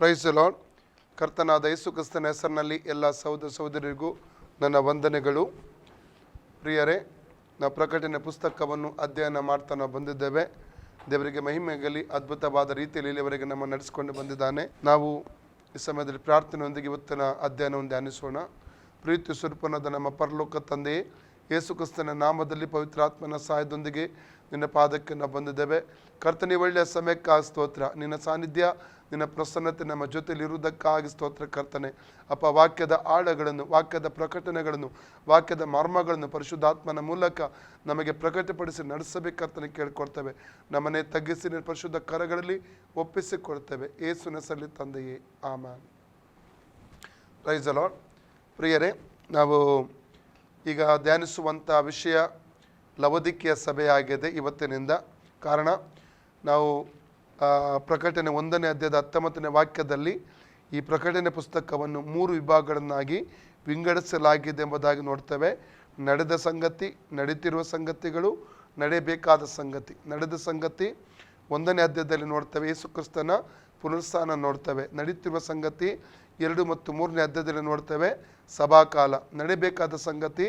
Price the lord. ಕರ್ತನಾದ ಯೇಸು ಕ್ರಿಸ್ತನ ಹೆಸರಿನಲ್ಲಿ ಎಲ್ಲ ಸಹೋದರ ಸಹೋದರಿಗೂ ನನ್ನ ವಂದನೆಗಳು. ಪ್ರಿಯರೇ, ನಾವು ಪ್ರಕಟಣೆ ಪುಸ್ತಕವನ್ನು ಅಧ್ಯಯನ ಮಾಡ್ತಾ ನಾವು ಬಂದಿದ್ದೇವೆ. ದೇವರಿಗೆ ಮಹಿಮೆಗಲಿ. ಅದ್ಭುತವಾದ ರೀತಿಯಲ್ಲಿ ಇಲ್ಲಿವರೆಗೆ ನಮ್ಮ ನಡೆಸಿಕೊಂಡು ಬಂದಿದ್ದಾನೆ. ನಾವು ಈ ಸಮಯದಲ್ಲಿ ಪ್ರಾರ್ಥನೆಯೊಂದಿಗೆ ಇವತ್ತಿನ ಅಧ್ಯಯನವನ್ನು ಧ್ಯಾನಿಸೋಣ. ಪ್ರೀತಿ ಸ್ವರೂಪನಾದ ನಮ್ಮ ಪರಲೋಕ ತಂದೆಯೇ, ಯೇಸು ಕ್ರಿಸ್ತನ ನಾಮದಲ್ಲಿ ಪವಿತ್ರಾತ್ಮನ ಸಹಾಯದೊಂದಿಗೆ ನಿನ್ನ ಪಾದಕ್ಕೆ ನಾವು ಬಂದಿದ್ದೇವೆ. ಕರ್ತನೇ, ಒಳ್ಳೆಯ ಸಮಯಕ್ಕಾಗಿ ಸ್ತೋತ್ರ. ನಿನ್ನ ಸಾನ್ನಿಧ್ಯ, ನಿನ್ನ ಪ್ರಸನ್ನತೆ ನಮ್ಮ ಜೊತೆಯಲ್ಲಿ ಇರುವುದಕ್ಕಾಗಿ ಸ್ತೋತ್ರ ಕರ್ತನೆ. ಅಪ್ಪ, ವಾಕ್ಯದ ಆಳಗಳನ್ನು, ವಾಕ್ಯದ ಪ್ರಕಟಣೆಗಳನ್ನು, ವಾಕ್ಯದ ಮರ್ಮಗಳನ್ನು ಪರಿಶುದ್ಧಾತ್ಮನ ಮೂಲಕ ನಮಗೆ ಪ್ರಕಟಪಡಿಸಿ ನಡೆಸಬೇಕರ್ತನೆ ಕೇಳ್ಕೊಡ್ತೇವೆ. ನಮ್ಮನ್ನೇ ತಗ್ಗಿಸಿ ನಿನ್ನ ಪರಿಶುದ್ಧ ಕರಗಳಲ್ಲಿ ಒಪ್ಪಿಸಿಕೊಡ್ತೇವೆ. ಯೇಸುವಿನ ಹೆಸರಲ್ಲಿ ತಂದೆಯೇ, ಆಮೆನ್. Price the lord. ಪ್ರಿಯರೇ, ನಾವು ಈಗ ಧ್ಯಾನಿಸುವಂಥ ವಿಷಯ ಲವೋದಿಕೀಯ ಸಭೆಯಾಗಿದೆ ಇವತ್ತಿನಿಂದ. ಕಾರಣ, ನಾವು ಪ್ರಕಟಣೆ 1ನೇ ಅಧ್ಯಾಯದ 19ನೇ ವಾಕ್ಯದಲ್ಲಿ ಈ ಪ್ರಕಟಣೆ ಪುಸ್ತಕವನ್ನು 3 ವಿಭಾಗಗಳನ್ನಾಗಿ ವಿಂಗಡಿಸಲಾಗಿದೆ ಎಂಬುದಾಗಿ ನೋಡ್ತೇವೆ. ನಡೆದ ಸಂಗತಿ, ನಡೀತಿರುವ ಸಂಗತಿಗಳು, ನಡೆಯಬೇಕಾದ ಸಂಗತಿ. ನಡೆದ ಸಂಗತಿ 1ನೇ ಅಧ್ಯಾಯದಲ್ಲಿ ನೋಡ್ತೇವೆ, ಯೇಸು ಕ್ರಿಸ್ತನ ಪುನರುತ್ಥಾನ ನೋಡ್ತೇವೆ. ನಡೀತಿರುವ ಸಂಗತಿ 2 ಮತ್ತು 3ನೇ ಅಧ್ಯಾಯದಲ್ಲಿ ನೋಡ್ತೇವೆ, ಸಭಾಕಾಲ. ನಡೆಯಬೇಕಾದ ಸಂಗತಿ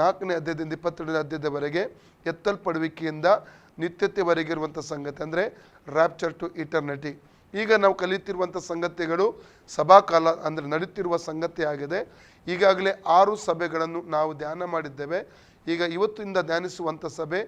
4ನೇ ಅಧ್ಯಾಯದಿಂದ 22ನೇ ಅಧ್ಯಾಯದವರೆಗೆ ಎತ್ತಲ್ಪಡುವಿಕೆಯಿಂದ ನಿತ್ಯತೆವರೆಗಿರುವಂಥ ಸಂಗತಿ, ಅಂದರೆ ರ್ಯಾಪ್ಚರ್ ಟು ಇಟರ್ನಿಟಿ. ಈಗ ನಾವು ಕಲಿಯುತ್ತಿರುವಂಥ ಸಂಗತಿಗಳು ಸಭಾಕಾಲ, ಅಂದರೆ ನಡೀತಿರುವ ಸಂಗತಿ ಆಗಿದೆ. ಈಗಾಗಲೇ 6 ಸಭೆಗಳನ್ನು ನಾವು ಧ್ಯಾನ ಮಾಡಿದ್ದೇವೆ. ಈಗ ಇವತ್ತಿಂದ ಧ್ಯಾನಿಸುವಂಥ ಸಭೆ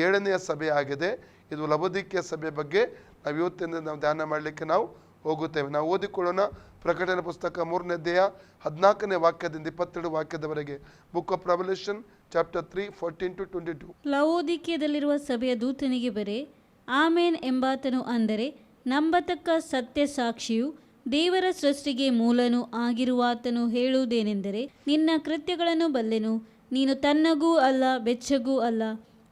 7ನೆಯ ಸಭೆ ಆಗಿದೆ. ಇದು ಲವೋದಿಕೀಯ ಸಭೆ ಬಗ್ಗೆ ನಾವು ಇವತ್ತಿಂದ ನಾವು ಧ್ಯಾನ ಮಾಡಲಿಕ್ಕೆ ನಾವು ಹೋಗುತ್ತೇವೆ. ನಾವು ಓದಿಕೊಳ್ಳೋಣ. ಪ್ರಕಟಣೆ ಪುಸ್ತಕ 3ನೇ ಅಧ್ಯಾಯ 14ನೇ ವಾಕ್ಯದಿಂದ 22 ವಾಕ್ಯದವರೆಗೆ. Book of Revelation chapter 3 14-22. ಲವೋದಿಕೀಯದಲ್ಲಿರುವ ಸಭೆಯ ದೂತನಿಗೆ ಬರೆ, ಆಮೇನ್ ಎಂಬಾತನು, ಅಂದರೆ ನಂಬತಕ್ಕ ಸತ್ಯ ಸಾಕ್ಷಿಯು, ದೇವರ ಸೃಷ್ಟಿಗೆ ಮೂಲನೂ ಆಗಿರುವಾತನು ಹೇಳುವುದೇನೆಂದರೆ, ನಿನ್ನ ಕೃತ್ಯಗಳನ್ನು ಬಲ್ಲೆನು. ನೀನು ತಣ್ಣಗೂ ಅಲ್ಲ, ಬೆಚ್ಚಗೂ ಅಲ್ಲ.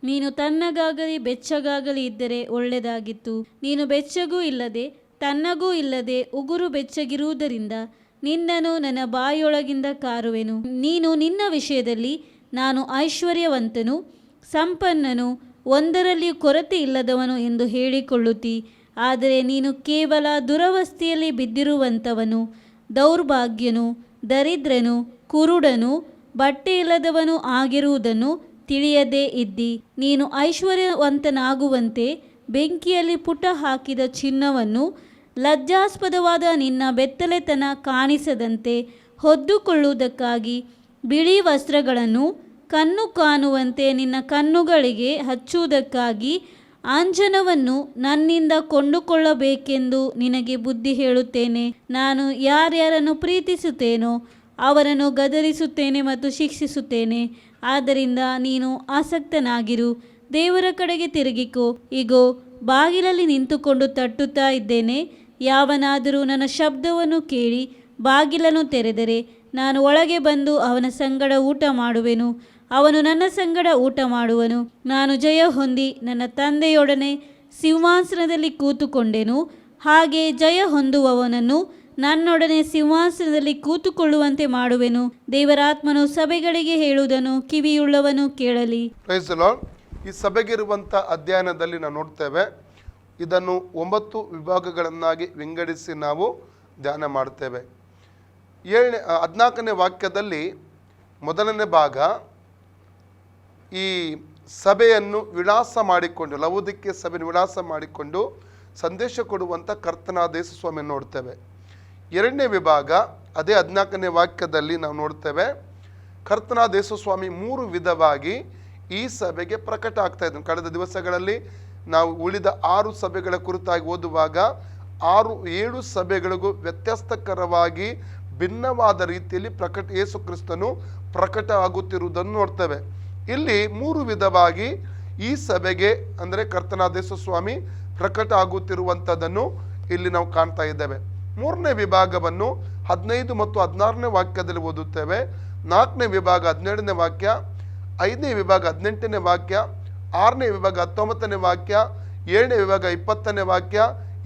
ನೀನು ತಣ್ಣಗಾಗಲಿ ಬೆಚ್ಚಗಾಗಲಿ ಇದ್ದರೆ ಒಳ್ಳೆಯದಾಗಿತ್ತು. ನೀನು ಬೆಚ್ಚಗೂ ಇಲ್ಲದೆ ತಣ್ಣಗೂ ಇಲ್ಲದೆ ಉಗುರು ಬೆಚ್ಚಗಿರುವುದರಿಂದ ನಿನ್ನನ್ನು ನನ್ನ ಬಾಯೊಳಗಿಂದ ಕಾರುವೆನು. ನೀನು ನಿನ್ನ ವಿಷಯದಲ್ಲಿ ನಾನು ಐಶ್ವರ್ಯವಂತನು, ಸಂಪನ್ನನು, ಒಂದರಲ್ಲಿಯೂ ಕೊರತೆ ಇಲ್ಲದವನು ಎಂದು ಹೇಳಿಕೊಳ್ಳುತ್ತಿ. ಆದರೆ ನೀನು ಕೇವಲ ದುರವಸ್ಥೆಯಲ್ಲಿ ಬಿದ್ದಿರುವಂಥವನು, ದೌರ್ಭಾಗ್ಯನು, ದರಿದ್ರನು, ಕುರುಡನು, ಬಟ್ಟೆ ಇಲ್ಲದವನು ಆಗಿರುವುದನ್ನು ತಿಳಿಯದೇ ಇದ್ದಿ. ನೀನು ಐಶ್ವರ್ಯವಂತನಾಗುವಂತೆ ಬೆಂಕಿಯಲ್ಲಿ ಪುಟ ಹಾಕಿದ ಚಿನ್ನವನ್ನು, ಲಜ್ಜಾಸ್ಪದವಾದ ನಿನ್ನ ಬೆತ್ತಲೆತನ ಕಾಣಿಸದಂತೆ ಹೊದ್ದುಕೊಳ್ಳುವುದಕ್ಕಾಗಿ ಬಿಳಿ ವಸ್ತ್ರಗಳನ್ನು, ಕಣ್ಣು ಕಾಣುವಂತೆ ನಿನ್ನ ಕಣ್ಣುಗಳಿಗೆ ಹಚ್ಚುವುದಕ್ಕಾಗಿ ಅಂಜನವನ್ನು ನನ್ನಿಂದ ಕೊಂಡುಕೊಳ್ಳಬೇಕೆಂದು ನಿನಗೆ ಬುದ್ಧಿ ಹೇಳುತ್ತೇನೆ. ನಾನು ಯಾರ್ಯಾರನ್ನು ಪ್ರೀತಿಸುತ್ತೇನೋ ಅವರನ್ನು ಗದರಿಸುತ್ತೇನೆ ಮತ್ತು ಶಿಕ್ಷಿಸುತ್ತೇನೆ. ಆದ್ದರಿಂದ ನೀನು ಆಸಕ್ತನಾಗಿರು, ದೇವರ ಕಡೆಗೆ ತಿರುಗಿಕೋ. ಇಗೋ, ಬಾಗಿಲಲ್ಲಿ ನಿಂತುಕೊಂಡು ತಟ್ಟುತ್ತಾ ಇದ್ದೇನೆ. ಯಾವನಾದರೂ ನನ್ನ ಶಬ್ದವನ್ನು ಕೇಳಿ ಬಾಗಿಲನ್ನು ತೆರೆದರೆ ನಾನು ಒಳಗೆ ಬಂದು ಅವನ ಸಂಗಡ ಊಟ ಮಾಡುವೆನು, ಅವನು ನನ್ನ ಸಂಗಡ ಊಟ ಮಾಡುವನು. ನಾನು ಜಯ ಹೊಂದಿ ನನ್ನ ತಂದೆಯೊಡನೆ ಸಿಂಹಾಸನದಲ್ಲಿ ಕೂತುಕೊಂಡೆನು. ಹಾಗೆ ಜಯ ಹೊಂದುವವನನ್ನು ನನ್ನೊಡನೆ ಸಿಂಹಾಸನದಲ್ಲಿ ಕೂತುಕೊಳ್ಳುವಂತೆ ಮಾಡುವೆನು. ದೇವರಾತ್ಮನು ಸಭೆಗಳಿಗೆ ಹೇಳುವುದನ್ನು ಕಿವಿಯುಳ್ಳವನು ಕೇಳಲಿ. Praise the Lord. ಈ ಸಭೆಗಿರುವಂಥ ಅಧ್ಯಯನದಲ್ಲಿ ನಾವು ನೋಡ್ತೇವೆ, ಇದನ್ನು 9 ವಿಭಾಗಗಳನ್ನಾಗಿ ವಿಂಗಡಿಸಿ ನಾವು ಧ್ಯಾನ ಮಾಡ್ತೇವೆ. 14ನೇ ವಾಕ್ಯದಲ್ಲಿ ಮೊದಲನೇ ಭಾಗ ಈ ಸಭೆಯನ್ನು ವಿಳಾಸ ಮಾಡಿಕೊಂಡು, ಲವೋದಿಕೀಯ ಸಭೆಯನ್ನು ವಿಳಾಸ ಮಾಡಿಕೊಂಡು ಸಂದೇಶ ಕೊಡುವಂಥ ಕರ್ತನಾದ ಯೇಸು ಸ್ವಾಮಿಯನ್ನು ನೋಡ್ತೇವೆ. 2ನೇ ವಿಭಾಗ ಅದೇ 14ನೇ ವಾಕ್ಯದಲ್ಲಿ ನಾವು ನೋಡ್ತೇವೆ, ಕರ್ತನಾದ ಯೇಸು ಸ್ವಾಮಿ 3 ವಿಧವಾಗಿ ಈ ಸಭೆಗೆ ಪ್ರಕಟ ಆಗ್ತಾ ಇದ್ದಾನೆ. ಕಳೆದ ದಿವಸಗಳಲ್ಲಿ ನಾವು ಉಳಿದ 6 ಸಭೆಗಳ ಕುರಿತಾಗಿ ಓದುವಾಗ 7 ಸಭೆಗಳಿಗೂ ವ್ಯತ್ಯಸ್ತಕರವಾಗಿ ಭಿನ್ನವಾದ ರೀತಿಯಲ್ಲಿ ಯೇಸು ಕ್ರಿಸ್ತನು ಪ್ರಕಟ ಆಗುತ್ತಿರುವುದನ್ನು ನೋಡ್ತೇವೆ. ಇಲ್ಲಿ 3 ವಿಧವಾಗಿ ಈ ಸಭೆಗೆ, ಅಂದರೆ ಕರ್ತನಾದ ಯೇಸು ಸ್ವಾಮಿ ಪ್ರಕಟ ಆಗುತ್ತಿರುವಂಥದ್ದನ್ನು ಇಲ್ಲಿ ನಾವು ಕಾಣ್ತಾ ಇದ್ದೇವೆ. 3ನೇ ವಿಭಾಗವನ್ನು 15 ಮತ್ತು 16ನೇ ವಾಕ್ಯದಲ್ಲಿ ಓದುತ್ತೇವೆ. 4ನೇ ವಿಭಾಗ 17ನೇ ವಾಕ್ಯ, 5ನೇ ವಿಭಾಗ 18ನೇ ವಾಕ್ಯ, 6ನೇ ವಿಭಾಗ 19ನೇ ವಾಕ್ಯ, 7ನೇ ವಿಭಾಗ 20ನೇ ವಾಕ್ಯ,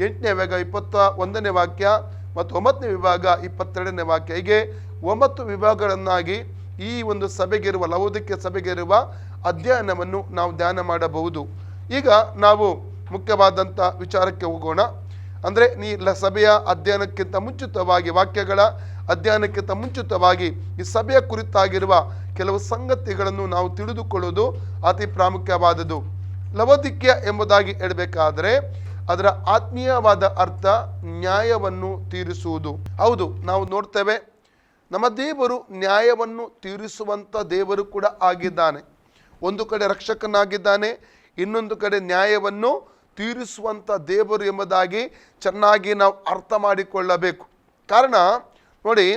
8ನೇ ವಿಭಾಗ 21ನೇ ವಾಕ್ಯ ಮತ್ತು 9ನೇ ವಿಭಾಗ 22ನೇ ವಾಕ್ಯ. ಹೀಗೆ 9 ವಿಭಾಗಗಳನ್ನಾಗಿ ಈ ಒಂದು ಸಭೆಗಿರುವ, ಲವೋದಿಕೀಯ ಸಭೆಗಿರುವ ಅಧ್ಯಯನವನ್ನು ನಾವು ಧ್ಯಾನ ಮಾಡಬಹುದು. ಈಗ ನಾವು ಮುಖ್ಯವಾದಂಥ ವಿಚಾರಕ್ಕೆ ಹೋಗೋಣ. ಅಂದರೆ ಸಭೆಯ ಅಧ್ಯಯನಕ್ಕಿಂತ ಮುಂಚಿತವಾಗಿ, ವಾಕ್ಯಗಳ ಅಧ್ಯಯನಕ್ಕಿಂತ ಮುಂಚಿತವಾಗಿ ಈ ಸಭೆಯ ಕುರಿತಾಗಿರುವ ಕೆಲವು ಸಂಗತಿಗಳನ್ನು ನಾವು ತಿಳಿದುಕೊಳ್ಳುವುದು ಅತಿ ಪ್ರಾಮುಖ್ಯವಾದದ್ದು. ಲವೋದಿಕ್ಯ ಎಂಬುದಾಗಿ ಹೇಳಬೇಕಾದ್ರೆ ಅದರ ಆತ್ಮೀಯವಾದ ಅರ್ಥ ನ್ಯಾಯವನ್ನು ತೀರಿಸುವುದು. ಹೌದು, ನಾವು ನೋಡ್ತೇವೆ ನಮ್ಮ ದೇವರು ನ್ಯಾಯವನ್ನು ತೀರಿಸುವಂಥ ದೇವರು ಕೂಡ ಆಗಿದ್ದಾನೆ. ಒಂದು ಕಡೆ ರಕ್ಷಕನಾಗಿದ್ದಾನೆ, ಇನ್ನೊಂದು ಕಡೆ ನ್ಯಾಯವನ್ನು ತೀರಿಸುವಂಥ ದೇವರು ಎಂಬುದಾಗಿ ಚೆನ್ನಾಗಿ ನಾವು ಅರ್ಥ ಮಾಡಿಕೊಳ್ಳಬೇಕು. ಕಾರಣ ನೋಡಿ,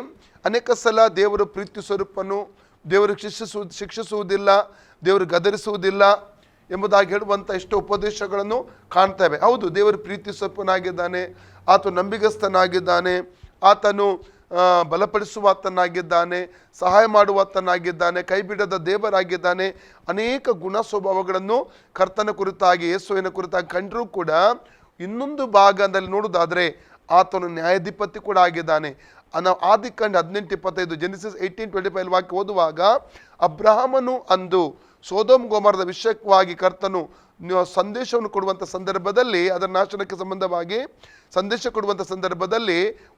ಅನೇಕ ಸಲ ದೇವರು ಪ್ರೀತಿ ಸ್ವರೂಪನು, ದೇವರು ಶಿಕ್ಷಿಸುವುದಿಲ್ಲ, ದೇವರು ಗದರಿಸುವುದಿಲ್ಲ ಎಂಬುದಾಗಿ ಹೇಳುವಂಥ ಎಷ್ಟೋ ಉಪದೇಶಗಳನ್ನು ಕಾಣ್ತೇವೆ. ಹೌದು, ದೇವರು ಪ್ರೀತಿ ಸ್ವರೂಪನಾಗಿದ್ದಾನೆ, ಆತನು ನಂಬಿಗಸ್ತನಾಗಿದ್ದಾನೆ, ಆತನು ಬಲಪಡಿಸುವಾತನಾಗಿದ್ದಾನೆ, ಸಹಾಯ ಮಾಡುವಾತನಾಗಿದ್ದಾನೆ, ಕೈ ಬಿಡದ ದೇವರಾಗಿದ್ದಾನೆ. ಅನೇಕ ಗುಣ ಸ್ವಭಾವಗಳನ್ನು ಕರ್ತನ ಕುರಿತಾಗಿ, ಯೇಸುವಿನ ಕುರಿತಾಗಿ ಕಂಡರೂ ಕೂಡ ಇನ್ನೊಂದು ಭಾಗದಲ್ಲಿ ನೋಡುವುದಾದರೆ ಆತನು ನ್ಯಾಯಾಧಿಪತಿ ಕೂಡ ಆಗಿದ್ದಾನೆ. ನಾವು ಆದಿಕಾಂಡ 18:25 ಜೆನೆಸಿಸ್ 18:25 ವಾಕ್ಯ ಓದುವಾಗ, ಅಬ್ರಹಾಮನು ಅಂದು ಸೊದೋಮ್ ಗೊಮೋರದ ವಿಷಯವಾಗಿ ಕರ್ತನು ಸಂದೇಶವನ್ನು ಕೊಡುವಂಥ ಸಂದರ್ಭದಲ್ಲಿ, ಅದರ ನಾಶನಕ್ಕೆ ಸಂಬಂಧವಾಗಿ ಸಂದೇಶ ಕೊಡುವಂಥ ಸಂದರ್ಭದಲ್ಲಿ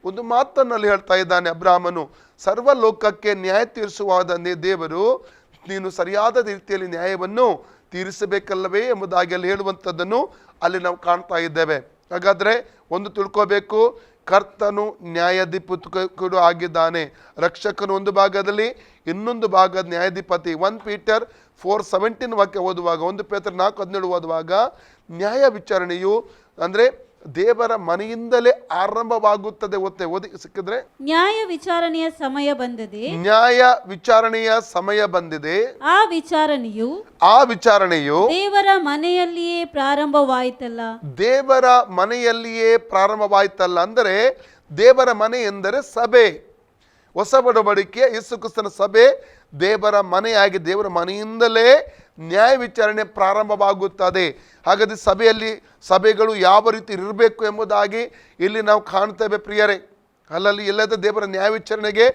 ಒಂದು ಮಾತನ್ನಲ್ಲಿ ಹೇಳ್ತಾ ಇದ್ದಾನೆ ಅಬ್ರಹಾಮನು, ಸರ್ವ ಲೋಕಕ್ಕೆ ನ್ಯಾಯ ತೀರಿಸುವಾದ ದೇವರು ನೀನು ಸರಿಯಾದ ರೀತಿಯಲ್ಲಿ ನ್ಯಾಯವನ್ನು ತೀರಿಸಬೇಕಲ್ಲವೇ ಎಂಬುದಾಗಿ ಅಲ್ಲಿ ಹೇಳುವಂಥದ್ದನ್ನು ಅಲ್ಲಿ ನಾವು ಕಾಣ್ತಾ ಇದ್ದೇವೆ. ಹಾಗಾದರೆ ಒಂದು ತಿಳ್ಕೋಬೇಕು, ಕರ್ತನು ನ್ಯಾಯಾಧಿಪತಿ ಆಗಿದ್ದಾನೆ. ರಕ್ಷಕನು ಒಂದು ಭಾಗದಲ್ಲಿ, ಇನ್ನೊಂದು ಭಾಗದ ನ್ಯಾಯಾಧಿಪತಿ. 1 ಪೀಟರ್ 4:17 ವಾಕ್ಯ ಓದುವಾಗ, 1 ಪೇತ್ರ 4:17 ಓದುವಾಗ, ನ್ಯಾಯ ವಿಚಾರಣೆಯು ಅಂದರೆ ದೇವರ ಮನೆಯಿಂದಲೇ ಆರಂಭವಾಗುತ್ತದೆ. ಓದಿ ಸಿಕ್ಕಿದ್ರೆ, ನ್ಯಾಯ ವಿಚಾರಣೆಯ ಸಮಯ ಬಂದಿದೆ, ನ್ಯಾಯ ವಿಚಾರಣೆಯ ಸಮಯ ಬಂದಿದೆ, ಆ ವಿಚಾರಣೆಯು ದೇವರ ಮನೆಯಲ್ಲಿಯೇ ಪ್ರಾರಂಭವಾಯಿತಲ್ಲ. ದೇವರ ಮನೆಯಲ್ಲಿಯೇ ಪ್ರಾರಂಭವಾಯಿತಲ್ಲ ಅಂದರೆ ದೇವರ ಮನೆ ಎಂದರೆ ಸಭೆ. ಹೊಸ ಒಡಂಬಡಿಕೆಯ ಯೇಸು ಕ್ರಿಸ್ತನ ಸಭೆ ದೇವರ ಮನೆಯಾಗಿ, ದೇವರ ಮನೆಯಿಂದಲೇ ನ್ಯಾಯ ವಿಚಾರಣೆ ಪ್ರಾರಂಭವಾಗುತ್ತದೆ. ಹಾಗಾದರೆ ಸಭೆಗಳು ಯಾವ ರೀತಿ ಇರಬೇಕು ಎಂಬುದಾಗಿ ಇಲ್ಲಿ ನಾವು ಕಾಣ್ತೇವೆ ಪ್ರಿಯರೇ. ಅಲ್ಲಲ್ಲಿ ಎಲ್ಲದ ದೇವರ ನ್ಯಾಯ ವಿಚಾರಣೆಗೆ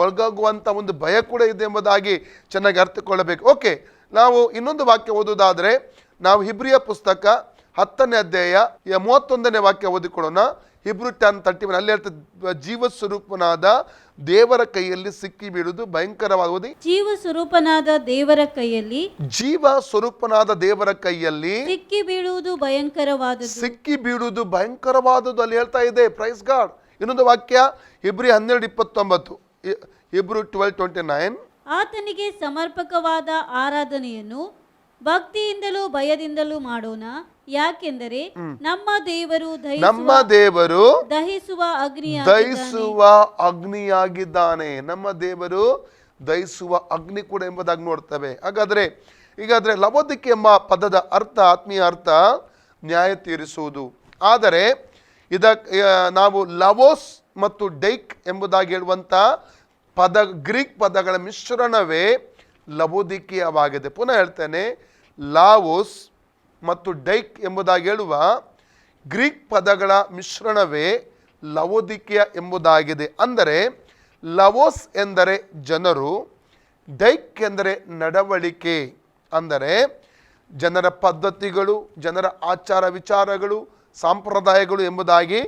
ಒಳಗಾಗುವಂಥ ಒಂದು ಭಯ ಕೂಡ ಇದೆ ಎಂಬುದಾಗಿ ಚೆನ್ನಾಗಿ ಅರ್ಥಕೊಳ್ಳಬೇಕು. ಓಕೆ, ನಾವು ಇನ್ನೊಂದು ವಾಕ್ಯ ಓದುವುದಾದರೆ ನಾವು ಹಿಬ್ರಿಯ ಪುಸ್ತಕ 10ನೇ ಅಧ್ಯಾಯ 31ನೇ ವಾಕ್ಯ ಓದಿಕೊಳ್ಳೋಣ. ಹಿಬ್ರು 10:31 ಅಲ್ಲಿ ಹೇಳ್ತದೆ, ಜೀವ ಸ್ವರೂಪನಾದ ದೇವರ ಕೈಯಲ್ಲಿ ಸಿಕ್ಕಿ ಬೀಳುವುದು ಭಯಂಕರವಾದ. ಓದಿ, ಜೀವ ಸ್ವರೂಪನಾದ ದೇವರ ಕೈಯಲ್ಲಿ, ಜೀವ ಸ್ವರೂಪನಾದ ದೇವರ ಕೈಯಲ್ಲಿ ಸಿಕ್ಕಿ ಬೀಳುವುದು ಭಯಂಕರವಾದದ್ದು, ಸಿಕ್ಕಿ ಬೀಳುವುದು ಭಯಂಕರವಾದದ್ದು ಅಲ್ಲಿ ಹೇಳ್ತಾ ಇದೆ. Praise God. ಇನ್ನೊಂದು ವಾಕ್ಯ ಹಿಬ್ರಿ 12:29, ಹಿಬ್ರು 12:29, ಆತನಿಗೆ ಸಮರ್ಪಕವಾದ ಆರಾಧನೆಯನ್ನು ಭಕ್ತಿಯಿಂದಲೂ ಭಯದಿಂದಲೂ ಮಾಡೋಣ, ಯಾಕೆಂದರೆ ನಮ್ಮ ದೇವರು ದಹಿಸುವ ಅಗ್ನಿಯಾಗಿದ್ದಾನೆ. ನಮ್ಮ ದೇವರು ದಹಿಸುವ ಅಗ್ನಿ ಕೂಡ ಎಂಬುದಾಗಿ ನೋಡ್ತೇವೆ. ಹೀಗಾದ್ರೆ ಲವೋದಿಕ್ಯ ಎಂಬ ಪದದ ಅರ್ಥ, ಆತ್ಮೀಯ ಅರ್ಥ ನ್ಯಾಯ ತೀರಿಸುವುದು. ಆದರೆ ನಾವು ಲವೋಸ್ ಮತ್ತು ಡೈಕ್ ಎಂಬುದಾಗಿ ಹೇಳುವಂಥ ಗ್ರೀಕ್ ಪದಗಳ ಮಿಶ್ರಣವೇ ಲವೋದಿಕೀಯವಾಗಿದೆ. ಪುನಃ ಹೇಳ್ತೇನೆ, ಲಾವೋಸ್ ಮತ್ತು ಡೈಕ್ ಎಂಬುದಾಗಿ ಹೇಳುವ ಗ್ರೀಕ್ ಪದಗಳ ಮಿಶ್ರಣವೇ ಲವೋದಿಕೀಯ ಎಂಬುದಾಗಿದೆ. ಅಂದರೆ ಲವೋಸ್ ಎಂದರೆ ಜನರು, ಡೈಕ್ ಎಂದರೆ ನಡವಳಿಕೆ. ಅಂದರೆ ಜನರ ಪದ್ಧತಿಗಳು, ಜನರ ಆಚಾರ ವಿಚಾರಗಳು, ಸಂಪ್ರದಾಯಗಳು ಎಂಬುದಾಗಿ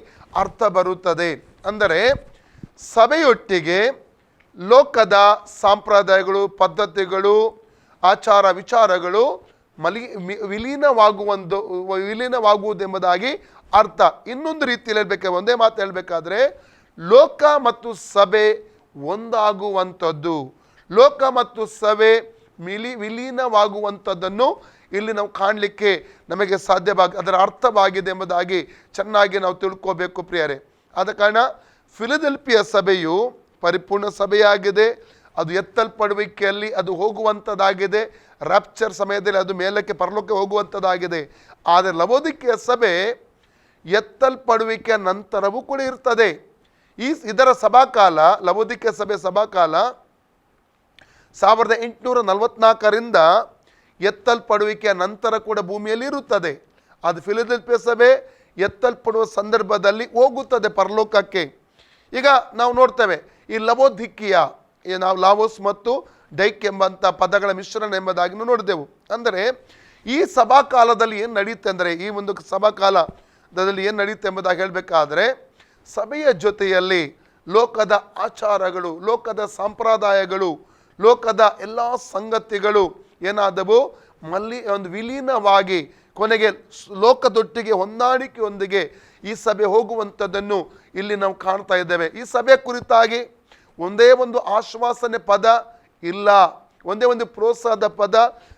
ಅರ್ಥ ಬರುತ್ತದೆ. ಅಂದರೆ ಸಭೆಯೊಟ್ಟಿಗೆ ಲೋಕದ ಸಂಪ್ರದಾಯಗಳು, ಪದ್ಧತಿಗಳು, ಆಚಾರ ವಿಚಾರಗಳು ವಿಲೀನವಾಗುವುದೆಂಬುದಾಗಿ ಅರ್ಥ. ಇನ್ನೊಂದು ರೀತಿಯಲ್ಲಿ ಹೇಳ್ಬೇಕಾದ್ರೆ, ಒಂದೇ ಮಾತು ಹೇಳಬೇಕಾದ್ರೆ, ಲೋಕ ಮತ್ತು ಸಭೆ ಒಂದಾಗುವಂಥದ್ದು, ಲೋಕ ಮತ್ತು ಸಭೆ ವಿಲೀನವಾಗುವಂಥದ್ದನ್ನು ಇಲ್ಲಿ ನಾವು ಕಾಣಲಿಕ್ಕೆ ನಮಗೆ ಅದರ ಅರ್ಥವಾಗಿದೆ ಎಂಬುದಾಗಿ ಚೆನ್ನಾಗಿ ನಾವು ತಿಳ್ಕೋಬೇಕು ಪ್ರಿಯರೇ. ಆದ ಕಾರಣ ಫಿಲದೆಲ್ಫಿಯ ಸಭೆಯು ಪರಿಪೂರ್ಣ ಸಭೆಯಾಗಿದೆ. ಅದು ಎತ್ತಲ್ಪಡುವಿಕೆಯಲ್ಲಿ ಅದು ಹೋಗುವಂಥದ್ದಾಗಿದೆ. ರಾಪ್ಚರ್ ಸಮಯದಲ್ಲಿ ಅದು ಮೇಲಕ್ಕೆ ಪರಲೋಕಕ್ಕೆ ಹೋಗುವಂಥದ್ದಾಗಿದೆ. ಆದರೆ ಲವೋದಿಕೀಯ ಸಭೆ ಎತ್ತಲ್ಪಡುವಿಕೆಯ ನಂತರವೂ ಕೂಡ ಇರ್ತದೆ. ಇದರ ಸಭಾಕಾಲ, ಲವೋದಿಕೀಯ ಸಭೆ ಸಭಾಕಾಲ 1844ರಿಂದ ಎತ್ತಲ್ಪಡುವಿಕೆಯ ನಂತರ ಕೂಡ ಭೂಮಿಯಲ್ಲಿ ಇರುತ್ತದೆ. ಅದು ಫಿಲದೆಲ್ಫಿಯ ಸಭೆ ಎತ್ತಲ್ಪಡುವ ಸಂದರ್ಭದಲ್ಲಿ ಹೋಗುತ್ತದೆ ಪರಲೋಕಕ್ಕೆ. ಈಗ ನಾವು ನೋಡ್ತೇವೆ, ಈ ಲವೋದಿಕೀಯ, ನಾವು ಲಾವೋಸ್ ಮತ್ತು ಡೈಕ್ ಎಂಬಂಥ ಪದಗಳ ಮಿಶ್ರಣ ಎಂಬುದಾಗಿ ನೋಡಿದೆವು. ಅಂದರೆ ಈ ಸಭಾಕಾಲದಲ್ಲಿ ಏನು ನಡೆಯುತ್ತೆ ಅಂದರೆ, ಈ ಒಂದು ಸಭಾಕಾಲ ಅದರಲ್ಲಿ ಏನು ನಡೆಯುತ್ತೆ ಎಂಬುದಾಗಿ ಹೇಳಬೇಕಾದ್ರೆ, ಸಭೆಯ ಜೊತೆಯಲ್ಲಿ ಲೋಕದ ಆಚಾರಗಳು, ಲೋಕದ ಸಂಪ್ರದಾಯಗಳು, ಲೋಕದ ಎಲ್ಲ ಸಂಗತಿಗಳು ಏನಾದವು ಒಂದು ವಿಲೀನವಾಗಿ ಕೊನೆಗೆ ಲೋಕದೊಟ್ಟಿಗೆ ಹೊಂದಾಣಿಕೆಯೊಂದಿಗೆ ಈ ಸಭೆ ಹೋಗುವಂಥದ್ದನ್ನು ಇಲ್ಲಿ ನಾವು ಕಾಣ್ತಾ ಇದ್ದೇವೆ. ಈ ಸಭೆ ಕುರಿತಾಗಿ ಒಂದೇ ಒಂದು ಆಶ್ವಾಸನೆ ಪದ ಇಲ್ಲ, ಒಂದೇ ಒಂದು ಪ್ರೋತ್ಸಾಹದ ಪದ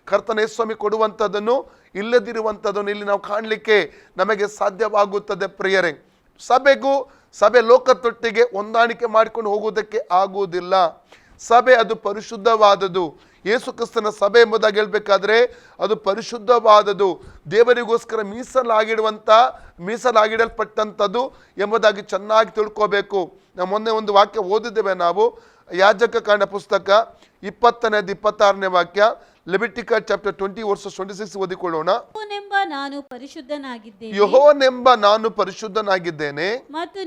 ಕರ್ತನ ಯೇಸುಸ್ವಾಮಿ ಕೊಡುವಂಥದ್ದನ್ನು ಇಲ್ಲದಿರುವಂಥದ್ದನ್ನು ಇಲ್ಲಿ ನಾವು ಕಾಣಲಿಕ್ಕೆ ನಮಗೆ ಸಾಧ್ಯವಾಗುತ್ತದೆ. ಪ್ರಿಯರೇ, ಸಭೆ ಲೋಕದೊಟ್ಟಿಗೆ ಹೊಂದಾಣಿಕೆ ಮಾಡಿಕೊಂಡು ಹೋಗುವುದಕ್ಕೆ ಆಗುವುದಿಲ್ಲ. ಸಭೆ ಅದು ಪರಿಶುದ್ಧವಾದದ್ದು. ಯೇಸು ಕ್ರಿಸ್ತನ ಸಭೆ ಎಂಬುದಾಗಿ ಹೇಳಬೇಕಾದ್ರೆ ಅದು ಪರಿಶುದ್ಧವಾದದ್ದು, ದೇವರಿಗೋಸ್ಕರ ಮೀಸಲಾಗಿಡಲ್ಪಟ್ಟಂಥದ್ದು ಎಂಬುದಾಗಿ ಚೆನ್ನಾಗಿ ತಿಳ್ಕೋಬೇಕು. ನಾವು ಮೊನ್ನೆ ಒಂದು ವಾಕ್ಯ ಓದಿದ್ದೇವೆ, ನಾವು ಯಾಜಕ ಕಾಂಡ ಪುಸ್ತಕ 20ನೇದು 26ನೇ ವಾಕ್ಯ, ಲೆವಿಟಿಕಲ್ ಚಾಪ್ಟರ್ 20 ವರ್ಸಸ್ 26 ಓದಿಕೊಳ್ಳೋಣ. ಯೆಹೋವನೆಂಬ ನಾನು ಪರಿಶುದ್ಧನಾಗಿದ್ದೇನೆ ಮತ್ತು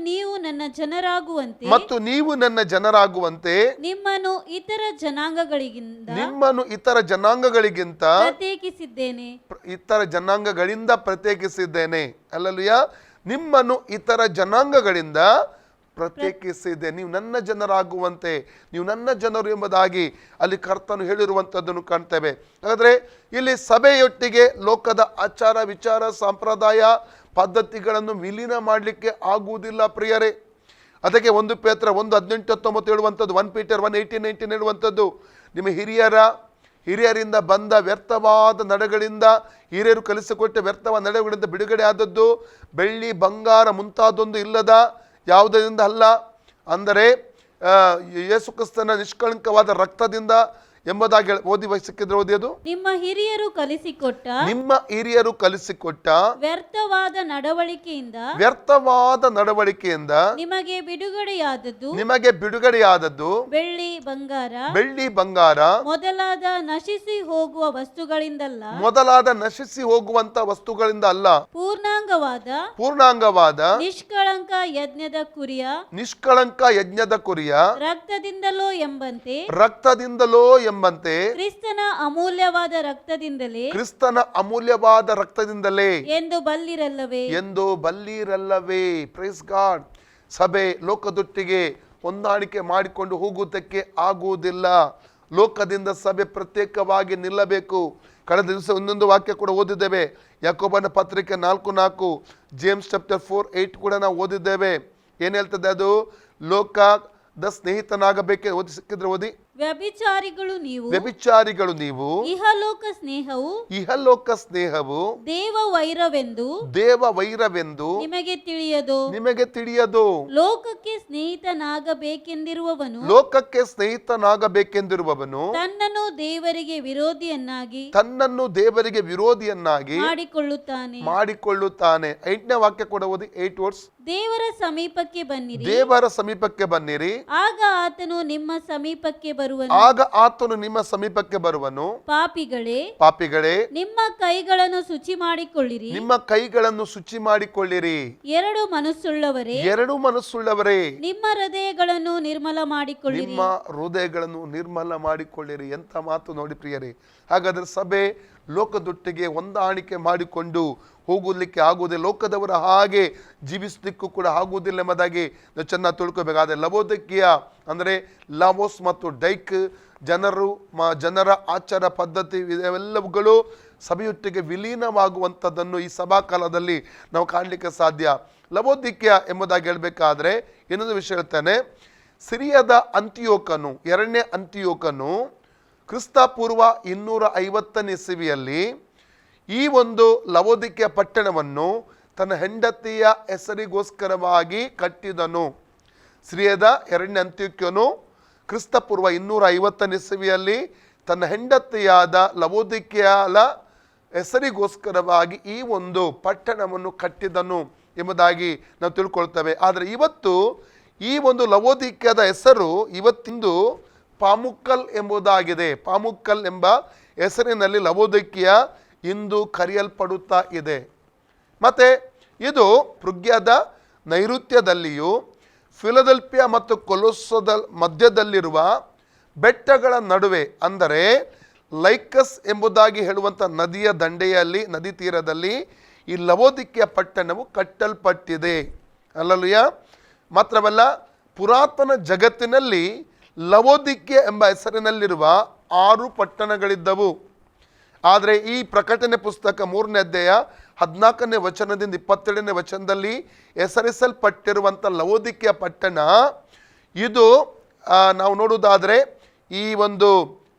ನೀವು ನನ್ನ ಜನರಾಗುವಂತೆ ನಿಮ್ಮನ್ನು ಇತರ ಜನಾಂಗಗಳಿಗಿಂತ ಪ್ರತ್ಯೇಕಿಸಿದ್ದೇನೆ. ಹಲ್ಲೆಲೂಯಾ. ನಿಮ್ಮನ್ನು ಇತರ ಜನಾಂಗಗಳಿಂದ ಪ್ರತ್ಯೇಕಿಸಿದೆ, ನೀವು ನನ್ನ ಜನರಾಗುವಂತೆ, ನೀವು ನನ್ನ ಜನರು ಎಂಬುದಾಗಿ ಅಲ್ಲಿ ಕರ್ತನು ಹೇಳಿರುವಂಥದ್ದನ್ನು ಕಾಣ್ತೇವೆ. ಹಾಗಾದರೆ ಇಲ್ಲಿ ಸಭೆಯೊಟ್ಟಿಗೆ ಲೋಕದ ಆಚಾರ ವಿಚಾರ ಸಂಪ್ರದಾಯ ಪದ್ಧತಿಗಳನ್ನು ವಿಲೀನ ಮಾಡಲಿಕ್ಕೆ ಆಗುವುದಿಲ್ಲ ಪ್ರಿಯರೇ. ಅದಕ್ಕೆ 1 ಪೇತ್ರ 1:18-19 ಹೇಳುವಂಥದ್ದು, 1 ಪೀಟರ್ 1:18-19 ಹೇಳುವಂಥದ್ದು, ನಿಮ್ಮ ಹಿರಿಯರಿಂದ ಬಂದ ವ್ಯರ್ಥವಾದ ನಡೆಗಳಿಂದ, ಹಿರಿಯರು ಕಲಿಸಿಕೊಟ್ಟ ವ್ಯರ್ಥವಾದ ನಡೆಗಳಿಂದ ಬಿಡುಗಡೆ ಆದದ್ದು, ಬೆಳ್ಳಿ ಬಂಗಾರ ಮುಂತಾದೊಂದು ಇಲ್ಲದ ಯಾವುದರಿಂದ ಅಲ್ಲ, ಅಂದರೆ ಯೇಸು ಕ್ರಿಸ್ತನ ನಿಷ್ಕಳಂಕವಾದ ರಕ್ತದಿಂದ ಎಂಬುದಾಗಿ ಓದಿಯೋದು. ನಿಮ್ಮ ಹಿರಿಯರು ಕಲಿಸಿಕೊಟ್ಟ ವ್ಯರ್ಥವಾದ ನಡವಳಿಕೆಯಿಂದ ನಿಮಗೆ ಬಿಡುಗಡೆಯಾದದ್ದು ಬೆಳ್ಳಿ ಬಂಗಾರ ಮೊದಲಾದ ನಶಿಸಿ ಹೋಗುವಂತ ವಸ್ತುಗಳಿಂದ ಅಲ್ಲ, ಪೂರ್ಣಾಂಗವಾದ ನಿಷ್ಕಳಂಕ ಯಜ್ಞದ ಕುರಿಯ ರಕ್ತದಿಂದಲೋ ಎಂಬಂತೆ ಕ್ರಿಸ್ತನ ಅಮೂಲ್ಯವಾದ ರಕ್ತದಿಂದಲೇ ಎಂದು ಬಲ್ಲಿರಲ್ಲವೇ. Praise God. ಸಭೆ ಲೋಕದೊಟ್ಟಿಗೆ ಹೊಂದಾಣಿಕೆ ಮಾಡಿಕೊಂಡು ಹೋಗುವುದಕ್ಕೆ ಆಗುವುದಿಲ್ಲ. ಲೋಕದಿಂದ ಸಭೆ ಪ್ರತ್ಯೇಕವಾಗಿ ನಿಲ್ಲಬೇಕು. ಕಳೆದ ದಿವಸ ಒಂದೊಂದು ವಾಕ್ಯ ಕೂಡ ಓದಿದ್ದೇವೆ. ಯಾಕೋಬನ ಪತ್ರಿಕೆ 4:4, ಜೇಮ್ಸ್ ಚಾಪ್ಟರ್ 4:8 ಕೂಡ ನಾವು ಓದಿದ್ದೇವೆ. ಏನ್ ಹೇಳ್ತದೆ ಅದು? ಲೋಕದ ಸ್ನೇಹಿತನಾಗಬೇಕೆ. ಸಿಕ್ಕಿದ್ರೆ ಓದಿ. ವ್ಯಭಿಚಾರಿಗಳು ನೀವು ಇಹಲೋಕ ಸ್ನೇಹವು ದೇವ ವೈರವೆಂದು ನಿಮಗೆ ತಿಳಿಯದು. ಲೋಕಕ್ಕೆ ಸ್ನೇಹಿತನಾಗಬೇಕೆಂದಿರುವವನು ತನ್ನನ್ನು ದೇವರಿಗೆ ವಿರೋಧಿಯನ್ನಾಗಿ ಮಾಡಿಕೊಳ್ಳುತ್ತಾನೆ. 8ನೇ ವಾಕ್ಯ ಕೂಡ ಓದಿ. 8 ವರ್ಡ್ಸ್. ದೇವರ ಸಮೀಪಕ್ಕೆ ಬನ್ನಿರಿ, ಆಗ ಆತನು ನಿಮ್ಮ ಸಮೀಪಕ್ಕೆ ಬರುವನು. ಪಾಪಿಗಳೇ, ನಿಮ್ಮ ಕೈಗಳನ್ನು ಶುಚಿ ಮಾಡಿಕೊಳ್ಳಿರಿ. ಎರಡು ಮನಸ್ಸುಳ್ಳವರೇ, ನಿಮ್ಮ ಹೃದಯಗಳನ್ನು ನಿರ್ಮಲ ಮಾಡಿಕೊಳ್ಳಿರಿ. ಎಂತ ಮಾತು ನೋಡಿ ಪ್ರಿಯರೇ. ಹಾಗಾದ್ರೆ ಸಭೆ ಲೋಕದೊಟ್ಟಿಗೆ ಹೊಂದಾಣಿಕೆ ಮಾಡಿಕೊಂಡು ಹೋಗಲಿಕ್ಕೆ ಆಗುವುದಿಲ್ಲ. ಲೋಕದವರ ಹಾಗೆ ಜೀವಿಸಲಿಕ್ಕೂ ಕೂಡ ಆಗುವುದಿಲ್ಲ ಎಂಬುದಾಗಿ ನಾವು ಚೆನ್ನಾಗಿ ತಿಳ್ಕೋಬೇಕಾದ್ರೆ, ಲವೋದಿಕೀಯ ಅಂದರೆ ಲಾವೋಸ್ ಮತ್ತು ಡೈಕ್ ಜನರ ಆಚಾರ ಪದ್ಧತಿ ಇವೆಲ್ಲವುಗಳು ಸಭೆಯೊಟ್ಟಿಗೆ ವಿಲೀನವಾಗುವಂಥದ್ದನ್ನು ಈ ಸಭಾಕಾಲದಲ್ಲಿ ನಾವು ಕಾಣಲಿಕ್ಕೆ ಸಾಧ್ಯ. ಲವೋದಿಕೀಯ ಎಂಬುದಾಗಿ ಹೇಳಬೇಕಾದ್ರೆ ಇನ್ನೊಂದು ವಿಷಯ ಹೇಳ್ತಾನೆ. ಸಿರಿಯದ ಅಂತಿಯೋಕನು, 2ನೇ ಅಂತಿಯೋಕನು ಕ್ರಿಸ್ತಪೂರ್ವ 250ನೇ ಇಸವಿಯಲ್ಲಿ ಈ ಒಂದು ಲವೋದಿಕೀಯ ಪಟ್ಟಣವನ್ನು ತನ್ನ ಹೆಂಡತಿಯ ಹೆಸರಿಗೋಸ್ಕರವಾಗಿ ಕಟ್ಟಿದನು. ಸಿರಿಯದ 2ನೇ ಅಂತಿಯೋಕ್ಯನು ಕ್ರಿಸ್ತಪೂರ್ವ 250ನೇ ಇಸವಿಯಲ್ಲಿ ತನ್ನ ಹೆಂಡತಿಯಾದ ಲವೋದಿಕೀಯಳ ಹೆಸರಿಗೋಸ್ಕರವಾಗಿ ಈ ಒಂದು ಪಟ್ಟಣವನ್ನು ಕಟ್ಟಿದನು ಎಂಬುದಾಗಿ ನಾವು ತಿಳ್ಕೊಳ್ತೇವೆ. ಆದರೆ ಇವತ್ತು ಈ ಒಂದು ಲವೋದಿಕೀಯದ ಹೆಸರು ಇವತ್ತಿಂದು ಪಾಮುಕ್ಕಲ್ ಎಂಬುದಾಗಿದೆ. ಪಾಮುಕ್ಕಲ್ ಎಂಬ ಹೆಸರಿನಲ್ಲಿ ಲವೋದಿಕೀಯ ಇಂದು ಕರೆಯಲ್ಪಡುತ್ತಾ ಇದೆ. ಮತ್ತೆ ಇದು ಪೃಗ್ಯದ ನೈಋತ್ಯದಲ್ಲಿಯೂ ಫಿಲದೆಲ್ಫಿಯಾ ಮತ್ತು ಕೊಲೊಸ್ಸದ ಮಧ್ಯದಲ್ಲಿರುವ ಬೆಟ್ಟಗಳ ನಡುವೆ, ಅಂದರೆ ಲೈಕಸ್ ಎಂಬುದಾಗಿ ಹೇಳುವಂಥ ನದಿಯ ದಂಡೆಯಲ್ಲಿ, ನದಿ ತೀರದಲ್ಲಿ ಈ ಲವೋದಿಕೆಯ ಪಟ್ಟಣವು ಕಟ್ಟಲ್ಪಟ್ಟಿದೆ. ಅಲ್ಲಲುಯ್ಯ. ಮಾತ್ರವಲ್ಲ, ಪುರಾತನ ಜಗತ್ತಿನಲ್ಲಿ ಲವೋದಿಕೆ ಎಂಬ ಹೆಸರಿನಲ್ಲಿರುವ 6 ಪಟ್ಟಣಗಳಿದ್ದವು. ಆದರೆ ಈ ಪ್ರಕಟಣೆ ಪುಸ್ತಕ 3ನೇ ಅಧ್ಯಾಯ 14ನೇ ವಚನದಿಂದ 22ನೇ ವಚನದಲ್ಲಿ ಹೆಸರಿಸಲ್ಪಟ್ಟಿರುವಂಥ ಲವೋದಿಕೆಯ ಪಟ್ಟಣ ಇದು ನಾವು ನೋಡುವುದಾದರೆ ಈ ಒಂದು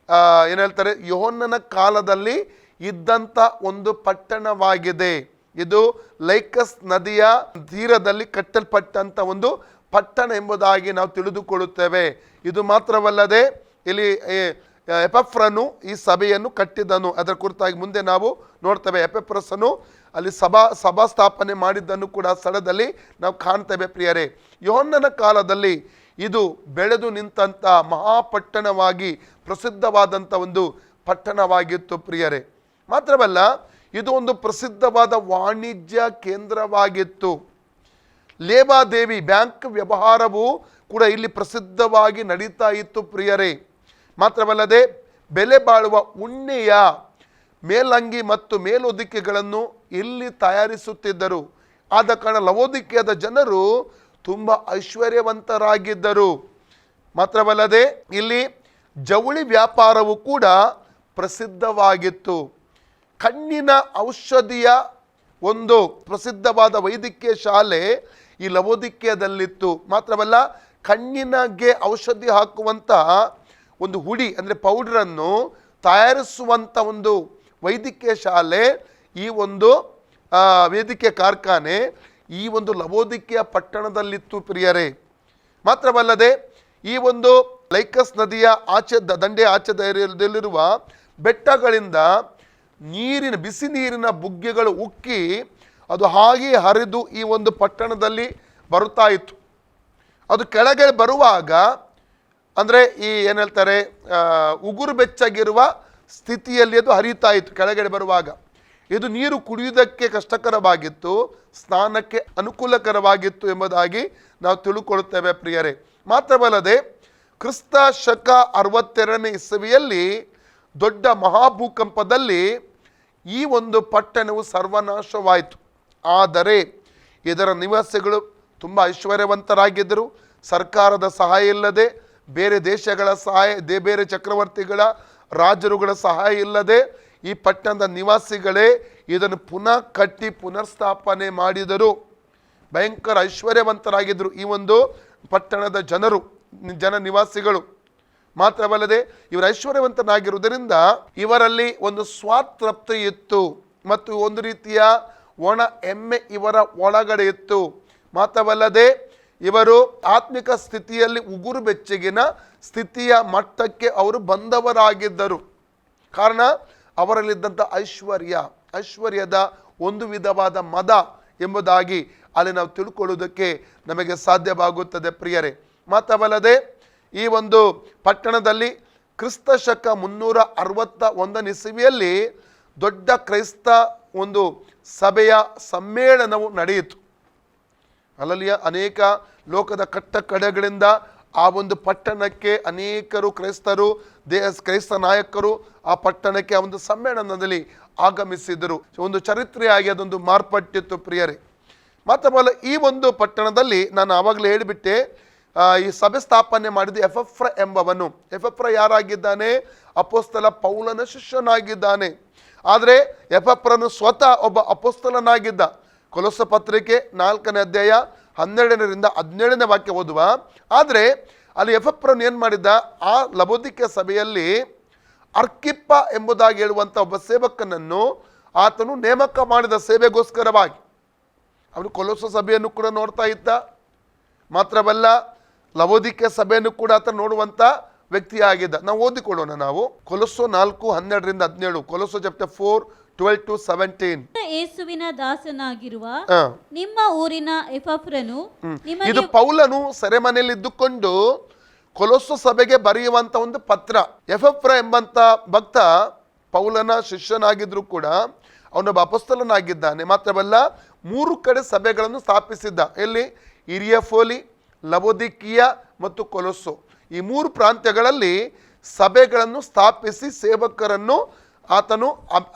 ಏನು ಹೇಳ್ತಾರೆ, ಯೋಹನ್ನನ ಕಾಲದಲ್ಲಿ ಇದ್ದಂಥ ಒಂದು ಪಟ್ಟಣವಾಗಿದೆ. ಇದು ಲೈಕಸ್ ನದಿಯ ತೀರದಲ್ಲಿ ಕಟ್ಟಲ್ಪಟ್ಟಂಥ ಒಂದು ಪಟ್ಟಣ ಎಂಬುದಾಗಿ ನಾವು ತಿಳಿದುಕೊಳ್ಳುತ್ತೇವೆ. ಇದು ಮಾತ್ರವಲ್ಲದೆ ಇಲ್ಲಿ ಎಪಫ್ರನು ಈ ಸಭೆಯನ್ನು ಕಟ್ಟಿದನು. ಅದರ ಕುರಿತಾಗಿ ಮುಂದೆ ನಾವು ನೋಡ್ತೇವೆ. ಎಪಫ್ರಸನು ಅಲ್ಲಿ ಸಭಾ ಸ್ಥಾಪನೆ ಮಾಡಿದ್ದನ್ನು ಕೂಡ ಸ್ಥಳದಲ್ಲಿ ನಾವು ಕಾಣ್ತೇವೆ ಪ್ರಿಯರೇ. ಯೋಹನ್ನನ ಕಾಲದಲ್ಲಿ ಇದು ಬೆಳೆದು ನಿಂತಹ ಮಹಾಪಟ್ಟಣವಾಗಿ ಪ್ರಸಿದ್ಧವಾದಂಥ ಒಂದು ಪಟ್ಟಣವಾಗಿತ್ತು ಪ್ರಿಯರೇ. ಮಾತ್ರವಲ್ಲ, ಇದು ಒಂದು ಪ್ರಸಿದ್ಧವಾದ ವಾಣಿಜ್ಯ ಕೇಂದ್ರವಾಗಿತ್ತು. ಲೇವಾದೇವಿ ಬ್ಯಾಂಕ್ ವ್ಯವಹಾರವು ಕೂಡ ಇಲ್ಲಿ ಪ್ರಸಿದ್ಧವಾಗಿ ನಡೀತಾ ಇತ್ತು ಪ್ರಿಯರೇ. ಮಾತ್ರವಲ್ಲದೆ ಬೆಲೆ ಬಾಳುವ ಉಣ್ಣೆಯ ಮೇಲಂಗಿ ಮತ್ತು ಮೇಲೊದಿಕೆಗಳನ್ನು ಇಲ್ಲಿ ತಯಾರಿಸುತ್ತಿದ್ದರು. ಆದ ಕಾರಣ ಲವೋದಿಕೆಯದ ಜನರು ತುಂಬ ಐಶ್ವರ್ಯವಂತರಾಗಿದ್ದರು. ಮಾತ್ರವಲ್ಲದೆ ಇಲ್ಲಿ ಜವಳಿ ವ್ಯಾಪಾರವು ಕೂಡ ಪ್ರಸಿದ್ಧವಾಗಿತ್ತು. ಕಣ್ಣಿನ ಔಷಧಿಯ ಒಂದು ಪ್ರಸಿದ್ಧವಾದ ವೈದ್ಯಕೀಯ ಶಾಲೆ ಈ ಲವೋದಿಕೆಯದಲ್ಲಿತ್ತು. ಮಾತ್ರವಲ್ಲ, ಕಣ್ಣಿನಗೆ ಔಷಧಿ ಹಾಕುವಂತಹ ಒಂದು ಹುಡಿ ಅಂದರೆ ಪೌಡ್ರನ್ನು ತಯಾರಿಸುವಂಥ ಒಂದು ವೈದ್ಯಕೀಯ ಶಾಲೆ, ಈ ಒಂದು ವೇದಿಕೆ ಕಾರ್ಖಾನೆ ಈ ಒಂದು ಲವೋದಿಕೆಯ ಪಟ್ಟಣದಲ್ಲಿತ್ತು ಪ್ರಿಯರೇ. ಮಾತ್ರವಲ್ಲದೆ ಈ ಒಂದು ಲೈಕಸ್ ನದಿಯ ದಂಡೆ ಆಚೆದಲ್ಲಿರುವ ಬೆಟ್ಟಗಳಿಂದ ಬಿಸಿ ನೀರಿನ ಬುಗ್ಗೆಗಳು ಉಕ್ಕಿ ಅದು ಹಾಗೆ ಹರಿದು ಈ ಒಂದು ಪಟ್ಟಣದಲ್ಲಿ ಬರುತ್ತಾ ಇತ್ತು. ಅದು ಕೆಳಗೆ ಬರುವಾಗ ಅಂದರೆ ಈ ಏನು ಹೇಳ್ತಾರೆ, ಉಗುರು ಬೆಚ್ಚಗಿರುವ ಸ್ಥಿತಿಯಲ್ಲಿ ಅದು ಹರಿತಾ ಇತ್ತು. ಕೆಳಗಡೆ ಬರುವಾಗ ಇದು ನೀರು ಕುಡಿಯುವುದಕ್ಕೆ ಕಷ್ಟಕರವಾಗಿತ್ತು, ಸ್ನಾನಕ್ಕೆ ಅನುಕೂಲಕರವಾಗಿತ್ತು ಎಂಬುದಾಗಿ ನಾವು ತಿಳ್ಕೊಳ್ಳುತ್ತೇವೆ ಪ್ರಿಯರೇ. ಮಾತ್ರವಲ್ಲದೆ ಕ್ರಿಸ್ತ ಶಕ 62ನೇ ಇಸವಿಯಲ್ಲಿ ದೊಡ್ಡ ಮಹಾಭೂಕಂಪದಲ್ಲಿ ಈ ಒಂದು ಪಟ್ಟಣವು ಸರ್ವನಾಶವಾಯಿತು. ಆದರೆ ಇದರ ನಿವಾಸಿಗಳು ತುಂಬ ಐಶ್ವರ್ಯವಂತರಾಗಿದ್ದರು. ಸರ್ಕಾರದ ಸಹಾಯ ಇಲ್ಲದೆ, ಬೇರೆ ದೇಶಗಳ ಸಹಾಯ, ಬೇರೆ ಚಕ್ರವರ್ತಿಗಳ ರಾಜರುಗಳ ಸಹಾಯ ಇಲ್ಲದೆ ಈ ಪಟ್ಟಣದ ನಿವಾಸಿಗಳೇ ಇದನ್ನು ಪುನಃ ಕಟ್ಟಿ ಪುನರ್ಸ್ಥಾಪನೆ ಮಾಡಿದರು. ಭಯಂಕರ ಐಶ್ವರ್ಯವಂತರಾಗಿದ್ದರು ಈ ಒಂದು ಪಟ್ಟಣದ ನಿವಾಸಿಗಳು. ಮಾತ್ರವಲ್ಲದೆ ಇವರು ಐಶ್ವರ್ಯವಂತನಾಗಿರುವುದರಿಂದ ಇವರಲ್ಲಿ ಒಂದು ಸ್ವಾತೃಪ್ತಿ ಇತ್ತು ಮತ್ತು ಒಂದು ರೀತಿಯ ಒಣ ಎಮ್ಮೆ ಇವರ ಒಳಗಡೆ ಇತ್ತು. ಮಾತ್ರವಲ್ಲದೆ ಇವರು ಆತ್ಮಿಕ ಸ್ಥಿತಿಯಲ್ಲಿ ಉಗುರು ಬೆಚ್ಚಗಿನ ಸ್ಥಿತಿಯ ಮಟ್ಟಕ್ಕೆ ಅವರು ಬಂದವರಾಗಿದ್ದರು. ಕಾರಣ ಅವರಲ್ಲಿದ್ದಂಥ ಐಶ್ವರ್ಯದ ಒಂದು ವಿಧವಾದ ಮದ ಎಂಬುದಾಗಿ ಅಲ್ಲಿ ನಾವು ತಿಳ್ಕೊಳ್ಳುವುದಕ್ಕೆ ನಮಗೆ ಸಾಧ್ಯವಾಗುತ್ತದೆ ಪ್ರಿಯರೇ. ಮಾತ್ರವಲ್ಲದೆ ಈ ಒಂದು ಪಟ್ಟಣದಲ್ಲಿ ಕ್ರಿಸ್ತ ಶಕ 361ನೇ ಇಸವಿಯಲ್ಲಿ ದೊಡ್ಡ ಕ್ರೈಸ್ತ ಒಂದು ಸಭೆಯ ಸಮ್ಮೇಳನವು ನಡೆಯಿತು. ಅಲ್ಲಲ್ಲಿಯ ಅನೇಕ ಲೋಕದ ಕಡೆಗಳಿಂದ ಆ ಒಂದು ಪಟ್ಟಣಕ್ಕೆ ಅನೇಕರು ಕ್ರೈಸ್ತ ನಾಯಕರು ಆ ಪಟ್ಟಣಕ್ಕೆ ಆ ಒಂದು ಸಮ್ಮೇಳನದಲ್ಲಿ ಆಗಮಿಸಿದರು. ಒಂದು ಚರಿತ್ರೆಯಾಗಿ ಅದೊಂದು ಮಾರ್ಪಟ್ಟಿತ್ತು ಪ್ರಿಯರೇ. ಮಾತ್ರವಲ್ಲ, ಈ ಒಂದು ಪಟ್ಟಣದಲ್ಲಿ ನಾನು ಆವಾಗಲೇ ಹೇಳಿಬಿಟ್ಟೆ, ಈ ಸಭೆ ಸ್ಥಾಪನೆ ಮಾಡಿದ ಎಪಫ್ರ ಎಂಬವನು. ಎಪಫ್ರ ಯಾರಾಗಿದ್ದಾನೆ? ಅಪೊಸ್ತಲ ಪೌಲನ ಶಿಷ್ಯನಾಗಿದ್ದಾನೆ. ಆದರೆ ಎಪಫ್ರನು ಸ್ವತಃ ಒಬ್ಬ ಅಪೊಸ್ತಲನಾಗಿದ್ದ. ಕೊಲೊಸ್ಸೆ ಪತ್ರಿಕೆ 4ನೇ ಅಧ್ಯಾಯ 12ರಿಂದ 17ನೇ ವಾಕ್ಯ ಓದುವ. ಆದರೆ ಅಲ್ಲಿ ಎಪಫ್ರನು ಏನು ಮಾಡಿದ್ದ, ಆ ಲವೋದಿಕೆ ಸಭೆಯಲ್ಲಿ ಅರ್ಕಿಪ್ಪ ಎಂಬುದಾಗಿ ಹೇಳುವಂಥ ಒಬ್ಬ ಸೇವಕನನ್ನು ಆತನು ನೇಮಕ ಮಾಡಿದ ಸೇವೆಗೋಸ್ಕರವಾಗಿ. ಅವನು ಕೊಲೊಸ್ಸೆ ಸಭೆಯನ್ನು ಕೂಡ ನೋಡ್ತಾ ಇದ್ದ. ಮಾತ್ರವಲ್ಲ, ಲವೋದಿಕೆ ಸಭೆಯನ್ನು ಕೂಡ ಆತ ನೋಡುವಂಥ ವ್ಯಕ್ತಿಯಾಗಿದ್ದ. ನಾವು ಓದಿಕೊಳ್ಳೋಣ. ನಾವು ಕೊಲೊಸ್ಸೆ 4:12ರಿಂದ 17. ಕೊಲೊಸ್ಸೆ ಚಾಪ್ಟರ್ 4:12-17. ಯೇಸುವಿನ ದಾಸನಾಗಿರುವ ನಿಮ್ಮ ಊರಿನ ಎಪಫ್ರನು, ಇದು ಪೌಲನು ಸೆರೆಮನೆಯಲ್ಲಿ ಇದ್ದುಕೊಂಡು ಕೊಲೊಸ್ಸೆ ಸಭೆಗೆ ಬರೆಯುವಂತ ಒಂದು ಪತ್ರ. ಎಪಫ್ರ ಎಂಬಂತ ಭಕ್ತ ಪೌಲನ ಶಿಷ್ಯನಾಗಿದ್ರು ಕೂಡ ಅವನೊಬ್ಬ ಅಪೊಸ್ತಲನಾಗಿದ್ದಾನೆ. ಮಾತ್ರವಲ್ಲ, 3 ಕಡೆ ಸಭೆಗಳನ್ನು ಸ್ಥಾಪಿಸಿದ್ದ. ಎಲ್ಲಿ? ಹಿರಿಯಫೋಲಿ, ಲವೋದಿಕೀಯ ಮತ್ತು ಕೊಲೊಸ್ಸೆ. ಈ 3 ಪ್ರಾಂತ್ಯಗಳಲ್ಲಿ ಸಭೆಗಳನ್ನು ಸ್ಥಾಪಿಸಿ ಸೇವಕರನ್ನು ಆತನು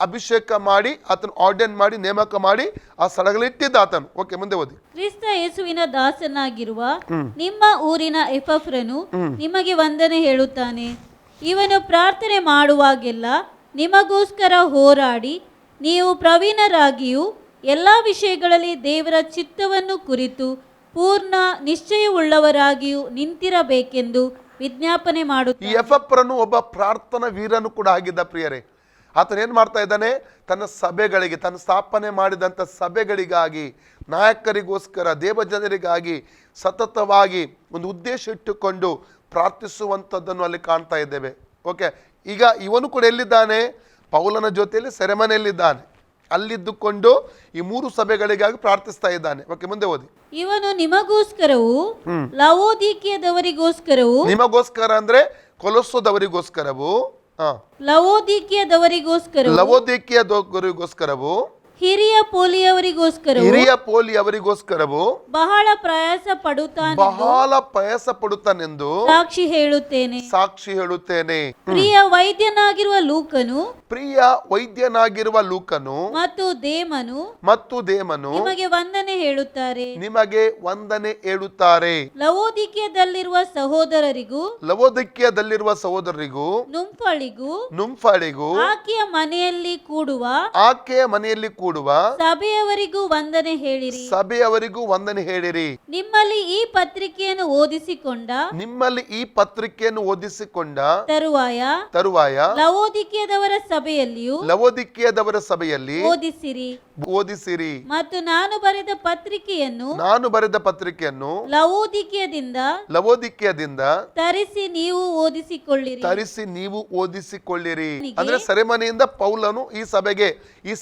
ಅಭಿಷೇಕ ಮಾಡಿ, ಆತನು ಆರ್ಡನ್ ಮಾಡಿ, ನೇಮಕ ಮಾಡಿ ಆ ಸ್ಥಳಗಳಲ್ಲಿ ಇಟ್ಟಿದ್ದ ಆತನು. ಓಕೆ, ಮುಂದೆ ಓದಿ. ಕ್ರಿಸ್ತ ಯೇಸುವಿನ ದಾಸನಾಗಿರುವ ನಿಮ್ಮ ಊರಿನ ಎಪಫ್ರನು ನಿಮಗೆ ವಂದನೆ ಹೇಳುತ್ತಾನೆ. ಇವನು ಪ್ರಾರ್ಥನೆ ಮಾಡುವಾಗೆಲ್ಲ ನಿಮಗೋಸ್ಕರ ಹೋರಾಡಿ ನೀವು ಪ್ರವೀಣರಾಗಿಯೂ ಎಲ್ಲ ವಿಷಯಗಳಲ್ಲಿ ದೇವರ ಚಿತ್ತವನ್ನು ಕುರಿತು ಪೂರ್ಣ ನಿಶ್ಚಯವುಳ್ಳವರಾಗಿಯೂ ನಿಂತಿರಬೇಕೆಂದು ವಿಜ್ಞಾಪನೆ ಈ ಮಾಡುತ್ತಾನೆ. ಎಪಫ್ರನು ಒಬ್ಬ ಪ್ರಾರ್ಥನಾ ವೀರನು ಕೂಡ ಆಗಿದ್ದ ಪ್ರಿಯರೇ. ಆತನ ಏನು ಮಾಡ್ತಾ ಇದ್ದಾನೆ? ತನ್ನ ಸಭೆಗಳಿಗೆ, ತನ್ನ ಸ್ಥಾಪನೆ ಮಾಡಿದಂಥ ಸಭೆಗಳಿಗಾಗಿ, ನಾಯಕರಿಗೋಸ್ಕರ, ದೇವಜನರಿಗಾಗಿ ಸತತವಾಗಿ ಒಂದು ಉದ್ದೇಶ ಇಟ್ಟುಕೊಂಡು ಪ್ರಾರ್ಥಿಸುವಂಥದ್ದನ್ನು ಅಲ್ಲಿ ಕಾಣ್ತಾ ಇದ್ದೇವೆ. ಓಕೆ, ಈಗ ಇವನು ಕೂಡ ಎಲ್ಲಿದ್ದಾನೆ? ಪೌಲನ ಜೊತೆಯಲ್ಲಿ ಸೆರೆಮನೆಯಲ್ಲಿದ್ದಾನೆ. ಅಲ್ಲಿದ್ದುಕೊಂಡು ಈ 3 ಸಭೆಗಳಿಗಾಗಿ ಪ್ರಾರ್ಥಿಸ್ತಾ ಇದ್ದಾನೆ. ಓಕೆ, ಮುಂದೆ ಓದಿ. ಇವನು ನಿಮಗೋಸ್ಕರವೂ ಲವೋದಿಕೀಯದವರಿಗೋಸ್ಕರವೂ, ನಿಮಗೋಸ್ಕರ ಅಂದ್ರೆ ಕೊಲೊಸ್ಸದವರಿಗೋಸ್ಕರವು, ಲವೋದಿಕೀಯದವರಿಗೋಸ್ಕರವೂ, ಲವೋದಿಕೀಯದವರಿಗೋಸ್ಕರವು, ಹಿರಿಯ ಪೋಲಿಯವರಿಗೋಸ್ಕರವೂ, ಹಿರಿಯ ಪೋಲಿ ಅವರಿಗೋಸ್ಕರವು ಬಹಳ ಪ್ರಯಾಸ ಪಡುತ್ತಾನೆ ಬಹಳ ಪ್ರಯಾಸ ಪಡುತ್ತಾನೆಂದು ಸಾಕ್ಷಿ ಹೇಳುತ್ತೇನೆ. ಸಾಕ್ಷಿ ಹೇಳುತ್ತೇನೆ. ಪ್ರಿಯ ವೈದ್ಯನಾಗಿರುವ ಲೂಕನು ಪ್ರಿಯ ವೈದ್ಯನಾಗಿರುವ ಲೂಕನು ಮತ್ತು ದೇಮನು ನಿಮಗೆ ವಂದನೆ ಹೇಳುತ್ತಾರೆ. ನಿಮಗೆ ವಂದನೆ ಹೇಳುತ್ತಾರೆ. ಲವೋದಿಕೀಯದಲ್ಲಿರುವ ಸಹೋದರರಿಗೂ ಲವೋದಿಕೀಯದಲ್ಲಿರುವ ಸಹೋದರರಿಗೂ ನುಂಫಳಿಗೂ ಆಕೆಯ ಮನೆಯಲ್ಲಿ ಕೂಡುವ ಸಭೆಯವರಿಗೂ ವಂದನೆ ಹೇಳಿರಿ. ಸಭೆಯವರಿಗೂ ವಂದನೆ ಹೇಳಿರಿ. ನಿಮ್ಮಲ್ಲಿ ಈ ಪತ್ರಿಕೆಯನ್ನು ಓದಿಸಿಕೊಂಡ ತರುವಾಯ ಲವೋದಿಕೀಯದವರ ಸಭೆಯಲ್ಲಿ ಓದಿಸಿರಿ. ಮತ್ತು ನಾನು ಬರೆದ ಪತ್ರಿಕೆಯನ್ನು ಲವೋದಿಕೀಯದಿಂದ ತರಿಸಿ ನೀವು ಓದಿಸಿಕೊಳ್ಳಿರಿ. ಅಂದ್ರೆ ಸೆರೆಮನೆಯಿಂದ ಪೌಲನು ಈ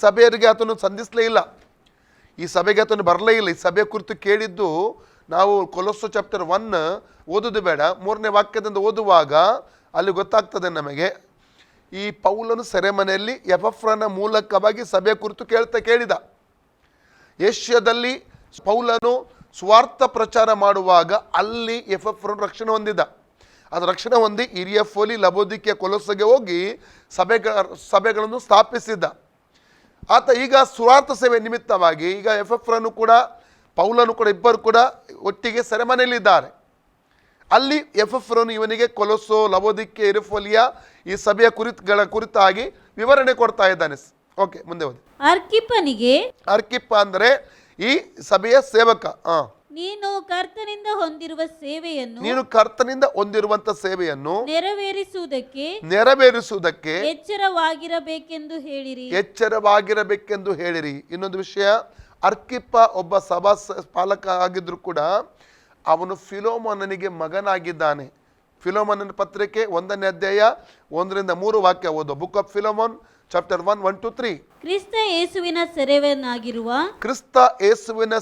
ಸಭೆಯರಿಗೆ ಆತನು ಸಂಧಿಸಲೇ ಇಲ್ಲ, ಈ ಸಭೆಗೆ ಆತನು ಬರಲೇ ಇಲ್ಲ. ಈ ಸಭೆ ಕುರಿತು ಕೇಳಿದ್ದು ನಾವು ಕೊಲೊಸ್ಸೆ ಚಾಪ್ಟರ್ 1 ಓದುದು ಬೇಡ, 3ನೇ ವಾಕ್ಯದಿಂದ ಓದುವಾಗ ಅಲ್ಲಿ ಗೊತ್ತಾಗ್ತದೆ ನಮಗೆ. ಈ ಪೌಲನು ಸೆರೆಮನೆಯಲ್ಲಿ ಎಪಫ್ರನ ಮೂಲಕವಾಗಿ ಸಭೆ ಕುರಿತು ಕೇಳಿದ. ಏಷ್ಯಾದಲ್ಲಿ ಪೌಲನು ಸ್ವಾರ್ಥ ಪ್ರಚಾರ ಮಾಡುವಾಗ ಅಲ್ಲಿ ಎಪಫ್ರನು ರಕ್ಷಣೆ ಹೊಂದಿದ. ಅದು ರಕ್ಷಣೆ ಹೊಂದಿ ಹಿರಿಯಫೋಲಿ, ಲವೋದಿಕೀಯ, ಕೊಲೊಸ್ಸೆಗೆ ಹೋಗಿ ಸಭೆಗಳನ್ನು ಸ್ಥಾಪಿಸಿದ್ದ. ಆತ ಈಗ ಸುವಾರ್ಥ ಸೇವೆ ನಿಮಿತ್ತವಾಗಿ ಈಗ ಎಪಫ್ರನು ಕೂಡ ಪೌಲನು ಕೂಡ ಇಬ್ಬರು ಕೂಡ ಒಟ್ಟಿಗೆ ಸೆರೆಮನೆಯಲ್ಲಿದ್ದಾರೆ. ಅಲ್ಲಿ ಎಪಫ್ರನು ಇವನಿಗೆ ಕೊಲೊಸ್ಸೆ, ಲವೋದಿಕೀಯ, ಹಿರಿಯಫೋಲಿಯ ಈ ಸಭೆಯ ಕುರಿತಾಗಿ ವಿವರಣೆ ಕೊಡ್ತಾ ಇದ್ದಾನೆ. ಓಕೆ, ಮುಂದೆ ಹೋಗಿ. ಅರ್ಕಿಪ್ಪ ಅಂದ್ರೆ ಈ ಸಭೆಯ ಸೇವಕ. ನೀನು ಕರ್ತನಿಂದ ಹೊಂದಿರುವಂತ ಸೇವೆಯನ್ನು ನೆರವೇರಿಸುವುದಕ್ಕೆ ಎಚ್ಚರವಾಗಿರಬೇಕೆಂದು ಹೇಳಿರಿ. ಇನ್ನೊಂದು ವಿಷಯ, ಅರ್ಕಿಪ್ಪ ಒಬ್ಬ ಸಭಾ ಪಾಲಕ ಆಗಿದ್ರು ಕೂಡ ಅವನು ಫಿಲೋಮೋನನಿಗೆ ಮಗನಾಗಿದ್ದಾನೆ. ಫಿಲೋಮೋನನ ಪತ್ರಿಕೆ 1ನೇ ಅಧ್ಯಾಯ 1ರಿಂದ 3 ವಾಕ್ಯ ಓದು. Book of Philemon chapter 1, 1 to 3. ಕ್ರಿಸ್ತ ಯೇಸುವಿನ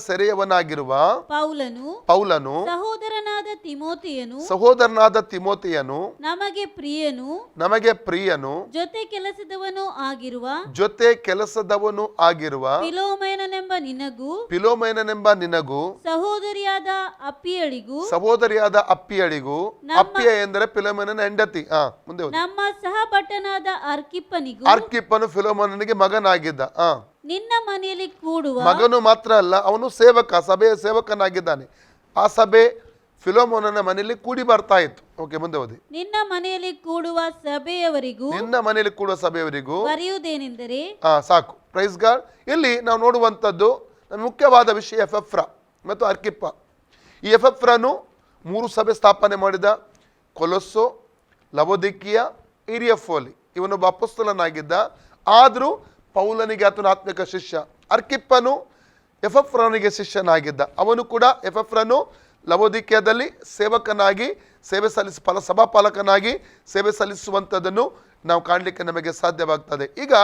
ಸೆರೆಯವನಾಗಿರುವ ಪೌಲನು ಸಹೋದರನಾದ ತಿಮೋತಿಯನು ನಮಗೆ ಪ್ರಿಯನು ಜೊತೆ ಕೆಲಸದವನು ಆಗಿರುವ ಫಿಲೋಮೇನನೆಂಬ ನಿನಗೂ ಸಹೋದರಿಯಾದ ಅಪ್ಪಿಯಳಿಗೂ ಅಪ್ಪಿಯ ಎಂದರೆ ಫಿಲೋಮೇನನ ಹೆಂಡತಿ. ಮುಂದೆ ನಮ್ಮ ಸಹಪಟ್ಟನಾದ ಅರ್ಕಿಪ್ಪನು ಫಿಲೋಮೋನನಿಗೆ ಮಗನಾಗಿದ್ದ. ನಿನ್ನ ಮನೆಯಲ್ಲಿ ಕೂಡುವ ಮಗನು ಮಾತ್ರ ಅಲ್ಲ, ಅವನು ಸಭೆಯ ಸೇವಕನಾಗಿದ್ದಾನೆ. ಆ ಸಭೆ ಫಿಲೋಮೋನನ ಮನೆಯಲ್ಲಿ ಕೂಡಿ ಬರ್ತಾ ಇತ್ತು. ಓಕೆ, ಮುಂದೆ ಓದಿ. ನಿನ್ನ ಮನೆಯಲ್ಲಿ ಕೂಡುವ ಸಭೆಯವರಿಗೂ ಬರೆಯುವುದೇನೆಂದರೆ ಸಾಕು. Praise God. ಇಲ್ಲಿ ನಾವು ನೋಡುವಂಥದ್ದು ಮುಖ್ಯವಾದ ವಿಷಯ ಎಪಫ್ರ ಮತ್ತು ಅರ್ಕಿಪ್ಪ. ಈ ಎಪಫ್ರನು 3 ಸಭೆ ಸ್ಥಾಪನೆ ಮಾಡಿದ. ಕೊಲೊಸ್ಸೆ, ಲವೋದಿಕೀಯ, ಹಿರಿಯಫೋಲಿ. ಇವನೊಬ್ಬ ಅಪೊಸ್ತಲನಾಗಿದ್ದ. ಆದರೂ ಪೌಲನಿಗೆ ಆತನ ಆತ್ಮಿಕ ಶಿಷ್ಯ. ಅರ್ಕಿಪ್ಪನು ಎಪಫ್ರನಿಗೆ ಶಿಷ್ಯನಾಗಿದ್ದ. ಅವನು ಕೂಡ ಎಪಫ್ರನು ಲವೋದಿಕೀಯದಲ್ಲಿ ಸೇವಕನಾಗಿ ಸಭಾಪಾಲಕನಾಗಿ ಸೇವೆ ಸಲ್ಲಿಸುವಂಥದ್ದನ್ನು ನಾವು ಕಾಣಲಿಕ್ಕೆ ನಮಗೆ ಸಾಧ್ಯವಾಗ್ತದೆ. ಈಗ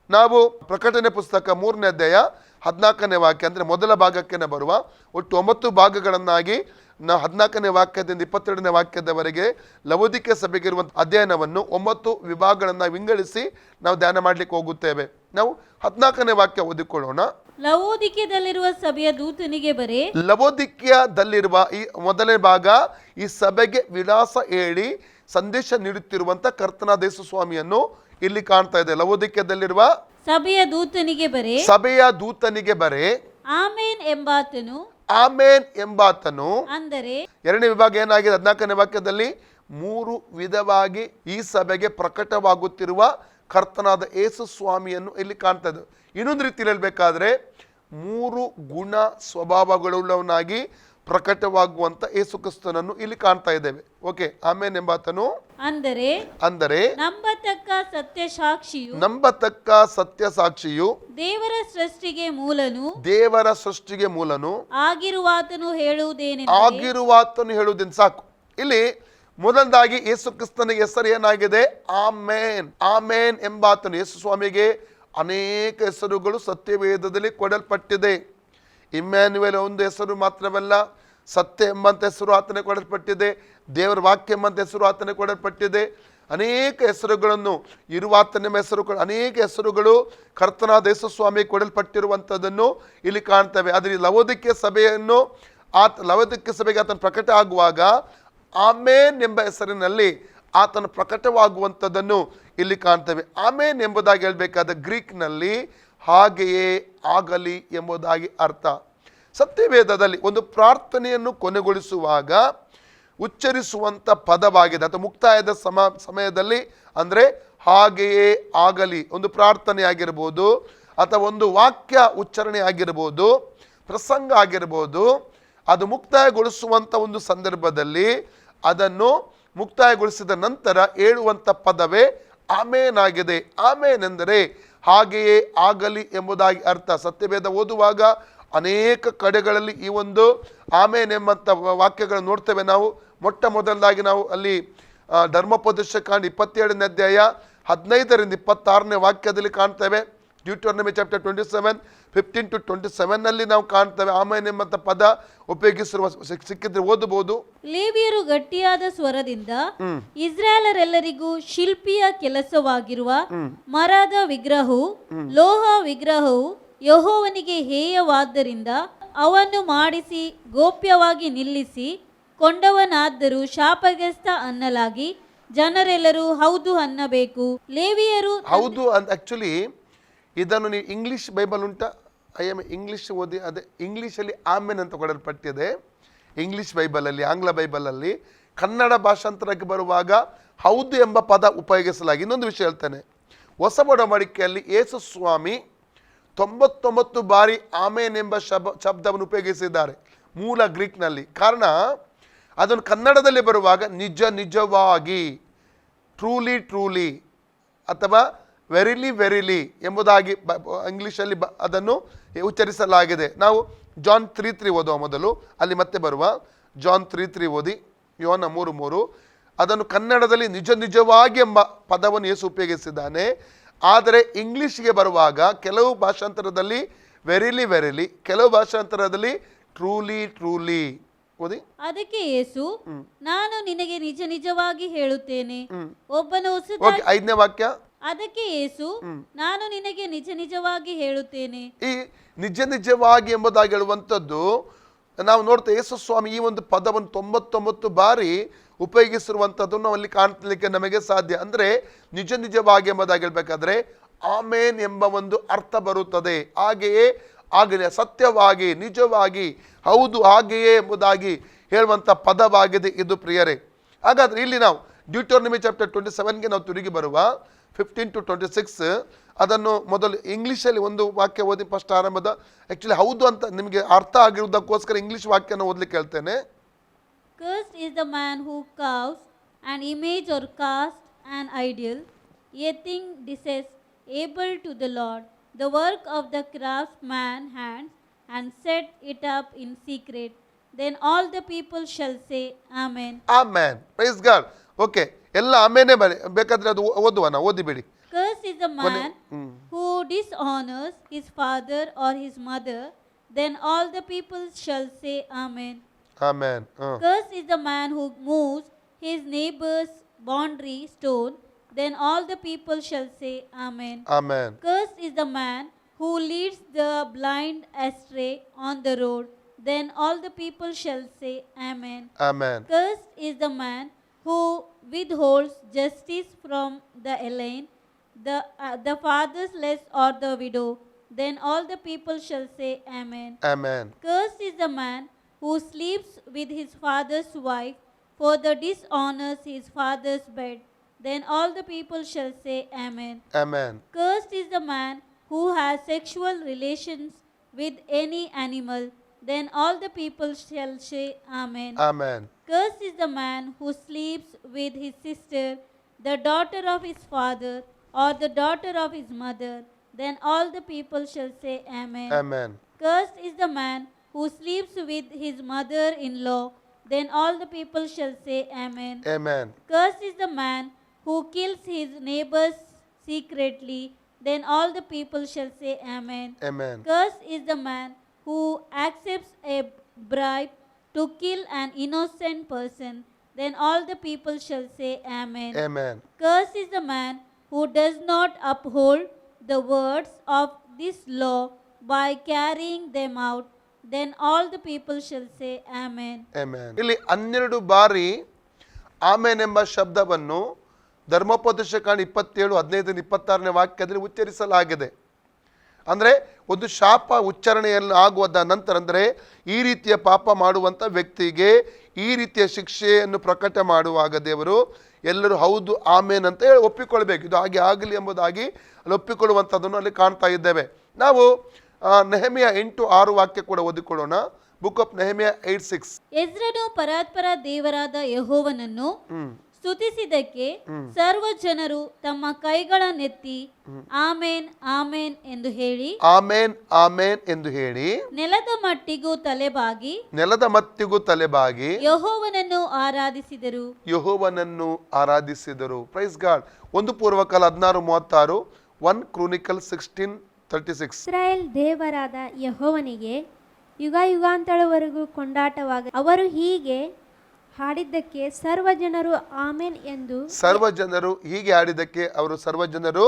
ನಾವು ಪ್ರಕಟಣೆ ಪುಸ್ತಕ 3ನೇ ಅಧ್ಯಾಯ 14ನೇ ವಾಕ್ಯ ಅಂದರೆ ಮೊದಲ ಭಾಗಕ್ಕೆ ಬರುವ ಒಟ್ಟು 9 ಭಾಗಗಳನ್ನಾಗಿ ನಾವು 14ನೇ ವಾಕ್ಯದಿಂದ 22ನೇ ವಾಕ್ಯದವರೆಗೆ ಲವೋದಿಕೀಯ ಸಭೆಗೆ ಇರುವಂಥ ಅಧ್ಯಯನವನ್ನು 9 ವಿಭಾಗಗಳನ್ನು ವಿಂಗಡಿಸಿ ನಾವು ಧ್ಯಾನ ಮಾಡಲಿಕ್ಕೆ ಹೋಗುತ್ತೇವೆ. ನಾವು 14ನೇ ವಾಕ್ಯ ಓದಿಕೊಳ್ಳೋಣ. ಲವೋದಿಕೀಯದಲ್ಲಿರುವ ಸಭೆಯ ದೂತನಿಗೆ ಬರೆ. ಲವೋದಿಕೀಯದಲ್ಲಿರುವ ಈ ಮೊದಲನೇ ಭಾಗ ಈ ಸಭೆಗೆ ವಿಳಾಸ ಹೇಳಿ ಸಂದೇಶ ನೀಡುತ್ತಿರುವಂಥ ಕರ್ತನಾದ ಯೇಸು ಸ್ವಾಮಿಯನ್ನು ಇಲ್ಲಿ ಕಾಣ್ತಾ ಇದೆ. ಲವೋದಿಕ್ಯದಲ್ಲಿರುವ ಸಭೆಯ ದೂತನಿಗೆ ಬರೆ, ಸಭೆಯ ದೂತನಿಗೆ ಬರೆ, ಆಮೇನ್ ಎಂಬಾತನು, ಆಮೇನ್ ಎಂಬಾತನು. ಅಂದರೆ ಎರಡನೇ ವಿಭಾಗ ಏನಾಗಿದೆ? 14ನೇ ವಾಕ್ಯದಲ್ಲಿ 3 ವಿಧವಾಗಿ ಈ ಸಭೆಗೆ ಪ್ರಕಟವಾಗುತ್ತಿರುವ ಕರ್ತನಾದ ಯೇಸು ಸ್ವಾಮಿಯನ್ನು ಇಲ್ಲಿ ಕಾಣ್ತಾ ಇದೆ. ಇನ್ನೊಂದು ರೀತಿಯಲ್ಲಿ ಹೇಳ್ಬೇಕಾದ್ರೆ 3 ಗುಣ ಸ್ವಭಾವಗಳುಳ್ಳವನಾಗಿ ಪ್ರಕಟವಾಗುವಂತ ಯೇಸು ಕ್ರಿಸ್ತನನ್ನು ಇಲ್ಲಿ ಕಾಣ್ತಾ ಇದ್ದೇವೆ. ಓಕೆ, ಆಮೇನ್ ಎಂಬಾತನು ಅಂದರೆ ನಂಬತಕ್ಕ ಸತ್ಯ ಸಾಕ್ಷಿಯು, ನಂಬತಕ್ಕ ಸತ್ಯ ಸಾಕ್ಷಿಯು, ದೇವರ ಸೃಷ್ಟಿಗೆ ಮೂಲನು, ದೇವರ ಸೃಷ್ಟಿಗೆ ಮೂಲನು ಆಗಿರುವಾತನು ಹೇಳುವುದೇನು ಸಾಕು. ಇಲ್ಲಿ ಮೊದಲದಾಗಿ ಯೇಸು ಕ್ರಿಸ್ತನಿಗೆ ಹೆಸರು ಏನಾಗಿದೆ? ಆಮೇನ್. ಆಮೇನ್ ಎಂಬಾತನು. ಯೇಸು ಸ್ವಾಮಿಗೆ ಅನೇಕ ಹೆಸರುಗಳು ಸತ್ಯವೇದದಲ್ಲಿ ಕೊಡಲ್ಪಟ್ಟಿದೆ. ಇಮ್ಯಾನ್ಯುವೆಲ್ ಒಂದು ಹೆಸರು ಮಾತ್ರವಲ್ಲ, ಸತ್ಯ ಎಂಬಂತ ಹೆಸರು ಆತನೇ ಕೊಡಲ್ಪಟ್ಟಿದೆ, ದೇವರ ವಾಕ್ಯ ಎಂಬಂತ ಹೆಸರು ಆತನೇ ಕೊಡಲ್ಪಟ್ಟಿದೆ. ಅನೇಕ ಹೆಸರುಗಳನ್ನು ಇರುವಾತನ ಹೆಸರು, ಅನೇಕ ಹೆಸರುಗಳು ಕರ್ತನಾದ ಯೇಸು ಸ್ವಾಮಿ ಕೊಡಲ್ಪಟ್ಟಿರುವಂಥದ್ದನ್ನು ಇಲ್ಲಿ ಕಾಣ್ತೇವೆ. ಆದರೆ ಲವೋದಿಕ್ಯ ಸಭೆಯನ್ನು ಲವೋದಿಕ್ಯ ಸಭೆಗೆ ಆತನ ಪ್ರಕಟ ಆಗುವಾಗ ಆಮೇನ್ ಎಂಬ ಹೆಸರಿನಲ್ಲಿ ಆತನ ಪ್ರಕಟವಾಗುವಂಥದ್ದನ್ನು ಇಲ್ಲಿ ಕಾಣ್ತೇವೆ. ಆಮೇನ್ ಎಂಬುದಾಗಿ ಹೇಳಬೇಕಾದ ಗ್ರೀಕ್ನಲ್ಲಿ ಹಾಗೆಯೇ ಆಗಲಿ ಎಂಬುದಾಗಿ ಅರ್ಥ. ಸತ್ಯವೇದದಲ್ಲಿ ಒಂದು ಪ್ರಾರ್ಥನೆಯನ್ನು ಕೊನೆಗೊಳಿಸುವಾಗ ಉಚ್ಚರಿಸುವಂಥ ಪದವಾಗಿದೆ. ಅಥವಾ ಮುಕ್ತಾಯದ ಸಮಯದಲ್ಲಿ ಅಂದರೆ ಹಾಗೆಯೇ ಆಗಲಿ, ಒಂದು ಪ್ರಾರ್ಥನೆ ಆಗಿರ್ಬೋದು, ಅಥವಾ ಒಂದು ವಾಕ್ಯ ಉಚ್ಚಾರಣೆ ಆಗಿರ್ಬೋದು, ಪ್ರಸಂಗ ಆಗಿರ್ಬೋದು, ಅದು ಮುಕ್ತಾಯಗೊಳಿಸುವಂಥ ಒಂದು ಸಂದರ್ಭದಲ್ಲಿ ಅದನ್ನು ಮುಕ್ತಾಯಗೊಳಿಸಿದ ನಂತರ ಹೇಳುವಂಥ ಪದವೇ ಆಮೇನ್ ಆಗಿದೆ. ಆಮೇನ್ ಎಂದರೆ ಹಾಗೆಯೇ ಆಗಲಿ ಎಂಬುದಾಗಿ ಅರ್ಥ. ಸತ್ಯವೇದ ಓದುವಾಗ ಅನೇಕ ಕಡೆಗಳಲ್ಲಿ ಈ ಒಂದು ಆಮೇನ್ ಎಂಬಂಥ ವಾಕ್ಯಗಳನ್ನು ನೋಡ್ತೇವೆ ನಾವು. ಮೊಟ್ಟ ಮೊದಲಾಗಿ ನಾವು ಅಲ್ಲಿ ಧರ್ಮೋಪದೇಶ ಕಾಂಡ 27ನೇ ಅಧ್ಯಾಯ 15ರಿಂದ 26ನೇ ವಾಕ್ಯದಲ್ಲಿ ಕಾಣ್ತೇವೆ. ಡ್ಯೂಟೋನಮಿ ಚಾಪ್ಟರ್ 27 15-27 ನಾವು ಕಾಣ್ತೇವೆ ಆಮೇನ್ ಎಂಬಂತ ಪದ ಉಪಯೋಗಿಸಿರುವ ಸಿಕ್ಕಿದ್ರೆ ಓದಬಹುದು. ಲೇವಿಯರು ಗಟ್ಟಿಯಾದ ಸ್ವರದಿಂದ ಇಸ್ರಾಯೇಲರೆಲ್ಲರಿಗೂ ಶಿಲ್ಪಿಯ ಕೆಲಸವಾಗಿರುವ ಮರದ ವಿಗ್ರಹವು, ಲೋಹ ವಿಗ್ರಹವು ಯೆಹೋವನಿಗೆ ಹೇಯವಾದ್ದರಿಂದ ಅವನ್ನು ಮಾಡಿಸಿ ಗೋಪ್ಯವಾಗಿ ನಿಲ್ಲಿಸಿ ಕೊಂಡವನಾದರೂ ಶಾಪಗ್ರಸ್ತ ಅನ್ನಲಾಗಿ ಜನರೆಲ್ಲರೂ ಹೌದು ಅನ್ನಬೇಕು. ಲೇವಿಯರು ಹೌದು ಆಕ್ಚುಲಿ ಇದನ್ನು ನೀವು ಇಂಗ್ಲಿಷ್ ಬೈಬಲ್ ಉಂಟಾ? ಇಂಗ್ಲಿಷ್ ಓದಿ. ಅದೇ ಇಂಗ್ಲೀಷಲ್ಲಿ ಆಮೇನ್ ಅಂತ ಕೊಡಲ್ಪಟ್ಟಿದೆ ಇಂಗ್ಲಿಷ್ ಬೈಬಲಲ್ಲಿ. ಆಂಗ್ಲ ಬೈಬಲಲ್ಲಿ ಕನ್ನಡ ಭಾಷಾಂತರಕ್ಕೆ ಬರುವಾಗ ಹೌದು ಎಂಬ ಪದ ಉಪಯೋಗಿಸಲಾಗಿ. ಇನ್ನೊಂದು ವಿಷಯ ಹೇಳ್ತೇನೆ, ಹೊಸ ಒಡಂಬಡಿಕೆಯಲ್ಲಿ ಯೇಸು ಸ್ವಾಮಿ 99 ಬಾರಿ ಆಮೇನ್ ಎಂಬ ಶಬ್ದವನ್ನು ಉಪಯೋಗಿಸಿದ್ದಾರೆ ಮೂಲ ಗ್ರೀಕ್ನಲ್ಲಿ. ಕಾರಣ ಅದನ್ನು ಕನ್ನಡದಲ್ಲಿ ಬರುವಾಗ ನಿಜ ನಿಜವಾಗಿ, ಟ್ರೂಲಿ ಟ್ರೂಲಿ ಅಥವಾ ವೆರಿಲಿ ವೆರಿಲಿ ಎಂಬುದಾಗಿ ಇಂಗ್ಲೀಷಲ್ಲಿ ಅದನ್ನು ಉಚ್ಚರಿಸಲಾಗಿದೆ. ನಾವು ಜಾನ್ 3:3 ಓದುವ ಮೊದಲು ಅಲ್ಲಿ ಮತ್ತೆ ಬರುವ ಜಾನ್ 3:3 ಓದಿ. ಯೋನ 3:3 ಅದನ್ನು ಕನ್ನಡದಲ್ಲಿ ನಿಜ ನಿಜವಾಗಿ ಎಂಬ ಪದವನ್ನು ಯೇಸು ಉಪಯೋಗಿಸಿದ್ದಾನೆ. ಆದರೆ ಇಂಗ್ಲಿಷ್ಗೆ ಬರುವಾಗ ಕೆಲವು ಭಾಷಾಂತರದಲ್ಲಿ ವೆರಿಲಿ ವೆರಿಲಿ, ಕೆಲವು ಭಾಷಾಂತರದಲ್ಲಿ ಟ್ರೂಲಿ ಟ್ರೂಲಿ ಓದಿ. ಅದಕ್ಕೆ ಯೇಸು, ನಾನು ನಿನಗೆ ನಿಜ ನಿಜವಾಗಿ ಹೇಳುತ್ತೇನೆ, ಒಬ್ಬನು ಓಕೆ, 5ನೇ ವಾಕ್ಯ. ಅದಕ್ಕೆ ಯೇಸು, ನಾನು ನಿನಗೆ ನಿಜ ನಿಜವಾಗಿ ಹೇಳುತ್ತೇನೆ. ಈ ನಿಜ ನಿಜವಾಗಿ ಎಂಬುದಾಗಿ ಹೇಳುವಂಥದ್ದು ನಾವು ನೋಡ್ತೇವೆ. ಯೇಸು ಸ್ವಾಮಿ ಈ ಒಂದು ಪದವನ್ನು 99 ಬಾರಿ ಉಪಯೋಗಿಸಿರುವಂಥದ್ದನ್ನು ಅಲ್ಲಿ ಕಾಣಲಿಕ್ಕೆ ನಮಗೆ ಸಾಧ್ಯ. ಅಂದರೆ ನಿಜ ನಿಜವಾಗಿ ಎಂಬುದಾಗಿ ಹೇಳ್ಬೇಕಾದ್ರೆ ಆಮೇನ್ ಎಂಬ ಒಂದು ಅರ್ಥ ಬರುತ್ತದೆ. ಹಾಗೆಯೇ ಆಗಲಿ, ಸತ್ಯವಾಗಿ, ನಿಜವಾಗಿ, ಹೌದು ಹಾಗೆಯೇ ಎಂಬುದಾಗಿ ಹೇಳುವಂಥ ಪದವಾಗಿದೆ ಇದು ಪ್ರಿಯರೇ. ಹಾಗಾದರೆ ಇಲ್ಲಿ ನಾವು ಡ್ಯೂಟೋನಮಿ ಚಾಪ್ಟರ್ 27ಗೆ ನಾವು ತಿರುಗಿ ಬರುವ 15-26 ಅದನ್ನು ಮೊದಲು ಇಂಗ್ಲೀಷಲ್ಲಿ ಒಂದು ವಾಕ್ಯ ಓದಿ ಫಸ್ಟ್ ಆರಂಭದ. ಆ್ಯಕ್ಚುಲಿ ಹೌದು ಅಂತ ನಿಮಗೆ ಅರ್ಥ ಆಗಿರುವುದಕ್ಕೋಸ್ಕರ ಇಂಗ್ಲೀಷ್ ವಾಕ್ಯನ ಓದಲಿಕ್ಕೆ ಹೇಳ್ತೇನೆ. Cursed is the man who carves an image or casts an idol, a thing disable to the Lord, the work of the craftsman's hands, and set it up in secret. Then all the people shall say, Amen. Amen. Praise God. Okay. ಎಲ್ಲ ಆಮೇನೆ ಬೇಕಾದ್ರೆ ಅದು ಓದುವನ, ಓದಿಬಿಡಿ. Cursed is the man who dishonors his father or his mother. Then all the people shall say, Amen. Amen. Cursed is the man who moves his neighbor's boundary stone. Then all the people shall say, Amen. Amen. Cursed is the man who leads the blind astray on the road. Then all the people shall say, Amen. Amen. Cursed is the man who withholds justice from the alien. the fatherless or the widow, then all the people shall say, Amen. Amen. Cursed is the man who sleeps with his father's wife, for the dishonors his father's bed, then all the people shall say, Amen. Amen. Cursed is the man who has sexual relations with any animal, then all the people shall say, Amen. Amen. Cursed is the man who sleeps with his sister, the daughter of his father, or the daughter of his mother, then all the people shall say, Amen. Amen. Cursed is the man who sleeps with his mother-in-law, then all the people shall say, Amen. Amen. Cursed is the man who kills his neighbors secretly, then all the people shall say, Amen. Amen. Cursed is the man who accepts a bribe to kill an innocent person, then all the people shall say, Amen. Amen. Cursed is the man who does not uphold the words of this law by carrying them out, then all the people shall say, Amen. Amen. ಇಲ್ಲಿ 12 ಬಾರಿ ಆಮೇನ್ ಎಂಬ ಶಬ್ದವನ್ನು ಧರ್ಮೋಪದೇಶ ಕಾಂಡ 27, 15, 26ನೇ ವಾಕ್ಯದಲ್ಲಿ ಉಚ್ಚರಿಸಲಾಗಿದೆ. ಅಂದರೆ ಒಂದು ಶಾಪ ಉಚ್ಚಾರಣೆಯಲ್ಲಿ ಆಗುವುದ ನಂತರ, ಅಂದರೆ ಈ ರೀತಿಯ ಪಾಪ ಮಾಡುವಂಥ ವ್ಯಕ್ತಿಗೆ ಈ ರೀತಿಯ ಶಿಕ್ಷೆಯನ್ನು ಪ್ರಕಟ ಮಾಡುವಾಗ ದೇವರು ಎಲ್ಲರೂ ಹೌದು ಆಮೇನ್ ಅಂತ ಹೇಳಿ ಒಪ್ಪಿಕೊಳ್ಬೇಕು. ಇದು ಹಾಗೆ ಆಗಲಿ ಎಂಬುದಾಗಿ ಅಲ್ಲಿ ಒಪ್ಪಿಕೊಳ್ಳುವಂಥದ್ದನ್ನು ಅಲ್ಲಿ ಕಾಣ್ತಾ ಇದ್ದೇವೆ. ನಾವು ನೆಹೆಮಿಯ 8:6 ವಾಕ್ಯ ಕೂಡ ಓದಿಕೊಳ್ಳೋಣ. Book of Nehemiah 8:6. ಎಜ್ರನು ಪರಾತ್ಪರ ದೇವರಾದ ಯೆಹೋವನನ್ನು ಸ್ತುತಿಸಿದ್ದಕ್ಕೆ ಸರ್ವ ಜನರು ತಮ್ಮ ಕೈಗಳನ್ನೆತ್ತಿ ಆಮೇನ್ ಆಮೇನ್ ಎಂದು ಹೇಳಿ, ಆಮೇನ್ ಆಮೇನ್ ಎಂದು ಹೇಳಿ, ನೆಲದ ಮಟ್ಟಿಗೂ ತಲೆಬಾಗಿ ನೆಲದ ಮತ್ತಿಗೂ ತಲೆಬಾಗಿ ಯೆಹೋವನನ್ನು ಆರಾಧಿಸಿದರು. ಯೆಹೋವನನ್ನು ಆರಾಧಿಸಿದರು. Praise God. 1 ಪೂರ್ವಕಾಲ 16:36, 1 ಕ್ರೋನಿಕಲ್ 16:36. ಇಸ್ರಾಯೇಲ್ ದೇವರಾದ ಯೆಹೋವನಿಗೆ ಯುಗ ಯುಗಾಂತರವರೆಗೂ ಕೊಂಡಾಟವಾಗ ಅವರು ಹೀಗೆ ಹಾಡಿದ್ದಕ್ಕೆ ಸರ್ವಜನರು ಆಮೇನ್ ಎಂದು, ಸರ್ವಜನರು ಹೀಗೆ ಆಡಿದ್ದಕ್ಕೆ ಅವರು ಸರ್ವಜನರು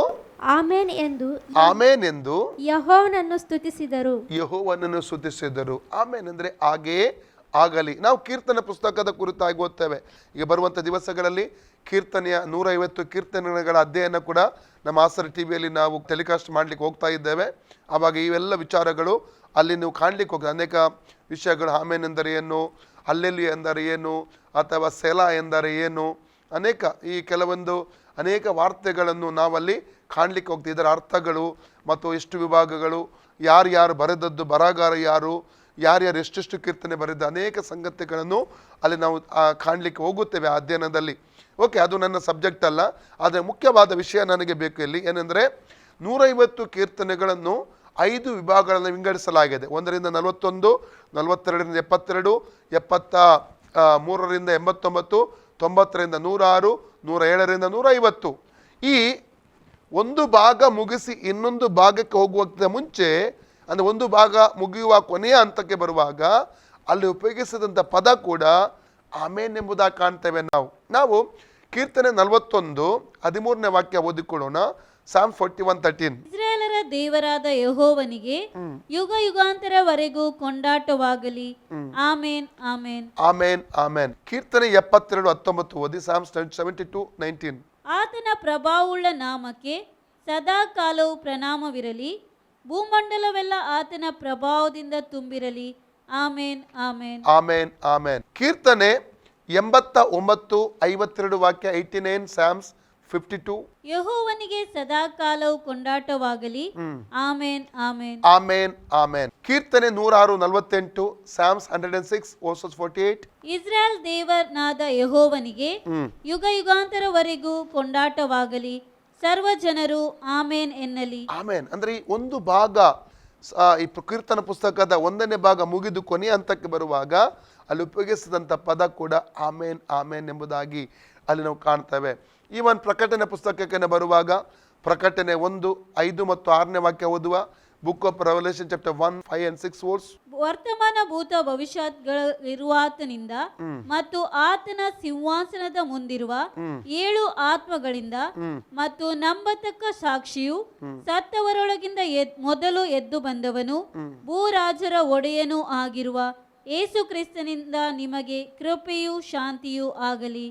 ಆಮೇನ್ ಎಂದು ಆಮೇನ್ ಎಂದು ಯೆಹೋವನನ್ನು ಸ್ತುತಿಸಿದರು. ಯೆಹೋವನನ್ನು ಸ್ತುತಿಸಿದರು. ಆಮೇನ್ ಅಂದ್ರೆ ಹಾಗೆಯೇ ಆಗಲಿ. ನಾವು ಕೀರ್ತನ ಪುಸ್ತಕದ ಕುರಿತಾಗಿ ಓದ್ತೇವೆ. ಈಗ ಬರುವಂಥ ದಿವಸಗಳಲ್ಲಿ ಕೀರ್ತನೆಯ 150 ಕೀರ್ತನೆಗಳ ಅಧ್ಯಯನ ಕೂಡ ನಮ್ಮ ಆಸರ ಟಿವಿಯಲ್ಲಿ ನಾವು ಟೆಲಿಕಾಸ್ಟ್ ಮಾಡ್ಲಿಕ್ಕೆ ಹೋಗ್ತಾ ಇದ್ದೇವೆ. ಆವಾಗ ಇವೆಲ್ಲ ವಿಚಾರಗಳು ಅಲ್ಲಿ ನೀವು ಕಾಣ್ಲಿಕ್ಕೆ ಹೋಗ್ತದೆ. ಅನೇಕ ವಿಷಯಗಳು, ಆಮೇನ್ ಎಂದರೆ ಏನು, ಹಲ್ಲೆಲೂಯ ಎಂದರೆ ಏನು, ಅಥವಾ ಸೆಲಾ ಎಂದರೆ ಏನು, ಈ ಕೆಲವೊಂದು ಅನೇಕ ವಾರ್ತೆಗಳನ್ನು ನಾವಲ್ಲಿ ಕಾಣ್ಲಿಕ್ಕೆ ಹೋಗ್ತೀವಿ. ಇದರ ಅರ್ಥಗಳು ಮತ್ತು ಎಷ್ಟು ವಿಭಾಗಗಳು, ಯಾರ್ಯಾರು ಬರೆದದ್ದು, ಬರಹಗಾರ ಯಾರು, ಯಾರ್ಯಾರು ಎಷ್ಟೆಷ್ಟು ಕೀರ್ತನೆ ಬರೆದ, ಅನೇಕ ಸಂಗತಿಗಳನ್ನು ಅಲ್ಲಿ ನಾವು ಕಾಣಲಿಕ್ಕೆ ಹೋಗುತ್ತೇವೆ ಆ ಅಧ್ಯಯನದಲ್ಲಿ. ಓಕೆ, ಅದು ನನ್ನ ಸಬ್ಜೆಕ್ಟ್ ಅಲ್ಲ. ಆದರೆ ಮುಖ್ಯವಾದ ವಿಷಯ ನನಗೆ ಬೇಕು ಇಲ್ಲಿ ಏನೆಂದರೆ 150 ಕೀರ್ತನೆಗಳನ್ನು 5 ವಿಭಾಗಗಳನ್ನು ವಿಂಗಡಿಸಲಾಗಿದೆ. 1ರಿಂದ 41, 42ರಿಂದ 72, 73ರಿಂದ 89, 90ರಿಂದ 106, 107ರಿಂದ 150. ಈ ಒಂದು ಭಾಗ ಮುಗಿಸಿ ಇನ್ನೊಂದು ಭಾಗಕ್ಕೆ ಹೋಗುವುದಕ್ಕಿಂತ ಮುಂಚೆ, ಅಂದರೆ ಒಂದು ಭಾಗ ಮುಗಿಯುವ ಕೊನೆಯ ಹಂತಕ್ಕೆ ಬರುವಾಗ ಅಲ್ಲಿ ಉಪಯೋಗಿಸಿದಂಥ ಪದ ಕೂಡ ಆಮೇನ್ ಎಂಬುದಾಗಿ ಕಾಣ್ತೇವೆ. ನಾವು ಕೀರ್ತನೆ 41 13ನೇ ವಾಕ್ಯ ಓದಿಕೊಳ್ಳೋಣ. Psalm 41:13. ಇಸ್ರಾಯೇಲರ ದೇವರಾದ ಯೆಹೋವನಿಗೆ ಯುಗ ಯುಗಾಂತರವರೆಗೂ ಕೊಂಡಾಟವಾಗಲಿ. ಆಮೇನ್ ಆಮೇನ್. ಆಮೇನ್ ಆಮೇನ್. ಕೀರ್ತನೆ 72:19 ಓದಿ. Psalm 72:19. ಆತನ ಪ್ರಭಾವವುಳ್ಳ ನಾಮಕ್ಕೆ ಸದಾ ಕಾಲವು ಪ್ರಣಾಮವಿರಲಿ. ಭೂಮಂಡಲವೆಲ್ಲ ಆತನ ಪ್ರಭಾವದಿಂದ ತುಂಬಿರಲಿ. ಆಮೇನ್ ಆಮೇನ್. ಆಮೇನ್ ಆಮೇನ್. ಕೀರ್ತನೆ 89:52 ವಾಕ್ಯ 89. Psalms 52. ಯೆಹೋವನಿಗೆ ಸದಾ ಕಾಲವು ಕೊಂಡಾಟವಾಗಲಿ. ಆಮೇನ್ ಆಮೇನ್. ಆಮೇನ್ ಆಮೇನ್. ಕೀರ್ತನೆ 106:48. Psalms 106 verses 48. ಇಸ್ರಾಯೇಲ್ ದೇವನಾದ ಯೆಹೋವನಿಗೆ ಯುಗ ಯುಗಾಂತರವರೆಗೂ ಕೊಂಡಾಟವಾಗಲಿ. ಸರ್ವ ಜನರು ಆಮೇನ್ ಎನ್ನಲಿ. ಆಮೇನ್ ಅಂದ್ರೆ ಈ ಒಂದು ಭಾಗ, ಈ ಕೀರ್ತನ ಪುಸ್ತಕದ 1ನೇ ಭಾಗ ಮುಗಿದು ಕೊನೆಯ ಹಂತಕ್ಕೆ ಬರುವಾಗ ಅಲ್ಲಿ ಉಪಯೋಗಿಸಿದಂಥ ಪದ ಕೂಡ ಆಮೇನ್ ಆಮೇನ್ ಎಂಬುದಾಗಿ ಅಲ್ಲಿ ನಾವು ಕಾಣ್ತೇವೆ. ಈವನ್ ಪ್ರಕಟಣೆ ಪುಸ್ತಕಕ್ಕೆ ಬರುವಾಗ ಪ್ರಕಟಣೆ 1, 5 ಮತ್ತು 6ನೇ ವಾಕ್ಯ ಓದುವ. Book of Revelation chapter 1, 5 and 6 verse. ವರ್ತಮಾನ ಭೂತ ಭವಿಷ್ಯತ್ಗಳಿರುವಾತನಿಂದ ಮತ್ತು ಆತನ ಸಿಂಹಾಸನದ ಮುಂದಿರುವ 7 ಆತ್ಮಗಳಿಂದ ಮತ್ತು ನಂಬತಕ್ಕ ಸಾಕ್ಷಿಯು ಸತ್ತವರೊಳಗಿಂದ ಮೊದಲು ಎದ್ದು ಬಂದವನು ಭೂರಾಜರ ಒಡೆಯನೂ ಆಗಿರುವ ಯೇಸು ಕ್ರಿಸ್ತನಿಂದ ನಿಮಗೆ ಕೃಪೆಯೂ ಶಾಂತಿಯೂ ಆಗಲಿ.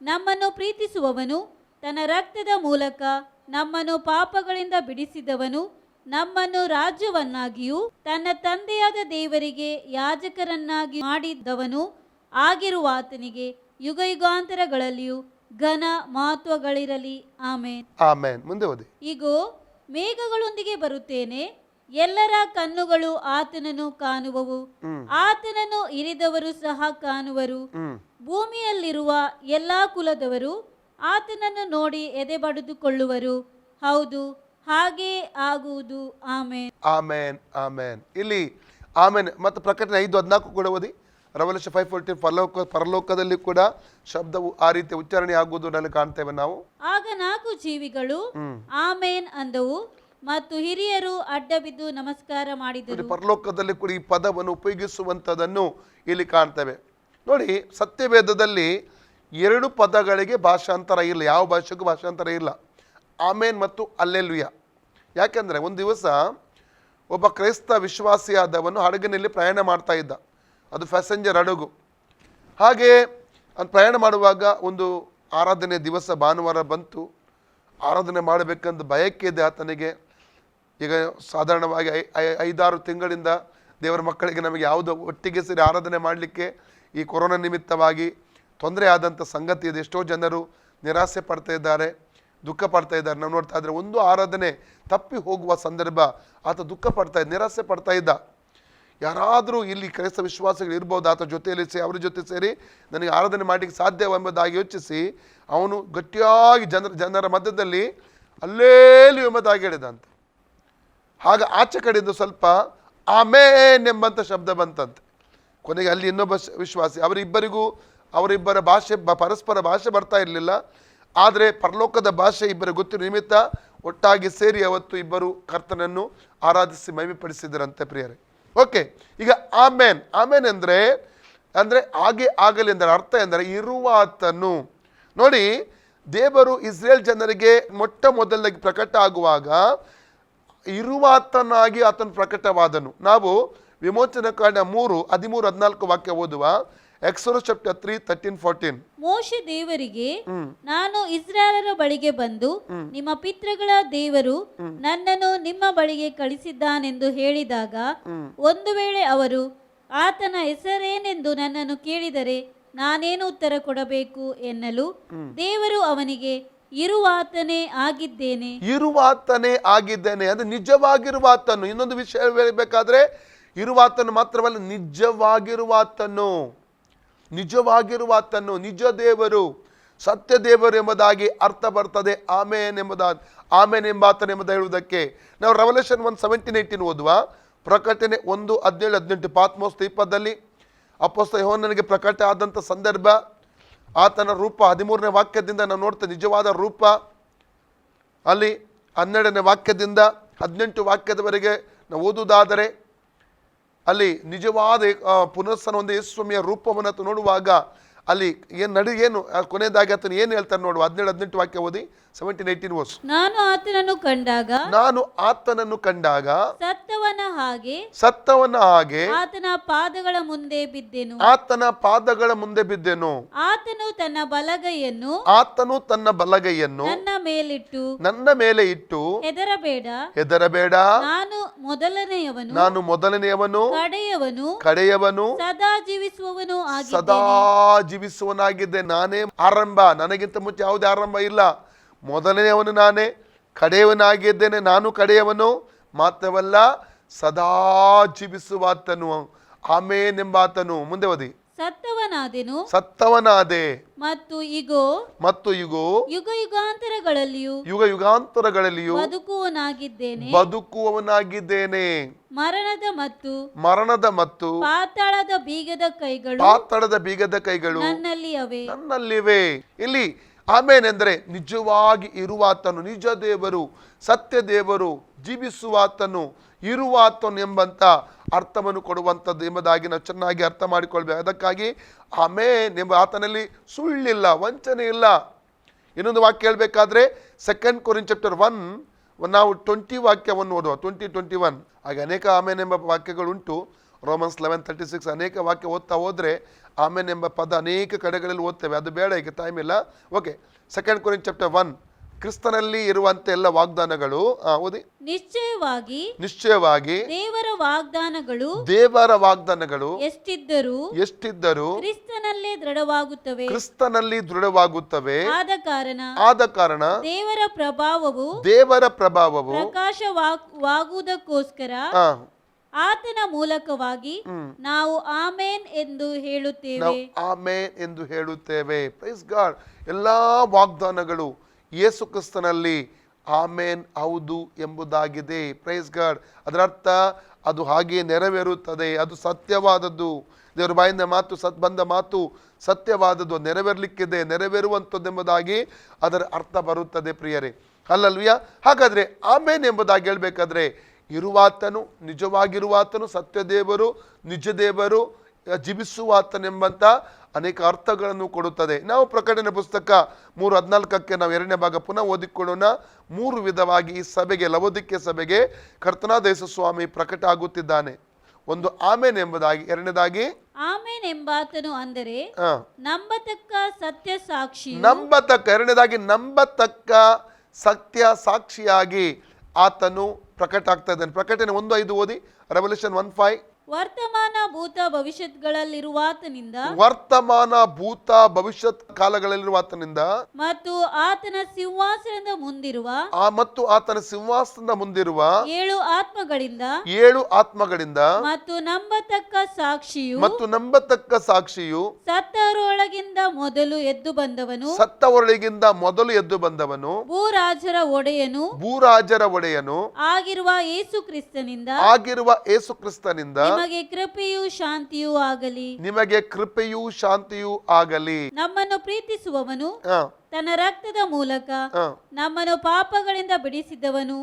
ನಮ್ಮನ್ನು ಪ್ರೀತಿಸುವವನು ತನ್ನ ರಕ್ತದ ಮೂಲಕ ನಮ್ಮನ್ನು ಪಾಪಗಳಿಂದ ಬಿಡಿಸಿದವನು, ನಮ್ಮನ್ನು ರಾಜ್ಯವನ್ನಾಗಿಯೂ ತನ್ನ ತಂದೆಯಾದ ದೇವರಿಗೆ ಯಾಜಕರನ್ನಾಗಿ ಮಾಡಿದವನು ಆಗಿರುವ ಆತನಿಗೆ ಯುಗಯುಗಾಂತರಗಳಲ್ಲಿಯೂ ಘನ ಮಹತ್ವಗಳಿರಲಿ. ಆಮೇನ್. ಆಮೇನ್. ಮುಂದೆ ಓದಿ. ಇಗೋ, ಮೇಘಗಳೊಂದಿಗೆ ಬರುತ್ತೇನೆ, ಎಲ್ಲರ ಕಣ್ಣುಗಳು ಆತನನ್ನು ಕಾಣುವವು, ಆತನನ್ನು ಇರಿದವರು ಸಹ ಕಾಣುವರು, ಭೂಮಿಯಲ್ಲಿರುವ ಎಲ್ಲಾ ಕುಲದವರು ಆತನನ್ನು ನೋಡಿ ಎದೆ ಬಡಿದುಕೊಳ್ಳುವರು. ಹೌದು, ಹಾಗೇ ಆಗುವುದು. ಆಮೇನ್. ಆಮೇನ್. ಆಮೇನ್. ಇಲ್ಲಿ ಆಮೇನ್ ಮತ್ತು ಪ್ರಕಟಣೆ 5:14 ಕೂಡ ಓದಿ. ರೆವಲ್ಯೂಷನ್ 5:14 ಪರಲೋಕದಲ್ಲಿ ಕೂಡ ಶಬ್ದವು ಆ ರೀತಿ ಉಚ್ಚಾರಣೆ ಆಗುವುದು ನಲ್ಲಿ ಕಾಣ್ತೇವೆ ನಾವು. ಆಗ 4 ಜೀವಿಗಳು ಆಮೇನ್ ಅಂದವು ಮತ್ತು ಹಿರಿಯರು ಅಡ್ಡ ಬಿದ್ದು ನಮಸ್ಕಾರ ಮಾಡಿದರು. ಪರಲೋಕದಲ್ಲಿ ಕೂಡ ಈ ಪದವನ್ನು ಉಪಯೋಗಿಸುವಂಥದ್ದನ್ನು ಇಲ್ಲಿ ಕಾಣ್ತೇವೆ. ನೋಡಿ, ಸತ್ಯವೇದದಲ್ಲಿ 2 ಪದಗಳಿಗೆ ಭಾಷಾಂತರ ಇಲ್ಲ, ಯಾವ ಭಾಷೆಗೂ ಭಾಷಾಂತರ ಇಲ್ಲ, ಆಮೇನ್ ಮತ್ತು ಅಲ್ಲೆಲುಯ. ಯಾಕೆಂದರೆ ಒಂದು ದಿವಸ ಒಬ್ಬ ಕ್ರೈಸ್ತ ವಿಶ್ವಾಸಿಯಾದವನು ಹಡಗಿನಲ್ಲಿ ಪ್ರಯಾಣ ಮಾಡ್ತಾ ಇದ್ದ. ಅದು ಪ್ಯಾಸೆಂಜರ್ ಹಡಗು. ಹಾಗೆ ಪ್ರಯಾಣ ಮಾಡುವಾಗ ಒಂದು ಆರಾಧನೆ ದಿವಸ ಭಾನುವಾರ ಬಂತು. ಆರಾಧನೆ ಮಾಡಬೇಕಂತ ಬಯಕೆ ಇದೆ ಆತನಿಗೆ. ಈಗ ಸಾಧಾರಣವಾಗಿ 5-6 ತಿಂಗಳಿಂದ ದೇವರ ಮಕ್ಕಳಿಗೆ ನಮಗೆ ಯಾವುದು ಒಟ್ಟಿಗೆ ಸೇರಿ ಆರಾಧನೆ ಮಾಡಲಿಕ್ಕೆ ಈ ಕೊರೋನಾ ನಿಮಿತ್ತವಾಗಿ ತೊಂದರೆ ಆದಂಥ ಸಂಗತಿ ಇದೆ. ಎಷ್ಟೋ ಜನರು ನಿರಾಸೆ ಪಡ್ತಾ ಇದ್ದಾರೆ, ದುಃಖ ಪಡ್ತಾ ಇದ್ದಾರೆ. ನಾವು ನೋಡ್ತಾ ಇದ್ರೆ ಒಂದು ಆರಾಧನೆ ತಪ್ಪಿ ಹೋಗುವ ಸಂದರ್ಭ ಆತ ದುಃಖ ಪಡ್ತಾ ಇದ್ದ, ನಿರಾಸೆ ಪಡ್ತಾ ಇದ್ದ. ಯಾರಾದರೂ ಇಲ್ಲಿ ಕ್ರೈಸ್ತ ವಿಶ್ವಾಸಿಗಳು ಇರ್ಬೋದು, ಆತ ಜೊತೆಯಲ್ಲಿ ಅವ್ರ ಜೊತೆ ಸೇರಿ ನನಗೆ ಆರಾಧನೆ ಮಾಡಲಿಕ್ಕೆ ಸಾಧ್ಯವೆಂಬುದಾಗಿ ಯೋಚಿಸಿ ಅವನು ಗಟ್ಟಿಯಾಗಿ ಜನರ ಮಧ್ಯದಲ್ಲಿ ಅಲ್ಲೇಲಿ ಎಂಬುದಾಗಿ ಹೇಳಿದಂತೆ. ಆಗ ಆಚೆ ಕಡೆಯಿಂದ ಸ್ವಲ್ಪ ಆಮೇನ್ ಎಂಬಂಥ ಶಬ್ದ ಬಂತಂತೆ. ಕೊನೆಗೆ ಅಲ್ಲಿ ಇನ್ನೊಬ್ಬ ವಿಶ್ವಾಸಿ, ಅವರಿಬ್ಬರ ಭಾಷೆ ಪರಸ್ಪರ ಭಾಷೆ ಬರ್ತಾ ಇರಲಿಲ್ಲ. ಆದರೆ ಪರಲೋಕದ ಭಾಷೆ ಇಬ್ಬರು ಗೊತ್ತಿರೋ ನಿಮಿತ್ತ ಒಟ್ಟಾಗಿ ಸೇರಿ ಅವತ್ತು ಇಬ್ಬರು ಕರ್ತನನ್ನು ಆರಾಧಿಸಿ ಮಹಿಮೆಪಡಿಸಿದರಂತೆ ಪ್ರಿಯರೇ. ಓಕೆ, ಈಗ ಆಮೇನ್. ಆಮೇನ್ ಅಂದರೆ ಹಾಗೆ ಆಗಲಿ ಎಂದರೆ ಅರ್ಥ ಎಂದರೆ ಇರುವಾತನು. ನೋಡಿ, ದೇವರು ಇಸ್ರೇಲ್ ಜನರಿಗೆ ಮೊಟ್ಟ ಮೊದಲಾಗಿ ಪ್ರಕಟ ಆಗುವಾಗ ಇರುವಾತನಾಗಿ ಆತನು ಪ್ರಕಟವಾದನು. ನಾವು ವಿಮೋಚನಾ ಕಾಂಡ 3:13-14 ವಾಕ್ಯ ಓದುವ. Exodus chapter 3:13-14. ಮೋಶೆ ದೇವರಿಗೆ, ನಾನು ಇಸ್ರಾಯೇಲರ ಬಳಿಗೆ ಬಂದು ನಿಮ್ಮ ಪಿತೃಗಳ ದೇವರು ನನ್ನನ್ನು ನಿಮ್ಮ ಬಳಿಗೆ ಕಳಿಸಿದ್ದಾನೆಂದು ಹೇಳಿದಾಗ, ಒಂದು ವೇಳೆ ಅವರು ಆತನ ಹೆಸರೇನೆಂದು ನನ್ನನ್ನು ಕೇಳಿದರೆ ನಾನೇನು ಉತ್ತರ ಕೊಡಬೇಕು ಎನ್ನಲು, ದೇವರು ಅವನಿಗೆ, ಇರುವಾತನೇ ಆಗಿದ್ದೇನೆ. ಇರುವಾತನೇ ಆಗಿದ್ದೇನೆ ಅಂದ್ರೆ ನಿಜವಾಗಿರುವಾತನು. ಇನ್ನೊಂದು ವಿಷಯ ಹೇಳಬೇಕಾದ್ರೆ ಇರುವಾತನು ಮಾತ್ರವಲ್ಲ, ನಿಜವಾಗಿರುವಾತನು, ನಿಜ ದೇವರು, ಸತ್ಯ ದೇವರು ಎಂಬುದಾಗಿ ಅರ್ಥ ಬರ್ತದೆ ಆಮೇನ್ ಎಂಬಾತನು ಎಂಬುದು ಹೇಳುವುದಕ್ಕೆ. ನಾವು ರೆವಲ್ಯೂಷನ್ 1:17-18 ಓದುವ. ಪ್ರಕಟಣೆ 1:17-18. ಪಾತ್ಮೋಸ್ ದ್ವೀಪದಲ್ಲಿ ಅಪೊಸ್ತಲ ಯೋಹನ್ನನಿಗೆ ಪ್ರಕಟ ಆದಂಥ ಸಂದರ್ಭ, ಆತನ ರೂಪ 13ನೇ ವಾಕ್ಯದಿಂದ ನಾವು ನೋಡ್ತೇವೆ ನಿಜವಾದ ರೂಪ. ಅಲ್ಲಿ 12ನೇ ವಾಕ್ಯದಿಂದ 18 ವಾಕ್ಯದವರೆಗೆ ನಾವು ಓದುವುದಾದರೆ ಅಲ್ಲಿ ನಿಜವಾದ ಪುನರ್ಸ್ಥಾನ ಒಂದು ಯೇಸುಸ್ವಾಮಿಯ ರೂಪವನ್ನು ನೋಡುವಾಗ ಅಲ್ಲಿ ಏನು ಕೊನೆಯದಾಗಿ ಆತನು ಏನು ಹೇಳ್ತಾನೆ ನೋಡುವ. 17-18 ವಾಕ್ಯ ಓದಿ. 17-18 ವರ್ಷ. ನಾನು ಆತನನ್ನು ಕಂಡಾಗ ಸತ್ತವನ ಹಾಗೆ ಆತನ ಪಾದಗಳ ಮುಂದೆ ಬಿದ್ದೆನು. ಆತನು ತನ್ನ ಬಲಗೈಯನ್ನು ನನ್ನ ಮೇಲೆ ಇಟ್ಟು ಹೆದರಬೇಡ, ನಾನು ಮೊದಲನೆಯವನು ಕಡೆಯವನು ಸದಾ ಜೀವಿಸುವನಾಗಿದ್ದೆ. ನಾನೇ ಆರಂಭ, ನನಗಿಂತ ಮುಂಚೆ ಯಾವುದೇ ಆರಂಭ ಇಲ್ಲ. ಮೊದಲನೆಯವನು ನಾನೇ, ಕಡೆಯವನಾಗಿದ್ದೇನೆ. ನಾನು ಕಡೆಯವನು ಮಾತ್ರವಲ್ಲ, ಸದಾ ಜೀವಿಸುವಾತನು ಆಮೇನ್ ಎಂಬಾತನು. ಮುಂದೆ ಓದಿ. ಸತ್ತವನಾದೆ ಮತ್ತು ಇಗೋ ಯುಗಾಂತರಗಳಲ್ಲಿಯೂ ಬದುಕುವವನಾಗಿದ್ದೇನೆ. ಮರಣದ ಮತ್ತು ಪಾತಾಳದ ಬೀಗದ ಕೈಗಳು ನನ್ನಲ್ಲಿವೆ. ಇಲ್ಲಿ ಆಮೇನ್ ಎಂದರೆ ನಿಜವಾಗಿ ಇರುವಾತನು, ನಿಜ ದೇವರು, ಸತ್ಯ ದೇವರು, ಜೀವಿಸುವಾತನು, ಇರುವಾತನು ಎಂಬಂತ ಅರ್ಥವನ್ನು ಕೊಡುವಂಥದ್ದು ಎಂಬುದಾಗಿ ನಾವು ಚೆನ್ನಾಗಿ ಅರ್ಥ ಮಾಡಿಕೊಳ್ಬೇಕು. ಅದಕ್ಕಾಗಿ ಆಮೇನ್ ಎಂಬ ಆತನಲ್ಲಿ ಸುಳ್ಳಿಲ್ಲ, ವಂಚನೆ ಇಲ್ಲ. ಇನ್ನೊಂದು ವಾಕ್ಯ ಹೇಳ್ಬೇಕಾದ್ರೆ 2 ಕೊರಿಂಥಿಯನ್ಸ್ ಚಾಪ್ಟರ್ 1 ನಾವು 20 ವಾಕ್ಯವನ್ನು ಓದುವ. 20-21 ಹಾಗೆ ಅನೇಕ ಆಮೇನ್ ಎಂಬ ವಾಕ್ಯಗಳುಂಟು. ರೋಮನ್ಸ್ 11:36 ಅನೇಕ ವಾಕ್ಯ ಓದ್ತಾ ಹೋದರೆ ಆಮೇನ್ ಎಂಬ ಪದ ಅನೇಕ ಕಡೆಗಳಲ್ಲಿ ಓದ್ತೇವೆ, ಅದು ಬೇಡ, ಈಗ ಟೈಮ್ ಇಲ್ಲ. ಓಕೆ, 2 ಕೊರಿಂಥಿಯನ್ಸ್ ಚಾಪ್ಟರ್ 1, ಕ್ರಿಸ್ತನಲ್ಲಿ ಇರುವಂತೆ ಎಲ್ಲ ವಾಗ್ದಾನಗಳು ಓದಿ. ನಿಶ್ಚಯವಾಗಿ ದೇವರ ವಾಗ್ದಾನಗಳು ಎಷ್ಟಿದ್ದರೂ ಕ್ರಿಸ್ತನಲ್ಲಿ ದೃಢವಾಗುತ್ತವೆ. ಆದ ಕಾರಣ ದೇವರ ಪ್ರಭಾವವು ಪ್ರಕಾಶವಾಗುವುದಕ್ಕೋಸ್ಕರ ಆತನ ಮೂಲಕವಾಗಿ ನಾವು ಆಮೇನ್ ಎಂದು ಹೇಳುತ್ತೇವೆ. Praise God. ಎಲ್ಲಾ ವಾಗ್ದಾನಗಳು ಯೇಸು ಕ್ರಿಸ್ತನಲ್ಲಿ ಆಮೇನ್, ಹೌದು ಎಂಬುದಾಗಿದೆ. Praise God. ಅದರ ಅರ್ಥ ಅದು ಹಾಗೆ ನೆರವೇರುತ್ತದೆ, ಅದು ಸತ್ಯವಾದದ್ದು. ದೇವರ ಬಾಯಿಂದ ಮಾತು ಬಂದ ಮಾತು ಸತ್ಯವಾದದ್ದು, ನೆರವೇರ್ಲಿಕ್ಕಿದೆ, ನೆರವೇರುವಂಥದ್ದೆಂಬುದಾಗಿ ಅದರ ಅರ್ಥ ಬರುತ್ತದೆ ಪ್ರಿಯರೇ. ಅಲ್ಲಲ್ವಿಯಾ? ಹಾಗಾದ್ರೆ ಆಮೇನ್ ಎಂಬುದಾಗಿ ಹೇಳ್ಬೇಕಾದ್ರೆ ಇರುವಾತನು, ನಿಜವಾಗಿರುವಾತನು, ಸತ್ಯದೇವರು, ನಿಜ ದೇವರು, ಜೀವಿಸುವಾತನೆಂಬಂತ ಅನೇಕ ಅರ್ಥಗಳನ್ನು ಕೊಡುತ್ತದೆ. ನಾವು ಪ್ರಕಟಣೆ ಪುಸ್ತಕ 3:14 ನಾವು 2ನೇ ಭಾಗ ಪುನಃ ಓದಿಕೊಳ್ಳೋಣ. 3 ವಿಧವಾಗಿ ಈ ಸಭೆಗೆ, ಲವೋದಿಕೆ ಸಭೆಗೆ ಕರ್ತನಾದ ಯೇಸು ಸ್ವಾಮಿ ಪ್ರಕಟ ಆಗುತ್ತಿದ್ದಾನೆ. ಒಂದು ಆಮೇನ್ ಎಂಬುದಾಗಿ, ಎರಡನೇದಾಗಿ ಆಮೇನ್ ಎಂಬಾತನು ಅಂದರೆ ನಂಬತಕ್ಕ ಸತ್ಯ ಸಾಕ್ಷಿ, ಎರಡನೇದಾಗಿ ನಂಬತಕ್ಕ ಸತ್ಯ ಸಾಕ್ಷಿಯಾಗಿ ಆತನು ಪ್ರಕಟ ಆಗ್ತಾ ಇದ್ದಾನೆ. ಪ್ರಕಟಣೆ 1:5 ಓದಿ. ರೆವಲ್ಯೂಷನ್ 1:5. ವರ್ತಮಾನ ಭೂತ ಭವಿಷ್ಯತ್ಗಳಲ್ಲಿರುವಾತನಿಂದ ಮತ್ತು ಆತನ ಸಿಂಹಾಸನದ ಮುಂದಿರುವ 7 ಆತ್ಮಗಳಿಂದ ಮತ್ತು ನಂಬತಕ್ಕ ಸಾಕ್ಷಿಯು ಸತ್ತವರೊಳಗಿಂದ ಮೊದಲು ಎದ್ದು ಬಂದವನು ಭೂರಾಜರ ಒಡೆಯನು ಆಗಿರುವ ಯೇಸು ಕ್ರಿಸ್ತನಿಂದ ನಿಮಗೆ ಕೃಪೆಯೂ ಶಾಂತಿಯೂ ಆಗಲಿ. ನಮ್ಮನ್ನು ಪ್ರೀತಿಸುವವನು ತನ್ನ ರಕ್ತದ ಮೂಲಕ ನಮ್ಮನ್ನು ಪಾಪಗಳಿಂದ ಬಿಡಿಸಿದವನು,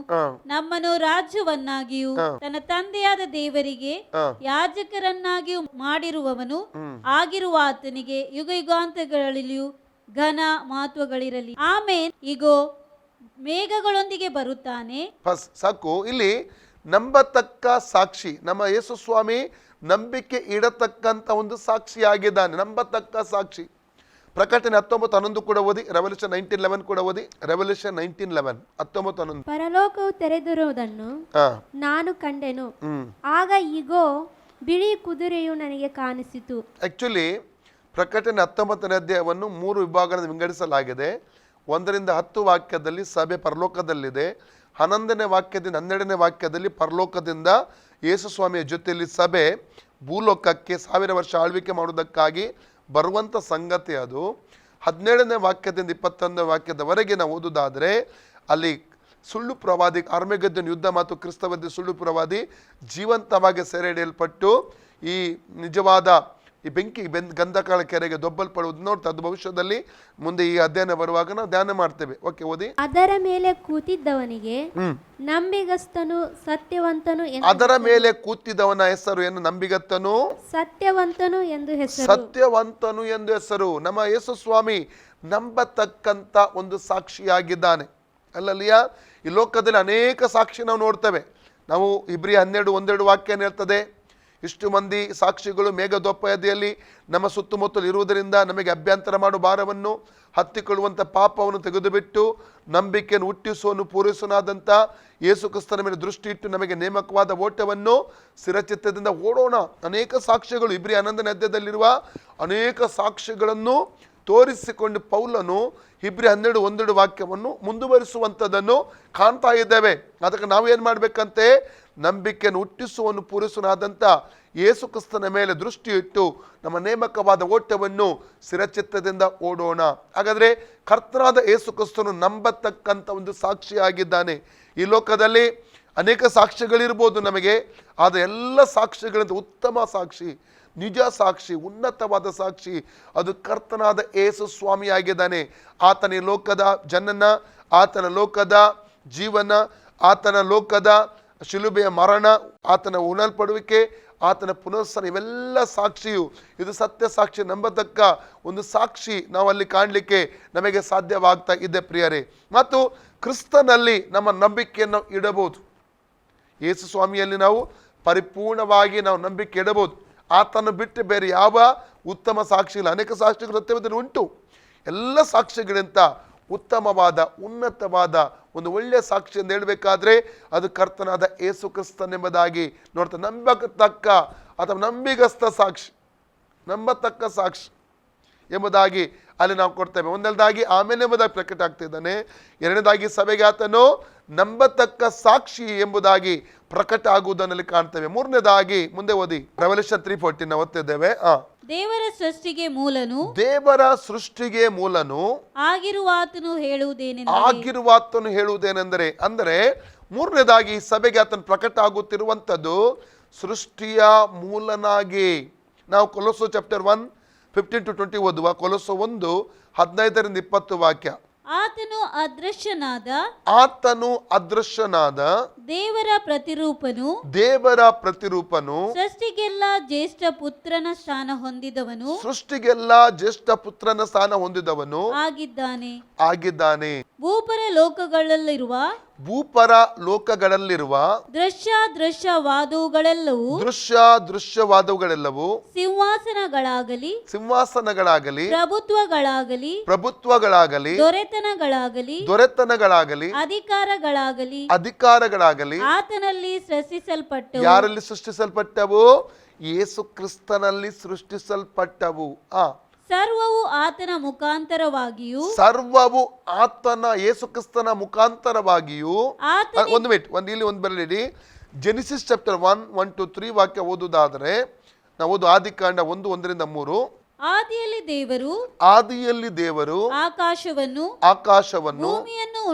ನಮ್ಮನ್ನು ರಾಜ್ಯವನ್ನಾಗಿಯೂ ತನ್ನ ತಂದೆಯಾದ ದೇವರಿಗೆ ಯಾಜಕರನ್ನಾಗಿಯೂ ಮಾಡಿರುವವನು ಆಗಿರುವ ಆತನಿಗೆ ಯುಗ ಯುಗಾಂತಗಳಲ್ಲಿಯೂ ಘನ ಮಹತ್ವಗಳಿರಲಿ. ಆಮೇನ್. ಇಗೋ ಮೇಘಗಳೊಂದಿಗೆ ಬರುತ್ತಾನೆ. ಸಾಕು. ಇಲ್ಲಿ ನಂಬತಕ್ಕ ಸಾಕ್ಷಿ, ನಮ್ಮ ಯೇಸು ಸ್ವಾಮಿ ನಂಬಿಕೆ ಇಡತಕ್ಕಂತ ಒಂದು ಸಾಕ್ಷಿಯಾಗಿದ್ದಾನೆ. ನಂಬತಕ್ಕ ಸಾಕ್ಷಿ. ಪ್ರಕಟಣೆ 19:11 ಕೂಡ ಓದಿ. ರೆವಲ್ಯೂಷನ್ 19:11 ಕೂಡ ಓದಿ. ರೆವಲ್ಯೂಷನ್ 19:11 19:11. ಪರಲೋಕವು ತೆರೆದಿರುವುದನ್ನು ನಾನು ಕಂಡೆನು, ಆಗ ಇಗೋ ಬಿಳಿ ಕುದುರೆಯು ನನಗೆ ಕಾಣಿಸಿತು. ಆಕ್ಚುಲಿ ಪ್ರಕಟಣೆ 19ನೇ ಅಧ್ಯಾಯವನ್ನು 3 ವಿಭಾಗಗಳನ್ನು ವಿಂಗಡಿಸಲಾಗಿದೆ. 1ರಿಂದ 10 ವಾಕ್ಯದಲ್ಲಿ ಸಭೆ ಪರಲೋಕದಲ್ಲಿದೆ. 11ನೇ ವಾಕ್ಯದಿಂದ 12ನೇ ವಾಕ್ಯದಲ್ಲಿ ಪರಲೋಕದಿಂದ ಯೇಸು ಸ್ವಾಮಿಯ ಜೊತೆಯಲ್ಲಿ ಸಭೆ ಭೂಲೋಕಕ್ಕೆ 1000 ವರ್ಷ ಆಳ್ವಿಕೆ ಮಾಡುವುದಕ್ಕಾಗಿ ಬರುವಂಥ ಸಂಗತಿ ಅದು. 17ನೇ ವಾಕ್ಯದಿಂದ 21ನೇ ವಾಕ್ಯದವರೆಗೆ ನಾವು ಓದುವುದಾದರೆ ಅಲ್ಲಿ ಸುಳ್ಳು ಪ್ರವಾದಿ, ಆರ್ಮೆಗೆದ್ದೋನ್ ಯುದ್ಧ ಮತ್ತು ಕ್ರಿಸ್ತವಾದಿ ಸುಳ್ಳು ಪ್ರವಾದಿ ಜೀವಂತವಾಗಿ ಸೆರೆ ಹಿಡಿಯಲ್ಪಟ್ಟು ಈ ನಿಜವಾದ ಈ ಬೆಂಕಿ ಗಂಧಕಾಳ ಕೆರೆಗೆ ದೊಬ್ಬಲ್ಪಡುವುದು ನೋಡ್ತಾ, ಅದು ಭವಿಷ್ಯದಲ್ಲಿ ಮುಂದೆ ಈ ಅಧ್ಯಯನ ಬರುವಾಗ ನಾವು ಧ್ಯಾನ ಮಾಡ್ತೇವೆ. ಓಕೆ, ಓದಿ. ಅದರ ಮೇಲೆ ಕೂತಿದ್ದವನಿಗೆ ನಂಬಿಗಸ್ತನು ಸತ್ಯವಂತನು, ಅದರ ಮೇಲೆ ಕೂತಿದ್ದವನ ಹೆಸರು ಏನು? ನಂಬಿಗಸ್ತನು ಸತ್ಯವಂತನು ಎಂದು ಹೆಸರು. ನಮ್ಮ ಯೇಸು ಸ್ವಾಮಿ ನಂಬತಕ್ಕಂತ ಒಂದು ಸಾಕ್ಷಿಯಾಗಿದ್ದಾನೆ. ಅಲ್ಲಲ್ಲಿಯಾ? ಈ ಲೋಕದಲ್ಲಿ ಅನೇಕ ಸಾಕ್ಷಿ ನಾವು ನೋಡ್ತೇವೆ. ನಾವು ಇಬ್ರಿಯ 12:1-2 ವಾಕ್ಯ ಹೇಳ್ತದೆ, ಇಷ್ಟು ಮಂದಿ ಸಾಕ್ಷಿಗಳು ಮೇಘದೊಪ್ಪಯದಿಯಲ್ಲಿ ನಮ್ಮ ಸುತ್ತಮುತ್ತಲು ಇರುವುದರಿಂದ ನಮಗೆ ಅಭ್ಯಂತರ ಮಾಡುವ ಭಾರವನ್ನು ಹತ್ತಿಕೊಳ್ಳುವಂಥ ಪಾಪವನ್ನು ತೆಗೆದುಬಿಟ್ಟು ನಂಬಿಕೆಯನ್ನು ಹುಟ್ಟಿಸುವನು ಪೂರೈಸುವನಾದಂಥ ಯೇಸು ಕ್ರಿಸ್ತನ ಮೇಲೆ ದೃಷ್ಟಿ ಇಟ್ಟು ನಮಗೆ ನೇಮಕವಾದ ಓಟವನ್ನು ಸ್ಥಿರಚಿತ್ತದಿಂದ ಓಡೋಣ. ಅನೇಕ ಸಾಕ್ಷಿಗಳು ಇಬ್ರಿಯ 11ನೇ ಅಧ್ಯಾಯದಲ್ಲಿರುವ ಅನೇಕ ಸಾಕ್ಷಿಗಳನ್ನು ತೋರಿಸಿಕೊಂಡು ಪೌಲನು ಇಬ್ರಿಯ 12:1-2 ವಾಕ್ಯವನ್ನು ಮುಂದುವರಿಸುವಂಥದ್ದನ್ನು ಕಾಣ್ತಾ ಇದ್ದೇವೆ. ಅದಕ್ಕೆ ನಾವು ಏನು ಮಾಡಬೇಕಂತೆ? ನಂಬಿಕೆಯನ್ನು ಹುಟ್ಟಿಸುವನ್ನು ಪೂರೈಸುವನಾದಂಥ ಯೇಸು ಕ್ರಿಸ್ತನ ಮೇಲೆ ದೃಷ್ಟಿ ಇಟ್ಟು ನಮ್ಮ ನೇಮಕವಾದ ಓಟವನ್ನು ಸ್ಥಿರಚಿತ್ತದಿಂದ ಓಡೋಣ. ಹಾಗಾದರೆ ಕರ್ತನಾದ ಯೇಸು ಕ್ರಿಸ್ತನು ನಂಬತಕ್ಕಂಥ ಒಂದು ಸಾಕ್ಷಿಯಾಗಿದ್ದಾನೆ. ಈ ಲೋಕದಲ್ಲಿ ಅನೇಕ ಸಾಕ್ಷಿಗಳಿರ್ಬೋದು ನಮಗೆ, ಆದರೆ ಎಲ್ಲ ಸಾಕ್ಷಿಗಳಿಂದ ಉತ್ತಮ ಸಾಕ್ಷಿ, ನಿಜ ಸಾಕ್ಷಿ, ಉನ್ನತವಾದ ಸಾಕ್ಷಿ ಅದು ಕರ್ತನಾದ ಯೇಸು ಸ್ವಾಮಿಯಾಗಿದ್ದಾನೆ. ಆತನ ಲೋಕದ ಜನನ, ಆತನ ಲೋಕದ ಜೀವನ, ಆತನ ಲೋಕದ ಶಿಲುಬೆಯ ಮರಣ, ಆತನ ಉಣಲ್ಪಡುವಿಕೆ, ಆತನ ಪುನರುತ್ಥಾನ, ಇವೆಲ್ಲ ಸಾಕ್ಷಿಯು ಇದು ಸತ್ಯ ಸಾಕ್ಷಿ, ನಂಬತಕ್ಕ ಒಂದು ಸಾಕ್ಷಿ ನಾವಲ್ಲಿ ಕಾಣಲಿಕ್ಕೆ ನಮಗೆ ಸಾಧ್ಯವಾಗ್ತಾ ಇದೆ ಪ್ರಿಯರೇ. ಮತ್ತು ಕ್ರಿಸ್ತನಲ್ಲಿ ನಮ್ಮ ನಂಬಿಕೆಯನ್ನು ಇಡಬಹುದು. ಯೇಸು ಸ್ವಾಮಿಯಲ್ಲಿ ನಾವು ಪರಿಪೂರ್ಣವಾಗಿ ನಾವು ನಂಬಿಕೆ ಇಡಬಹುದು. ಆತನು ಬಿಟ್ಟು ಬೇರೆ ಯಾವ ಉತ್ತಮ ಸಾಕ್ಷಿ ಇಲ್ಲ. ಅನೇಕ ಸಾಕ್ಷಿಗಳು ಸತ್ಯವೇದದಲ್ಲಿ ಉಂಟು. ಎಲ್ಲ ಸಾಕ್ಷಿಗಳಿಂತ ಉತ್ತಮವಾದ ಉನ್ನತವಾದ ಒಂದು ಒಳ್ಳೆಯ ಸಾಕ್ಷಿ ಎಂದು ಹೇಳಬೇಕಾದ್ರೆ ಅದು ಕರ್ತನಾದ ಯೇಸು ಕ್ರಿಸ್ತನೆಂಬುದಾಗಿ ನೋಡ್ತಾ ನಂಬತಕ್ಕ ಅಥವಾ ನಂಬಿಗಸ್ತ ಸಾಕ್ಷಿ, ನಂಬತಕ್ಕ ಸಾಕ್ಷಿ ಎಂಬುದಾಗಿ ಅಲ್ಲಿ ನಾವು ಕೊಡ್ತೇವೆ. ಒಂದನೇದಾಗಿ ಆಮೇಲೆ ಎಂಬುದಾಗಿ ಪ್ರಕಟ ಆಗ್ತಿದ್ದಾನೆ. ಎರಡನೇದಾಗಿ ಸಭೆಗೆ ಆತನು ನಂಬತಕ್ಕ ಸಾಕ್ಷಿ ಎಂಬುದಾಗಿ ಪ್ರಕಟ ಆಗುವುದನ್ನಲ್ಲಿ ಕಾಣ್ತೇವೆ. ಮೂರನೇದಾಗಿ ಮುಂದೆ ಓದಿ, ರೆವಲ್ಯೂಷನ್ 3:14 ನಾವು ಓದ್ತಿದ್ದೇವೆ. ದೇವರ ಸೃಷ್ಟಿಗೆ ಮೂಲನು, ದೇವರ ಸೃಷ್ಟಿಗೆ ಮೂಲನು ಆಗಿರುವಾತನು ಹೇಳುವುದೇನೆಂದರೆ ಅಂದರೆ ಮೂರನೇದಾಗಿ ಸಭೆಗೆ ಆತನು ಪ್ರಕಟ ಆಗುತ್ತಿರುವಂಥದ್ದು ಸೃಷ್ಟಿಯ ಮೂಲನಾಗಿ. ನಾವು ಕೊಲೊಸ್ಸೆ ಚಾಪ್ಟರ್ 1:15-20 ಓದುವ. ಕೊಲೊಸ್ಸೆ 1:15-20 ವಾಕ್ಯ. ಆತನು ಅದೃಶ್ಯನಾದ ದೇವರ ಪ್ರತಿರೂಪನು ಸೃಷ್ಟಿಗೆಲ್ಲ ಜ್ಯೇಷ್ಠ ಪುತ್ರನ ಸ್ಥಾನ ಹೊಂದಿದವನು ಆಗಿದ್ದಾನೆ. ಭೂಪರ ಲೋಕಗಳಲ್ಲಿರುವ ದೃಶ್ಯವಾದವುಗಳೆಲ್ಲವೂ ಸಿಂಹಾಸನಗಳಾಗಲಿ ಪ್ರಭುತ್ವಗಳಾಗಲಿ ದೊರೆತನಗಳಾಗಲಿ ಅಧಿಕಾರಗಳಾಗಲಿ ಆತನಲ್ಲಿ ಸೃಷ್ಟಿಸಲ್ಪಟ್ಟವು. ಯಾರಲ್ಲಿ ಸೃಷ್ಟಿಸಲ್ಪಟ್ಟವು? ಯೇಸು ಕ್ರಿಸ್ತನಲ್ಲಿ ಸೃಷ್ಟಿಸಲ್ಪಟ್ಟವು. ಸರ್ವವು ಆತನ ಮುಖಾಂತರವಾಗಿಯೂ ಯೇಸು ಕ್ರಿಸ್ತನ ಮುಖಾಂತರವಾಗಿಯೂ ಇಲ್ಲಿ ಒಂದು ಬರಲಿಡಿ. ಜೆನಿಸಿಸ್ ಚಾಪ್ಟರ್ 1:1-3 ವಾಕ್ಯ ಓದುವುದಾದರೆ ನಾವು ಓದು. ಆದಿಕಾಂಡ 1:1-3. ಆದಿಯಲ್ಲಿ ದೇವರು ಆಕಾಶವನ್ನು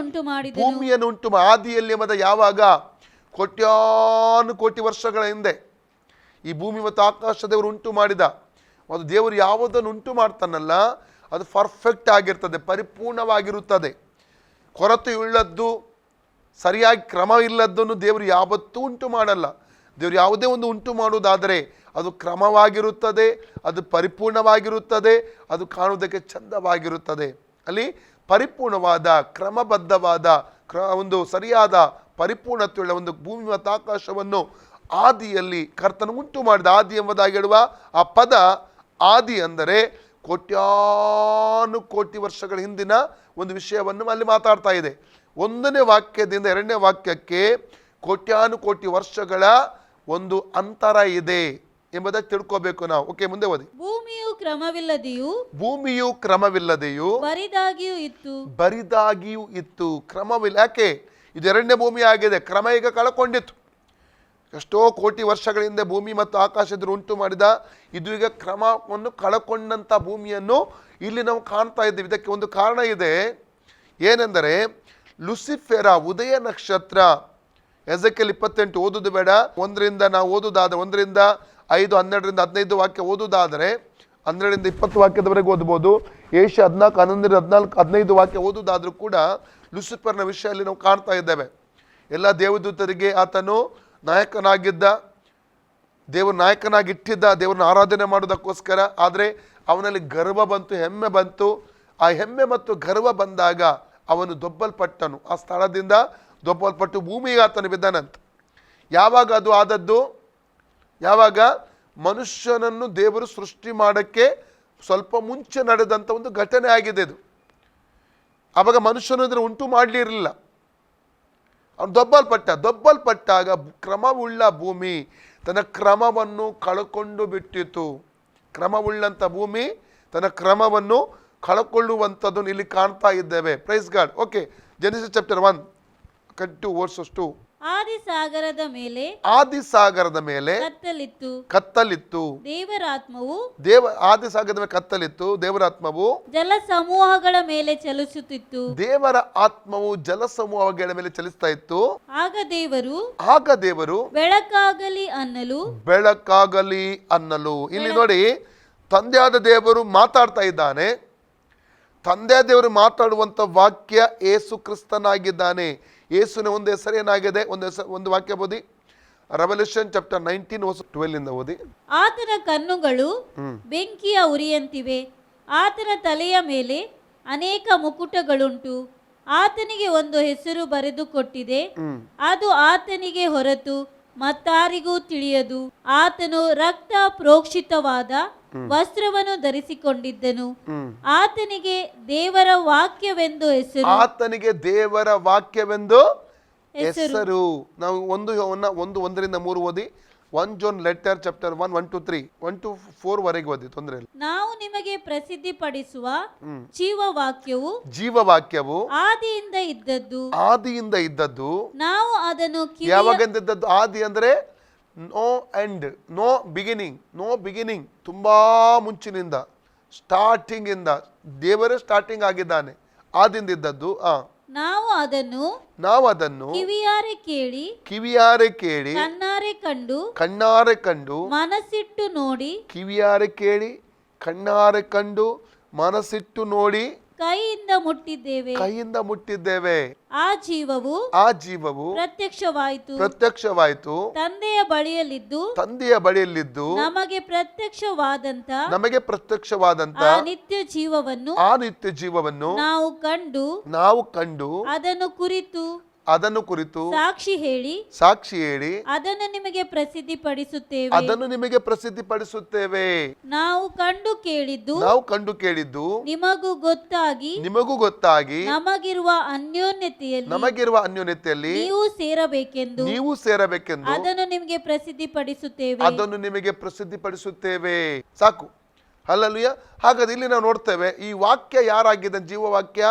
ಭೂಮಿಯನ್ನು ಉಂಟು ಆದಿಯಲ್ಲಿ ಎಂಬುದ ಯಾವಾಗ? ಕೋಟಿ ವರ್ಷಗಳ ಹಿಂದೆ ಈ ಭೂಮಿ ಮತ್ತು ಆಕಾಶ ದೇವರು ಉಂಟು ಮಾಡಿದ. ಅದು ದೇವರು ಯಾವುದನ್ನು ಉಂಟು ಮಾಡ್ತಾನಲ್ಲ ಅದು ಪರ್ಫೆಕ್ಟ್ ಆಗಿರ್ತದೆ, ಪರಿಪೂರ್ಣವಾಗಿರುತ್ತದೆ. ಕೊರತೆ ಉಳ್ಳದ್ದು, ಸರಿಯಾಗಿ ಕ್ರಮ ಇಲ್ಲದ್ದನ್ನು ದೇವರು ಯಾವತ್ತೂ ಉಂಟು ಮಾಡಲ್ಲ. ದೇವರು ಯಾವುದೇ ಒಂದು ಉಂಟು ಮಾಡುವುದಾದರೆ ಅದು ಕ್ರಮವಾಗಿರುತ್ತದೆ, ಅದು ಪರಿಪೂರ್ಣವಾಗಿರುತ್ತದೆ, ಅದು ಕಾಣುವುದಕ್ಕೆ ಚಂದವಾಗಿರುತ್ತದೆ. ಅಲ್ಲಿ ಪರಿಪೂರ್ಣವಾದ ಕ್ರಮಬದ್ಧವಾದ ಒಂದು ಸರಿಯಾದ ಪರಿಪೂರ್ಣತೆಯುಳ್ಳ ಒಂದು ಭೂಮಿ ಮತ್ತು ಆಕಾಶವನ್ನು ಆದಿಯಲ್ಲಿ ಕರ್ತನು ಉಂಟು ಮಾಡಿದ. ಆದಿ ಎಂಬುದಾಗಿ ಹೇಳುವ ಆ ಪದ ಆದಿ ಅಂದರೆ ಕೋಟಿ ವರ್ಷಗಳ ಹಿಂದಿನ ಒಂದು ವಿಷಯವನ್ನು ಅಲ್ಲಿ ಮಾತಾಡ್ತಾ ಇದೆ. 1ನೇ ವಾಕ್ಯದಿಂದ 2ನೇ ವಾಕ್ಯಕ್ಕೆ ಕೋಟಿ ವರ್ಷಗಳ ಒಂದು ಅಂತರ ಇದೆ ಎಂಬುದಾಗಿ ತಿಳ್ಕೋಬೇಕು ನಾವು. ಓಕೆ, ಮುಂದೆ ಓದಿ. ಭೂಮಿಯು ಕ್ರಮವಿಲ್ಲದೆಯೂ ಬರಿದಾಗಿಯೂ ಇತ್ತು. ಕ್ರಮವಿಲ್ಲ. ಯಾಕೆ? ಇದು 2ನೇ ಭೂಮಿ ಆಗಿದೆ. ಕ್ರಮ ಈಗ ಕಳಕೊಂಡಿತ್ತು. ಎಷ್ಟೋ ಕೋಟಿ ವರ್ಷಗಳ ಹಿಂದೆ ಭೂಮಿ ಮತ್ತು ಆಕಾಶ ಉಂಟು ಮಾಡಿದ. ಇದು ಈಗ ಕ್ರಮವನ್ನು ಕಳಕೊಂಡಂಥ ಭೂಮಿಯನ್ನು ಇಲ್ಲಿ ನಾವು ಕಾಣ್ತಾ ಇದ್ದೀವಿ. ಇದಕ್ಕೆ ಒಂದು ಕಾರಣ ಇದೆ. ಏನೆಂದರೆ ಲುಸಿಫೆರ, ಉದಯ ನಕ್ಷತ್ರ. ಎಜೆಕಿಯೇಲ್ 28 ಓದುದು ಬೇಡ. 1ರಿಂದ ನಾವು ಓದುದಾದರೆ 1:5, 12-15 ವಾಕ್ಯ ಓದುದಾದರೆ 12-20 ವಾಕ್ಯದವರೆಗೆ ಓದ್ಬೋದು. ಏಷ್ಯ 14, 11-15 ವಾಕ್ಯ ಓದುದಾದ್ರೂ ಕೂಡ ಲುಸಿಫರ್ನ ವಿಷಯದಲ್ಲಿ ನಾವು ಕಾಣ್ತಾ ಇದ್ದೇವೆ. ಎಲ್ಲ ದೇವದೂತರಿಗೆ ಆತನು ನಾಯಕನಾಗಿದ್ದ, ದೇವರು ನಾಯಕನಾಗಿಟ್ಟಿದ್ದ, ದೇವರನ್ನ ಆರಾಧನೆ ಮಾಡೋದಕ್ಕೋಸ್ಕರ. ಆದರೆ ಅವನಲ್ಲಿ ಗರ್ವ ಬಂತು, ಹೆಮ್ಮೆ ಬಂತು. ಆ ಹೆಮ್ಮೆ ಮತ್ತು ಗರ್ವ ಬಂದಾಗ ಅವನು ದೊಬ್ಬಲ್ಪಟ್ಟನು. ಆ ಸ್ಥಳದಿಂದ ದೊಬ್ಬಲ್ಪಟ್ಟು ಭೂಮಿಗೆ ಆತನು ಬಿದ್ದನಂತ. ಯಾವಾಗ ಅದು ಆದದ್ದು? ಯಾವಾಗ ಮನುಷ್ಯನನ್ನು ದೇವರು ಸೃಷ್ಟಿ ಮಾಡೋಕ್ಕೆ ಸ್ವಲ್ಪ ಮುಂಚೆ ನಡೆದಂಥ ಒಂದು ಘಟನೆ ಆಗಿದೆ ಇದು. ಆವಾಗ ಮನುಷ್ಯನು ಇದನ್ನು ಉಂಟು ಮಾಡಲಿರಲಿಲ್ಲ. ಅವನು ದೊಬ್ಬಲ್ಪಟ್ಟಾಗ ಕ್ರಮವುಳ್ಳ ಭೂಮಿ ತನ್ನ ಕ್ರಮವನ್ನು ಕಳ್ಕೊಂಡು ಬಿಟ್ಟಿತು. ಕ್ರಮವುಳ್ಳಂಥ ಭೂಮಿ ತನ್ನ ಕ್ರಮವನ್ನು ಕಳ್ಕೊಳ್ಳುವಂಥದ್ದನ್ನು ಇಲ್ಲಿ ಕಾಣ್ತಾ ಇದ್ದೇವೆ. Price God. Okay, Genesis chapter 1:2 ಆದಿಸಾಗರದ ಮೇಲೆ ಕತ್ತಲಿತ್ತು. ಆದಿಸಾಗರದ ಮೇಲೆ ಕತ್ತಲಿತ್ತು. ದೇವರ ಆತ್ಮವು ಜಲಸಮೂಹಗಳ ಮೇಲೆ ಚಲಿಸುತ್ತಿತ್ತು. ದೇವರ ಆತ್ಮವು ಜಲಸಮೂಹಗಳ ಮೇಲೆ ಚಲಿಸ್ತಾ ಇತ್ತು. ಆಗ ದೇವರು ಬೆಳಕಾಗಲಿ ಅನ್ನಲು. ಇಲ್ಲಿ ನೋಡಿ, ತಂದೆಯಾದ ದೇವರು ಮಾತಾಡ್ತಾ ಇದ್ದಾನೆ. ತಂದೆಯ ದೇವರು ಮಾತಾಡುವಂಥ ವಾಕ್ಯ ಯೇಸು ಕ್ರಿಸ್ತನಾಗಿದ್ದಾನೆ. ಯೇಸುವಿನ ಒಂದು ಹೆಸರು ಏನಾಗಿದೆ? ಒಂದು ವಾಕ್ಯ ಓದಿ. ರೆವಲ್ಯೂಷನ್ ಚಾಪ್ಟರ್ 19:12 ಓದಿ. ಆತನ ಕಣ್ಣುಗಳು ಬೆಂಕಿಯ ಉರಿಯಂತಿವೆ. ಆತನ ತಲೆಯ ಮೇಲೆ ಅನೇಕ ಮುಕುಟಗಳುಂಟು. ಆತನಿಗೆ ಒಂದು ಹೆಸರು ಬರೆದು ಕೊಟ್ಟಿದೆ. ಅದು ಆತನಿಗೆ ಹೊರತು ಮತ್ತಾರಿಗೂ ತಿಳಿಯದು. ಆತನು ರಕ್ತ ಪ್ರೋಕ್ಷಿತವಾದ ವಸ್ತ್ರವನ್ನು ಧರಿಸಿಕೊಂಡಿದ್ದನು. ಆತನಿಗೆ ದೇವರ ವಾಕ್ಯವೆಂದು ಹೆಸರು. ಆತನಿಗೆ ದೇವರ ವಾಕ್ಯವೆಂದು ಹೆಸರು. ನಾವು ಒಂದರಿಂದ 3 ಓದಿ. 1 John letter chapter 1 1 to 3 1 to 4 ವರೆಗೆ ಓದಿ, ತೊಂದರೆ ಇಲ್ಲ. ನಾವು ನಿಮಗೆ ಪ್ರಸಿದ್ಧಿಪಡಿಸುವ ಜೀವವಾಕ್ಯವು ಜೀವವಾಕ್ಯವು ಆದಿಯಿಂದ ಇದ್ದದ್ದು. ಆದಿಯಿಂದ ಇದ್ದದ್ದು. ನಾವು ಅದನ್ನು ಯಾವಾಗಿಂದ ಇದ್ದದ್ದು? ಆದಿ ಅಂದ್ರೆ ನೋ ಎಂಡ್, ನೋ ಬಿಗಿನಿಂಗ್, ತುಂಬಾ ಮುಂಚಿನಿಂದ, ಸ್ಟಾರ್ಟಿಂಗ್ ಇಂದ ದೇವರೇ ಸ್ಟಾರ್ಟಿಂಗ್ ಆಗಿದ್ದಾನೆ. ಆದಿಂದ ಇದ್ದದ್ದು. ನಾವು ಅದನ್ನು ಕಿವಿಯಾರೆ ಕೇಳಿ ಕಣ್ಣಾರೆ ಕಂಡು ಮನಸ್ಸಿಟ್ಟು ನೋಡಿ, ಕಿವಿಯಾರೆ ಕೇಳಿ ಕಣ್ಣಾರೆ ಕಂಡು ಮನಸ್ಸಿಟ್ಟು ನೋಡಿ ಕೈಯಿಂದ ಮುಟ್ಟಿದ್ದೇವೆ. ಆ ಜೀವವು ಪ್ರತ್ಯಕ್ಷವಾಯಿತು. ತಂದೆಯ ಬಳಿಯಲ್ಲಿದ್ದು ನಮಗೆ ಪ್ರತ್ಯಕ್ಷವಾದಂತ ಆ ನಿತ್ಯ ಜೀವವನ್ನು ನಾವು ಕಂಡು ಅದನ್ನು ಕುರಿತು ಸಾಕ್ಷಿ ಹೇಳಿ ಅದನ್ನು ನಿಮಗೆ ಪ್ರಸಿದ್ಧಿಪಡಿಸುತ್ತೇವೆ. ನಾವು ಕಂಡು ಕೇಳಿದ್ದು ನಿಮಗೂ ಗೊತ್ತಾಗಿ ನಮಗಿರುವ ಅನ್ಯೋನ್ಯತೆಯಲ್ಲಿ ನೀವು ಸೇರಬೇಕೆಂದು ಅದನ್ನು ನಿಮಗೆ ಪ್ರಸಿದ್ಧಿಪಡಿಸುತ್ತೇವೆ. ಸಾಕು. ಹಲ್ಲೆಲೂಯಾ. ಹಾಗಾದ್ರೆ ಇಲ್ಲಿ ನಾವು ನೋಡ್ತೇವೆ ಈ ವಾಕ್ಯ ಯಾರಾಗಿದೆ? ಜೀವವಾಕ್ಯ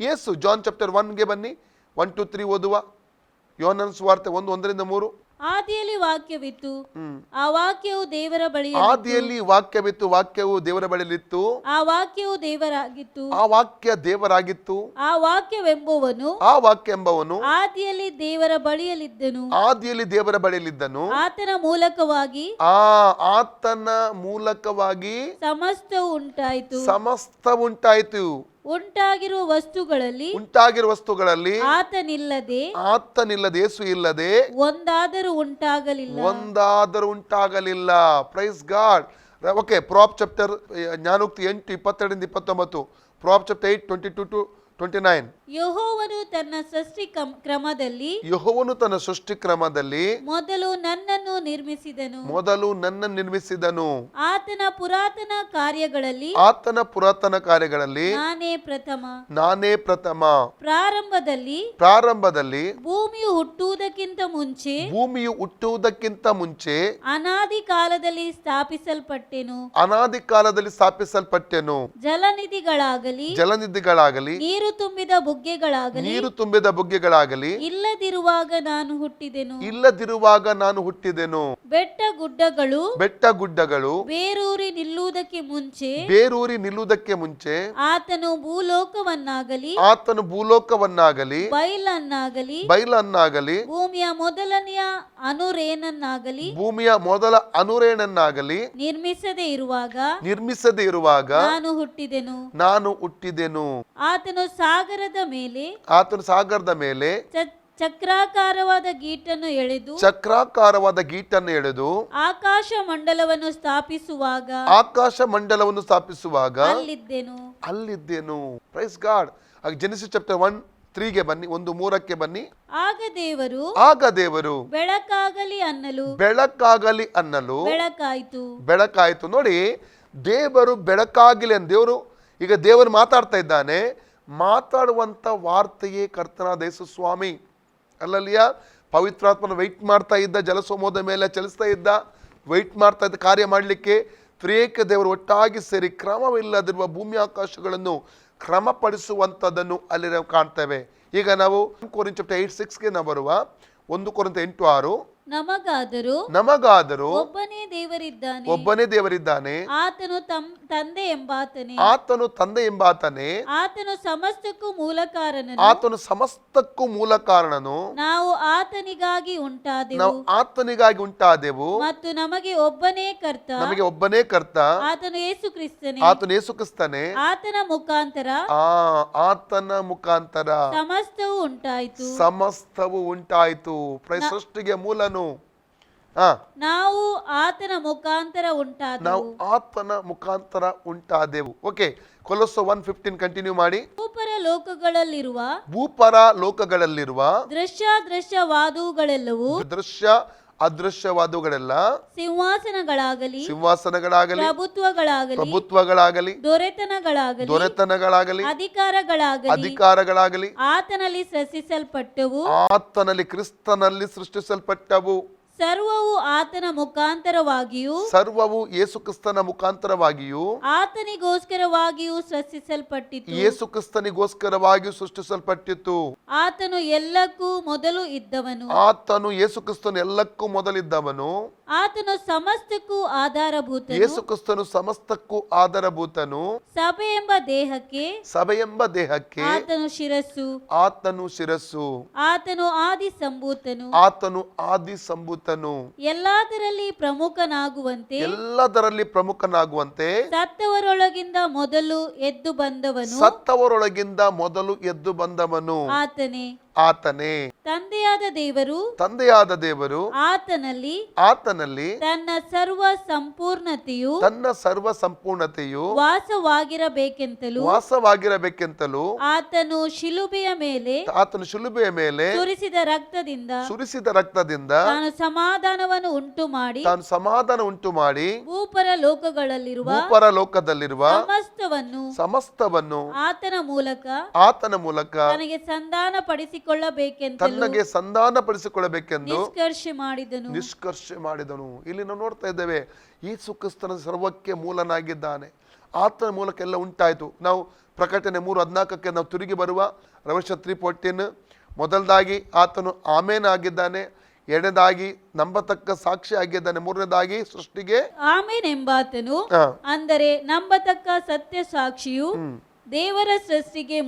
ಯೇಸು. ಜಾನ್ ಚಾಪ್ಟರ್ 1ಗೆ ಬನ್ನಿ. 1 to 3 ಓದುವ. ಯೋಹನನ ಸುವಾರ್ತೆ 1:1 3. ಆದಿಯಲ್ಲಿ ವಾಕ್ಯವಿತ್ತು, ಆ ವಾಕ್ಯವು ದೇವರ ಬಳಿಯಲ್ಲಿ. ಆದಿಯಲ್ಲಿ ವಾಕ್ಯವಿತ್ತು, ವಾಕ್ಯವು ದೇವರ ಬಳಿಯಲ್ಲಿತ್ತು. ಆ ವಾಕ್ಯವು ದೇವರಾಗಿತ್ತು. ಆ ವಾಕ್ಯ ದೇವರಾಗಿತ್ತು. ಆ ವಾಕ್ಯವೆಂಬುವನು ಆದಿಯಲ್ಲಿ ದೇವರ ಬಳಿಯಲ್ಲಿದ್ದನು. ಆತನ ಮೂಲಕವಾಗಿ ಸಮಸ್ತವು ಉಂಟಾಯಿತು. ಉಂಟಾಗಿರುವ ವಸ್ತುಗಳಲ್ಲಿ ಆತನಿಲ್ಲದೆ ಯೇಸು ಇಲ್ಲದೆ ಒಂದಾದರೂ ಉಂಟಾಗಲಿಲ್ಲ. Praise God. Okay. Prov chapter ಜ್ಞಾನೋಕ್ತಿ 8 22-29. Prov chapter 8 22 to 29. ಯೆಹೋವನು ತನ್ನ ಸೃಷ್ಟಿ ಕ್ರಮದಲ್ಲಿ ಮೊದಲು ನನ್ನನ್ನು ನಿರ್ಮಿಸಿದನು. ಆತನ ಪುರಾತನ ಕಾರ್ಯಗಳಲ್ಲಿ ನಾನೇ ಪ್ರಥಮ. ಪ್ರಾರಂಭದಲ್ಲಿ ಭೂಮಿಯು ಹುಟ್ಟುವುದಕ್ಕಿಂತ ಮುಂಚೆ ಅನಾದಿ ಕಾಲದಲ್ಲಿ ಸ್ಥಾಪಿಸಲ್ಪಟ್ಟೆನು. ಜಲನಿಧಿಗಳಾಗಲಿ ನೀರು ತುಂಬಿದ ಬುಗ್ಗೆಗಳಾಗಲಿ ಇಲ್ಲದಿರುವಾಗ ನಾನು ಹುಟ್ಟಿದೆನು. ಬೆಟ್ಟಗುಡ್ಡಗಳು ಬೇರೂರಿ ನಿಲ್ಲುವುದಕ್ಕೆ ಮುಂಚೆ ಆತನು ಭೂಲೋಕವನ್ನಾಗಲಿ ಬಯಲನ್ನಾಗಲಿ ಭೂಮಿಯ ಮೊದಲ ಅನುರೇಣನ್ನಾಗಲಿ ನಿರ್ಮಿಸದೇ ಇರುವಾಗ ನಾನು ಹುಟ್ಟಿದೆನು. ಆತನು ಸಾಗರದ ಮೇಲೆ ಚಕ್ರಾಕಾರವಾದ ಗೀಟನ್ನು ಎಳೆದು ಆಕಾಶ ಮಂಡಲವನ್ನು ಸ್ಥಾಪಿಸುವಾಗ ಅಲ್ಲಿದ್ದೆನು. Praise God. ಜೆನೆಸಿಸ್ ಚಾಪ್ಟರ್ 1:3ಗೆ ಬನ್ನಿ. 1:3ಕ್ಕೆ ಬನ್ನಿ. ಆಗ ದೇವರು ಬೆಳಕಾಗಲಿ ಅನ್ನಲು ಬೆಳಕಾಯಿತು. ನೋಡಿ, ದೇವರು ಬೆಳಕಾಗಲಿ ಅಂತ ಈಗ ದೇವರು ಮಾತಾಡ್ತಾ ಇದ್ದಾನೆ. ಮಾತಾಡುವಂತ ವಾರ್ತೆಯೇ ಕರ್ತನಾದ ಯೇಸು ಸ್ವಾಮಿ. ಅಲ್ಲಲ್ಲಿಯ ಪವಿತ್ರಾತ್ಮನ ವೆಯ್ಟ್ ಮಾಡ್ತಾ ಇದ್ದ, ಜಲಸಮೂಹದ ಮೇಲೆ ಚಲಿಸ್ತಾ ಇದ್ದ, ವೆಯ್ಟ್ ಮಾಡ್ತಾ ಇದ್ದ ಕಾರ್ಯ ಮಾಡಲಿಕ್ಕೆ. ತ್ರಿಯೇಕ ದೇವರು ಒಟ್ಟಾಗಿ ಸೇರಿ ಕ್ರಮವಿಲ್ಲದಿರುವ ಭೂಮಿ ಆಕಾಶಗಳನ್ನು ಕ್ರಮಪಡಿಸುವಂಥದ್ದನ್ನು ಅಲ್ಲಿ ನಾವು ಕಾಣ್ತೇವೆ. ಈಗ ನಾವು ಕೊರಿಂಥ 8:6ಗೆ ನಾವು ಬರುವ. 1 ಕೊರಿಂಥ 8:6. ನಮಗಾದರೂ ಒಬ್ಬನೇ ದೇವರಿದ್ದಾನೆ. ಆತನು ತಂದೆ ಎಂಬಾತನೇ. ಆತನು ಸಮಸ್ತಕ್ಕೂ ಮೂಲ ಕಾರಣನು. ನಾವು ಆತನಿಗಾಗಿ ಉಂಟಾದೆವು ಮತ್ತು ನಮಗೆ ಒಬ್ಬನೇ ಕರ್ತ. ಆತನು ಯೇಸು ಕ್ರಿಸ್ತನೇ. ಆತನ ಮುಖಾಂತರ ಸಮಸ್ತವು ಉಂಟಾಯಿತು. ಸೃಷ್ಟಿಗೆ ಮೂಲನು ನಾವು ಆತನ ಮುಖಾಂತರ ಉಂಟಾದೆವು. ಓಕೆ. ಕೊಲೊಸ್ಸೆ 1:15 ಕಂಟಿನ್ಯೂ ಮಾಡಿ. ಭೂಪರ ಲೋಕಗಳಲ್ಲಿರುವ ದೃಶ್ಯ ಅದೃಶ್ಯವಾದವುಗಳೆಲ್ಲ ಸಿಂಹಾಸನಗಳಾಗಲಿ ಸಿಂಹಾಸನಗಳಾಗಲಿ ಪ್ರಭುತ್ವಗಳಾಗಲಿ ದೊರೆತನಗಳಾಗಲಿ ಅಧಿಕಾರಗಳಾಗಲಿ ಅಧಿಕಾರಗಳಾಗಲಿ ಆತನಲ್ಲಿ ಸೃಷ್ಟಿಸಲ್ಪಟ್ಟವು, ಆತನಲ್ಲಿ ಕ್ರಿಸ್ತನಲ್ಲಿ ಸೃಷ್ಟಿಸಲ್ಪಟ್ಟವು. ಸರ್ವವು ಆತನ ಮುಖಾಂತರವಾಗಿಯೂ ಸರ್ವವು ಯೇಸು ಕ್ರಿಸ್ತನ ಮುಖಾಂತರವಾಗಿಯೂ ಆತನಿಗೋಸ್ಕರವಾಗಿಯೂ ಸೃಷ್ಟಿಸಲ್ಪಟ್ಟಿತು. ಯೇಸು ಕ್ರಿಸ್ತನಿಗೋಸ್ಕರವಾಗಿಯೂ ಸೃಷ್ಟಿಸಲ್ಪಟ್ಟಿತು. ಆತನು ಎಲ್ಲಕ್ಕೂ ಮೊದಲು ಇದ್ದವನು, ಆತನು ಯೇಸು ಕ್ರಿಸ್ತನು ಎಲ್ಲಕ್ಕೂ ಮೊದಲಿದ್ದವನು. ಆತನು ಸಮಸ್ತಕ್ಕೂ ಆಧಾರಭೂತನು. ಯೇಸು ಕ್ರಿಸ್ತನು ಸಮಸ್ತಕ್ಕೂ ಆಧಾರಭೂತನು. ಸಭೆ ಎಂಬ ದೇಹಕ್ಕೆ ಸಭೆಯೆಂಬ ದೇಹಕ್ಕೆ ಆತನು ಶಿರಸ್ಸು. ಆತನು ಶಿರಸ್ಸು. ಆತನು ಆದಿ ಸಂಭೂತನು. ಆತನು ಆದಿ ಸಂಭೂತನು. ಎಲ್ಲದರಲ್ಲಿ ಪ್ರಮುಖನಾಗುವಂತೆ ಎಲ್ಲದರಲ್ಲಿ ಪ್ರಮುಖನಾಗುವಂತೆ ಸತ್ತವರೊಳಗಿಂದ ಮೊದಲು ಎದ್ದು ಬಂದವನು ಸತ್ತವರೊಳಗಿಂದ ಮೊದಲು ಎದ್ದು ಬಂದವನು ಆತನೇ. ಆತನೇ. ತಂದೆಯಾದ ದೇವರು ಆತನಲ್ಲಿ ತನ್ನ ಸರ್ವ ಸಂಪೂರ್ಣತೆಯು ವಾಸವಾಗಿರಬೇಕೆಂತಲೂ ಆತನು ಶಿಲುಬೆಯ ಮೇಲೆ ಸುರಿಸಿದ ರಕ್ತದಿಂದ ತಾನು ಸಮಾಧಾನವನ್ನು ಉಂಟು ಮಾಡಿ ಭೂಪರ ಲೋಕದಲ್ಲಿರುವ ಸಮಸ್ತವನ್ನು ಆತನ ಮೂಲಕ ತನಗೆ ಸಂಧಾನಪಡಿಸಿಕೊಳ್ಳಬೇಕೆಂದು ನಿಷ್ಕರ್ಷೆ ಮಾಡಿದನು. ಇಲ್ಲಿ ನಾವು ನೋಡ್ತಾ ಇದ್ದೇವೆ, ಯೇಸು ಕ್ರಿಸ್ತನ ಸರ್ವಕ್ಕೆ ಮೂಲನಾಗಿದ್ದಾನೆ. ಆತನ ಮೂಲಕ ಎಲ್ಲ ಉಂಟಾಯಿತು. ನಾವು ಪ್ರಕಟಣೆ 3:14 ನಾವು ತಿರುಗಿ ಬರುವ ರೆವಲ್ಯೂಷನ್ 3:14 ಮೊದಲದಾಗಿ ಆತನು ಆಮೇನ್ ಆಗಿದ್ದಾನೆ, ಎರಡನೇದಾಗಿ ನಂಬತಕ್ಕ ಸಾಕ್ಷಿ ಆಗಿದ್ದಾನೆ, ಮೂರನೇದಾಗಿ ಸೃಷ್ಟಿಗೆ ಆಮೇನ್ ಎಂಬಾತನು ಅಂದರೆ ನಂಬತಕ್ಕ ಸತ್ಯ ಸಾಕ್ಷಿಯು ದೇವರ ಸೃಷ್ಟಿಗೆ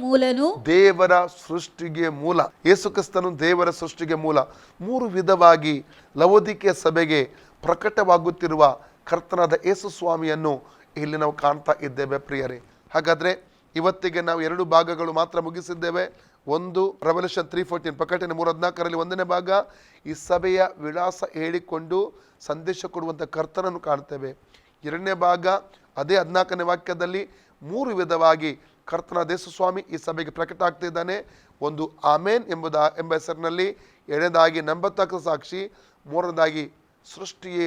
ಮೂಲ. ಯೇಸು ಕ್ರಿಸ್ತನು ದೇವರ ಸೃಷ್ಟಿಗೆ ಮೂಲ. ಮೂರು ವಿಧವಾಗಿ ಲವೋದಿಕೀಯ ಸಭೆಗೆ ಪ್ರಕಟವಾಗುತ್ತಿರುವ ಕರ್ತನಾದ ಯೇಸು ಸ್ವಾಮಿಯನ್ನು ಇಲ್ಲಿ ನಾವು ಕಾಣ್ತಾ ಇದ್ದೇವೆ ಪ್ರಿಯರೇ. ಹಾಗಾದ್ರೆ ಇವತ್ತಿಗೆ ನಾವು 2 ಭಾಗಗಳು ಮಾತ್ರ ಮುಗಿಸಿದ್ದೇವೆ. ಒಂದು ರೆವಲ್ಯೂಷನ್ 3:14 ಪ್ರಕಟಣೆ 3:14 ಒಂದನೇ ಭಾಗ ಈ ಸಭೆಯ ವಿಳಾಸ ಹೇಳಿಕೊಂಡು ಸಂದೇಶ ಕೊಡುವಂಥ ಕರ್ತನನ್ನು ಕಾಣ್ತೇವೆ. ಎರಡನೇ ಭಾಗ ಅದೇ 14ನೇ ವಾಕ್ಯದಲ್ಲಿ 3 ವಿಧವಾಗಿ ಕರ್ತನಾದ ಯೇಸು ಸ್ವಾಮಿ ಈ ಸಭೆಗೆ ಪ್ರಕಟ ಆಗ್ತಿದ್ದಾನೆ. ಒಂದು ಆಮೇನ್ ಎಂಬ ಹೆಸರಿನಲ್ಲಿ, ಎರಡನೇದಾಗಿ ನಂಬತಕ್ಕ ಸಾಕ್ಷಿ, ಮೂರನೇದಾಗಿ ಸೃಷ್ಟಿಯ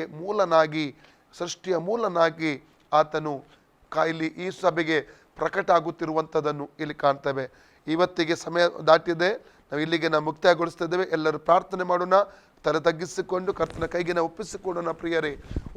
ಮೂಲನಾಗಿ ಆತನು ಇಲ್ಲಿ ಈ ಸಭೆಗೆ ಪ್ರಕಟ ಆಗುತ್ತಿರುವಂಥದ್ದನ್ನು ಇಲ್ಲಿ ಕಾಣ್ತೇವೆ. ಇವತ್ತಿಗೆ ಸಮಯ ದಾಟಿದೆ, ನಾವು ಇಲ್ಲಿಗೆ ಮುಕ್ತಾಯಗೊಳಿಸ್ತಾ ಇದ್ದೇವೆ. ಎಲ್ಲರೂ ಪ್ರಾರ್ಥನೆ ಮಾಡೋಣ, ತಲೆ ತಗ್ಗಿಸಿಕೊಂಡು ಕರ್ತನ ಕೈಗೆ ನಾವು ಒಪ್ಪಿಸಿಕೊಡೋಣ ಪ್ರಿಯರೇ.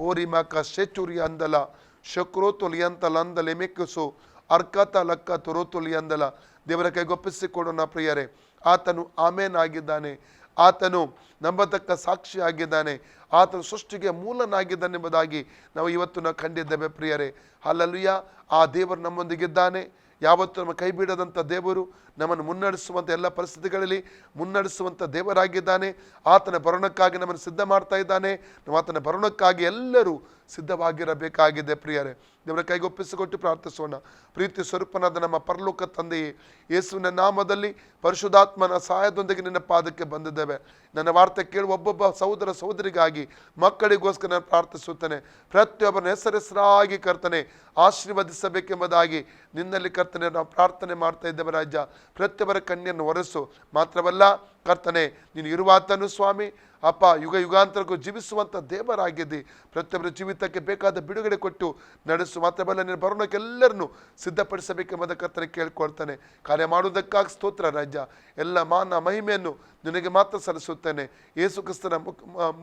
ಓರಿಮಾಕ ಶೇಚುರಿ ಅಂದಲ ಶಕ್ರೋತೊಲಿಯಂತಲಂದಲೆ ಮೆಕ್ಕಿಸು ಅರ್ಕತ ಲಕ್ಕ ತೊರೋತೊಲಿಯಂದಲ. ದೇವರ ಕೈಗೆ ಒಪ್ಪಿಸಿಕೊಡೋಣ ಪ್ರಿಯರೇ. ಆತನು ಆಮೇನ್ ಆಗಿದ್ದಾನೆ, ಆತನು ನಂಬತಕ್ಕ ಸಾಕ್ಷಿ ಆಗಿದ್ದಾನೆ, ಆತನು ಸೃಷ್ಟಿಗೆ ಮೂಲನಾಗಿದ್ದಾನೆ ಎಂಬುದಾಗಿ ನಾವು ಇವತ್ತು ಕಂಡಿದ್ದೇವೆ ಪ್ರಿಯರೇ. ಹಲ್ಲೆಲೂಯಾ. ಆ ದೇವರು ನಮ್ಮೊಂದಿಗಿದ್ದಾನೆ. ಯಾವತ್ತೂ ನಮ್ಮ ಕೈ ಬಿಡದಂಥ ದೇವರು ನಮ್ಮನ್ನು ಮುನ್ನಡೆಸುವಂಥ ಎಲ್ಲ ಪರಿಸ್ಥಿತಿಗಳಲ್ಲಿ ಮುನ್ನಡೆಸುವಂಥ ದೇವರಾಗಿದ್ದಾನೆ. ಆತನ ಬರೋಣಕ್ಕಾಗಿ ನಮ್ಮನ್ನು ಸಿದ್ಧ ಮಾಡ್ತಾ ಇದ್ದಾನೆ. ನಾವು ಆತನ ಬರೋಣಕ್ಕಾಗಿ ಎಲ್ಲರೂ ಸಿದ್ಧವಾಗಿರಬೇಕಾಗಿದೆ ಪ್ರಿಯರೇ. ದೇವರ ಕೈಗೊಪ್ಪಿಸಿಕೊಟ್ಟು ಪ್ರಾರ್ಥಿಸೋಣ. ಪ್ರೀತಿ ಸ್ವರೂಪನಾದ ನಮ್ಮ ಪರಲೋಕ ತಂದೆಯೇ, ಯೇಸುವಿನ ನಾಮದಲ್ಲಿ ಪರಿಶುದ್ಧಾತ್ಮನ ಸಹಾಯದೊಂದಿಗೆ ನಿನ್ನ ಪಾದಕ್ಕೆ ಬಂದಿದ್ದೇವೆ. ನನ್ನ ವಾರ್ತೆ ಕೇಳುವ ಒಬ್ಬೊಬ್ಬ ಸಹೋದರ ಸಹೋದರಿಗಾಗಿ ಮಕ್ಕಳಿಗೋಸ್ಕರ ನಾನು ಪ್ರಾರ್ಥಿಸುತ್ತೇನೆ. ಪ್ರತಿಯೊಬ್ಬನ ಹೆಸರಾಗಿ ಕರ್ತನೆ ಆಶೀರ್ವದಿಸಬೇಕೆಂಬುದಾಗಿ ನಿನ್ನಲ್ಲಿ ಕರ್ತನೆ ನಾವು ಪ್ರಾರ್ಥನೆ ಮಾಡ್ತಾ ಇದ್ದೇವೆ ರಾಜ್ಯ. ಪ್ರತಿಯೊಬ್ಬರ ಕಣ್ಣನ್ನು ಒರೆಸು. ಮಾತ್ರವಲ್ಲ ಕರ್ತನೆ, ನೀನು ಇರುವಾತನು ಸ್ವಾಮಿ ಅಪ್ಪ, ಯುಗ ಯುಗಾಂತರಕ್ಕೂ ಜೀವಿಸುವಂಥ ದೇವರಾಗಿದ್ದಿ. ಪ್ರತಿಯೊಬ್ಬರ ಜೀವಿತಕ್ಕೆ ಬೇಕಾದ ಬಿಡುಗಡೆ ಕೊಟ್ಟು ನಡೆಸು. ಮಾತ್ರವಲ್ಲ ನೀನು ಬರೋಣಕ್ಕೆಲ್ಲರನ್ನು ಸಿದ್ಧಪಡಿಸಬೇಕೆಂಬುದ ಕರ್ತನೆ ಕೇಳ್ಕೊಳ್ತಾನೆ. ಕಾರ್ಯ ಮಾಡುವುದಕ್ಕಾಗಿ ಸ್ತೋತ್ರ ರಾಜ್ಯ. ಎಲ್ಲ ಮಾನ ಮಹಿಮೆಯನ್ನು ನಿನಗೆ ಮಾತ್ರ ಸಲ್ಲಿಸುತ್ತೇನೆ. ಯೇಸು ಕ್ರಿಸ್ತನ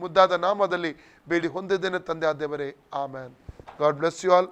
ಮುದ್ದಾದ ನಾಮದಲ್ಲಿ ಬೇಡಿ ಹೊಂದಿದ್ದೇನೆ ತಂದೆ ಆ ದೇವರೇ. Amen. God bless you all.